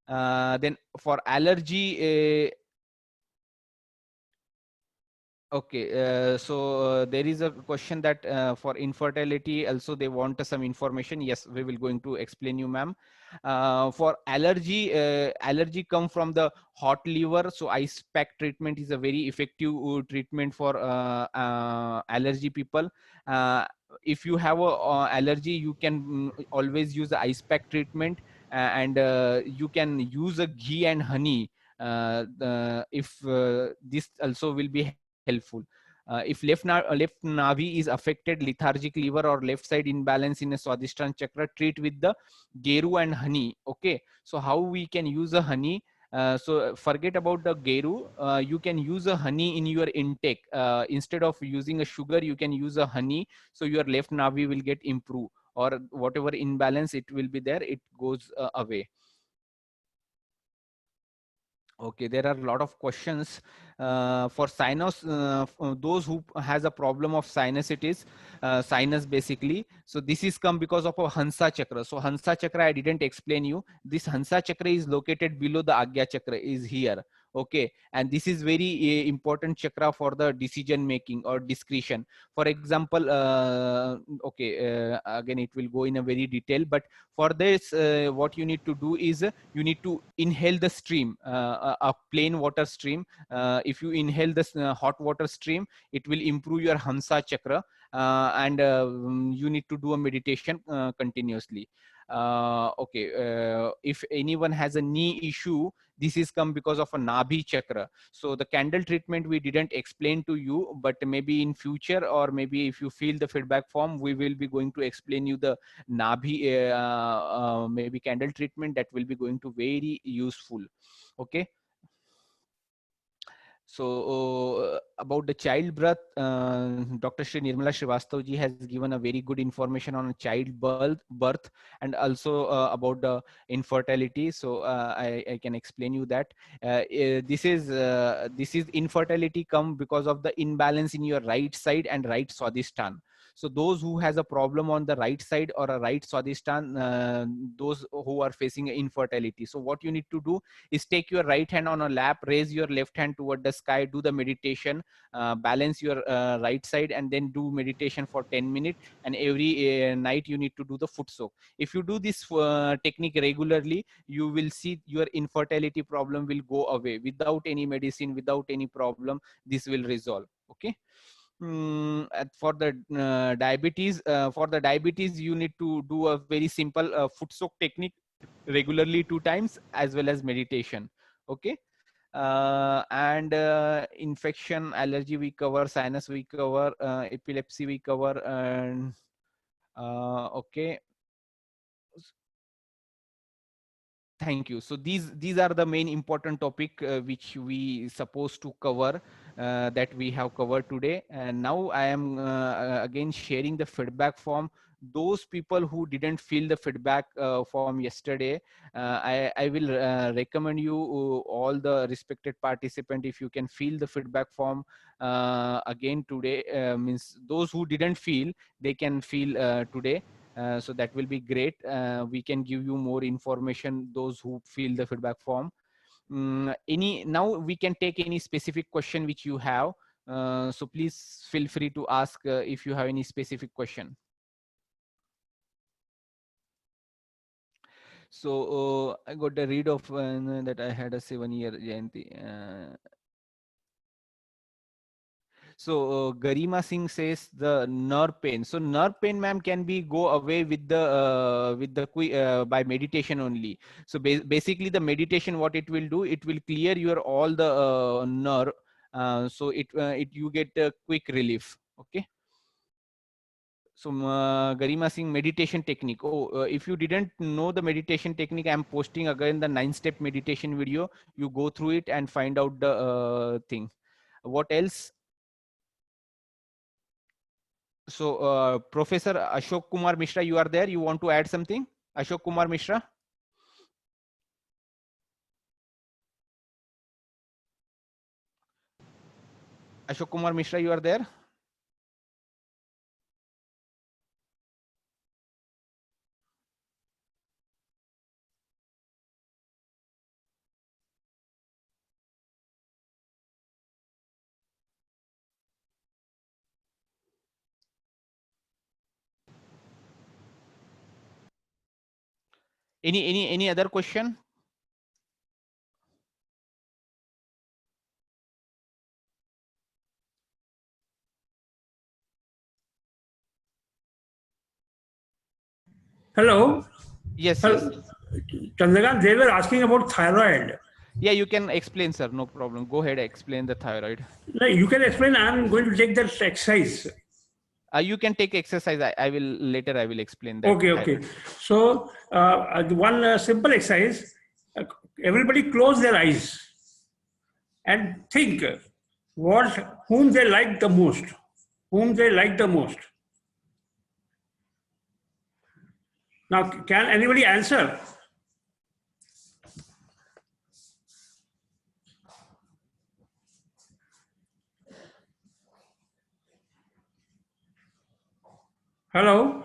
Then for allergy, okay, there is a question that for infertility also they want some information. Yes, we will going to explain you, ma'am. For allergy, allergy come from the hot liver. So ice pack treatment is a very effective treatment for allergy people. If you have a allergy, you can always use the ice pack treatment, and you can use a ghee and honey. If this also will be helpful. If left navi is affected, lethargic liver or left side imbalance in a swadhisthana chakra, treat with the geru and honey. Okay, so how we can use a honey? So forget about the geru. You can use a honey in your intake. Instead of using a sugar, you can use a honey. So your left navi will get improved, or whatever imbalance it will be there, it goes away. Okay, there are a lot of questions for sinus. Those who has a problem of sinusitis, sinus basically. So this is come because of a Hansa chakra. So Hansa chakra, I didn't explain you. This Hansa chakra is located below the Agya chakra, is here. Okay, and this is very important chakra for the decision making or discretion. For example, again it will go in a very detail, but for this, what you need to do is you need to inhale the stream, a plain water stream. If you inhale this hot water stream, it will improve your Hamsa chakra, and you need to do a meditation continuously. If anyone has a knee issue, this is come because of a Nabhi chakra. So the candle treatment we didn't explain to you, but maybe in future, or maybe if you feel the feedback form, we will be going to explain you the Nabhi maybe candle treatment that will be going to very useful. Okay. So about the child birth, Dr. Shri Nirmala Srivastav ji has given a very good information on child birth and also about the infertility. So I can explain you that this is infertility come because of the imbalance in your right side and right swadhisthana. So those who has a problem on the right side or a right swadhisthana, those who are facing infertility. So what you need to do is take your right hand on a lap, raise your left hand toward the sky, do the meditation, balance your right side, and then do meditation for 10 minutes. And every night you need to do the foot soak. If you do this technique regularly, you will see your infertility problem will go away without any medicine, without any problem. This will resolve. Okay. For the diabetes, you need to do a very simple foot soak technique regularly 2 times, as well as meditation. Okay. And infection, allergy we cover, sinus we cover, epilepsy we cover, and okay. Thank you. So these are the main important topic which we supposed to cover, that we have covered today. And now I am again sharing the feedback form. Those people who didn't fill the feedback form yesterday, I will recommend you all the respected participant, if you can fill the feedback form again today. Means those who didn't fill, they can fill today. So that will be great. We can give you more information, those who fill the feedback form. Now we can take any specific question which you have. So please feel free to ask if you have any specific question. So I got a read of that I had a 7-year Jayanti. So Garima Singh says the nerve pain. So nerve pain, ma'am, can be go away with the by meditation only. So basically, the meditation, what it will do, it will clear your all the nerve. So it you get a quick relief. Okay. So Garima Singh, meditation technique. Oh, if you didn't know the meditation technique, I'm posting again the 9-step meditation video. You go through it and find out the thing. What else? So Professor Ashok Kumar Mishra, you are there. You want to add something? Ashok Kumar Mishra? Ashok Kumar Mishra, you are there? Any other question? Hello. Yes, Hello. yes. Chandrakant, they were asking about thyroid. Yeah, you can explain, sir. No problem. Go ahead, explain the thyroid. No, you can explain. I'm going to take that exercise. You can take exercise. I will later. I will explain that. Okay, okay. So one simple exercise. Everybody close their eyes and think whom they like the most. Whom they like the most. Now, can anybody answer? Hello?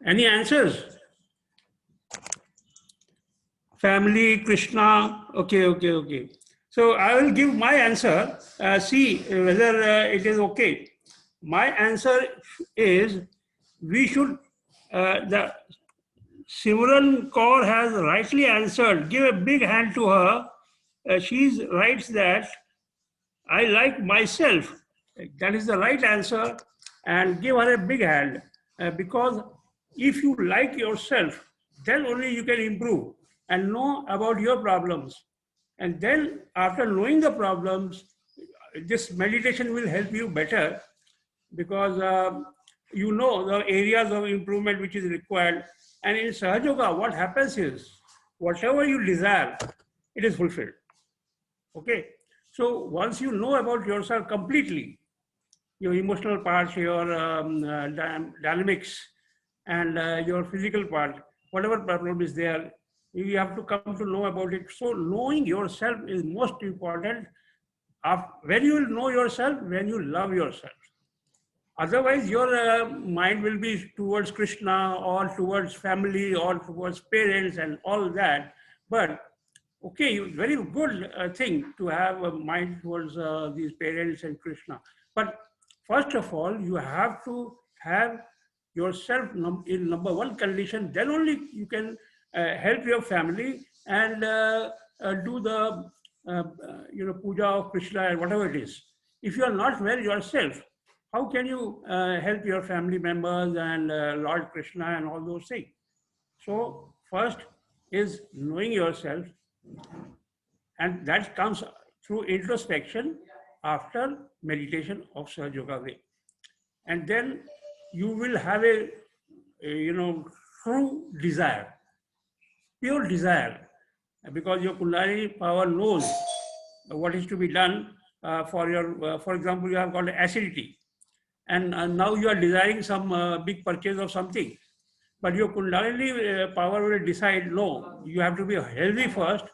Any answers? Family, Krishna. Okay, okay, okay. So I will give my answer. See whether it is okay. My answer is we should, the Simran Kaur has rightly answered. Give a big hand to her. She writes that I like myself. That is the right answer, and give her a big hand because if you like yourself, then only you can improve and know about your problems. And then after knowing the problems, this meditation will help you better because you know the areas of improvement which is required. And in Sahaja Yoga, what happens is, whatever you desire, it is fulfilled. Okay. So once you know about yourself completely, your emotional parts, your dynamics, and your physical part, whatever problem is there, you have to come to know about it. So knowing yourself is most important. When you will know yourself, when you love yourself. Otherwise, your mind will be towards Krishna or towards family or towards parents and all that. But okay, very good thing to have a mind towards these parents and Krishna. But first of all, you have to have yourself in number one condition. Then only you can help your family and do the puja of Krishna and whatever it is. If you are not well yourself, how can you help your family members and Lord Krishna and all those things? So first is knowing yourself, and that comes through introspection after meditation of Sahaja Yoga way. And then you will have a true desire, pure desire, because your Kundalini power knows what is to be done for your, for example, you have got acidity, and now you are desiring some big purchase of something. But your Kundalini power will decide, no, you have to be healthy first.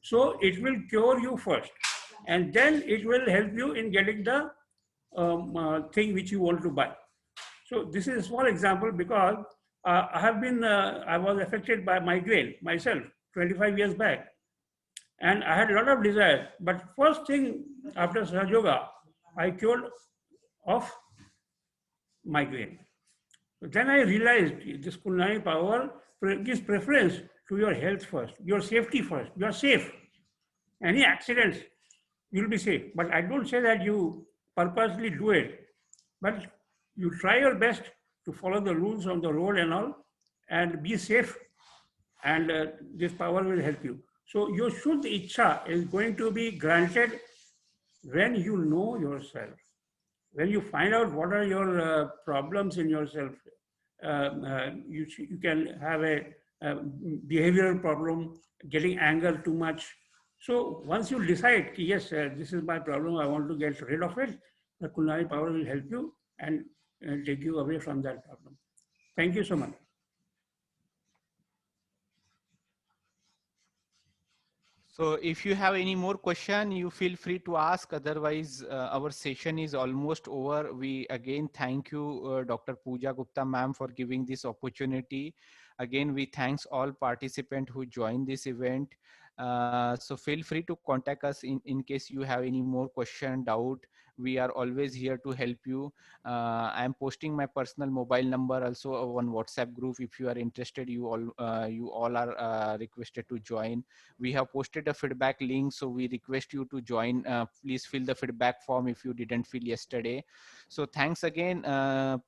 So it will cure you first. And then it will help you in getting the thing which you want to buy. So this is a small example because I was affected by migraine myself 25 years back. And I had a lot of desire. But first thing after Sahaja Yoga, I cured of migraine. Then I realized this Kundalini power gives preference to your health first, your safety first. You are safe. Any accidents, you'll be safe. But I don't say that you purposely do it, but you try your best to follow the rules on the road and all, and be safe, and this power will help you. So your Shuddha Ichha is going to be granted when you know yourself. When you find out what are your problems in yourself, you can have a behavioral problem, getting anger too much. So once you decide, yes, this is my problem, I want to get rid of it, the Kundalini power will help you and take you away from that problem. Thank you so much. So if you have any more question, you feel free to ask. Otherwise, our session is almost over. We again thank you, Dr. Pooja Gupta ma'am, for giving this opportunity. Again, we thanks all participants who joined this event. So feel free to contact us in case you have any more question, doubt. We are always here to help you. I am posting my personal mobile number also on WhatsApp group. If you are interested, you all are requested to join. We have posted a feedback link, so we request you to join. Please fill the feedback form if you didn't fill yesterday. So thanks again,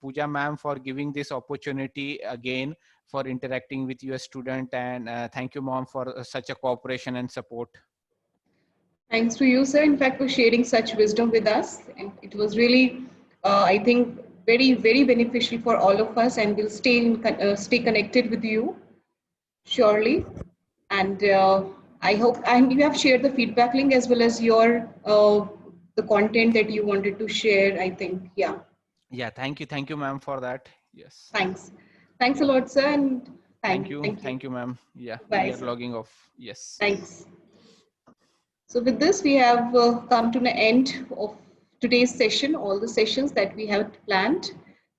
Pooja ma'am, for giving this opportunity again for interacting with your student, and thank you, mom, for such a cooperation and support. Thanks to you, sir, in fact, for sharing such wisdom with us. And it was really, I think, very, very beneficial for all of us, and we'll stay connected with you, surely. And I hope, and you have shared the feedback link as well as your, the content that you wanted to share, I think, yeah. Yeah, thank you, ma'am, for that. Yes. Thanks. Thanks a lot, sir, and thank you, ma'am. Yeah, bye, we are sir. logging off. Yes. Thanks. So with this, we have come to the end of today's session, all the sessions that we have planned.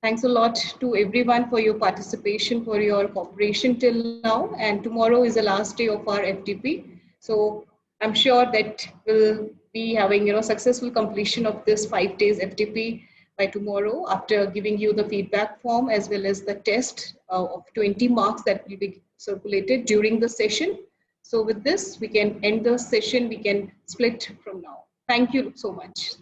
Thanks a lot to everyone for your participation, for your cooperation till now. And tomorrow is the last day of our FTP. So I'm sure that we'll be having successful completion of this 5 days FTP by tomorrow, after giving you the feedback form as well as the test of 20 marks that will be circulated during the session. So with this, we can end the session. We can split from now. Thank you so much.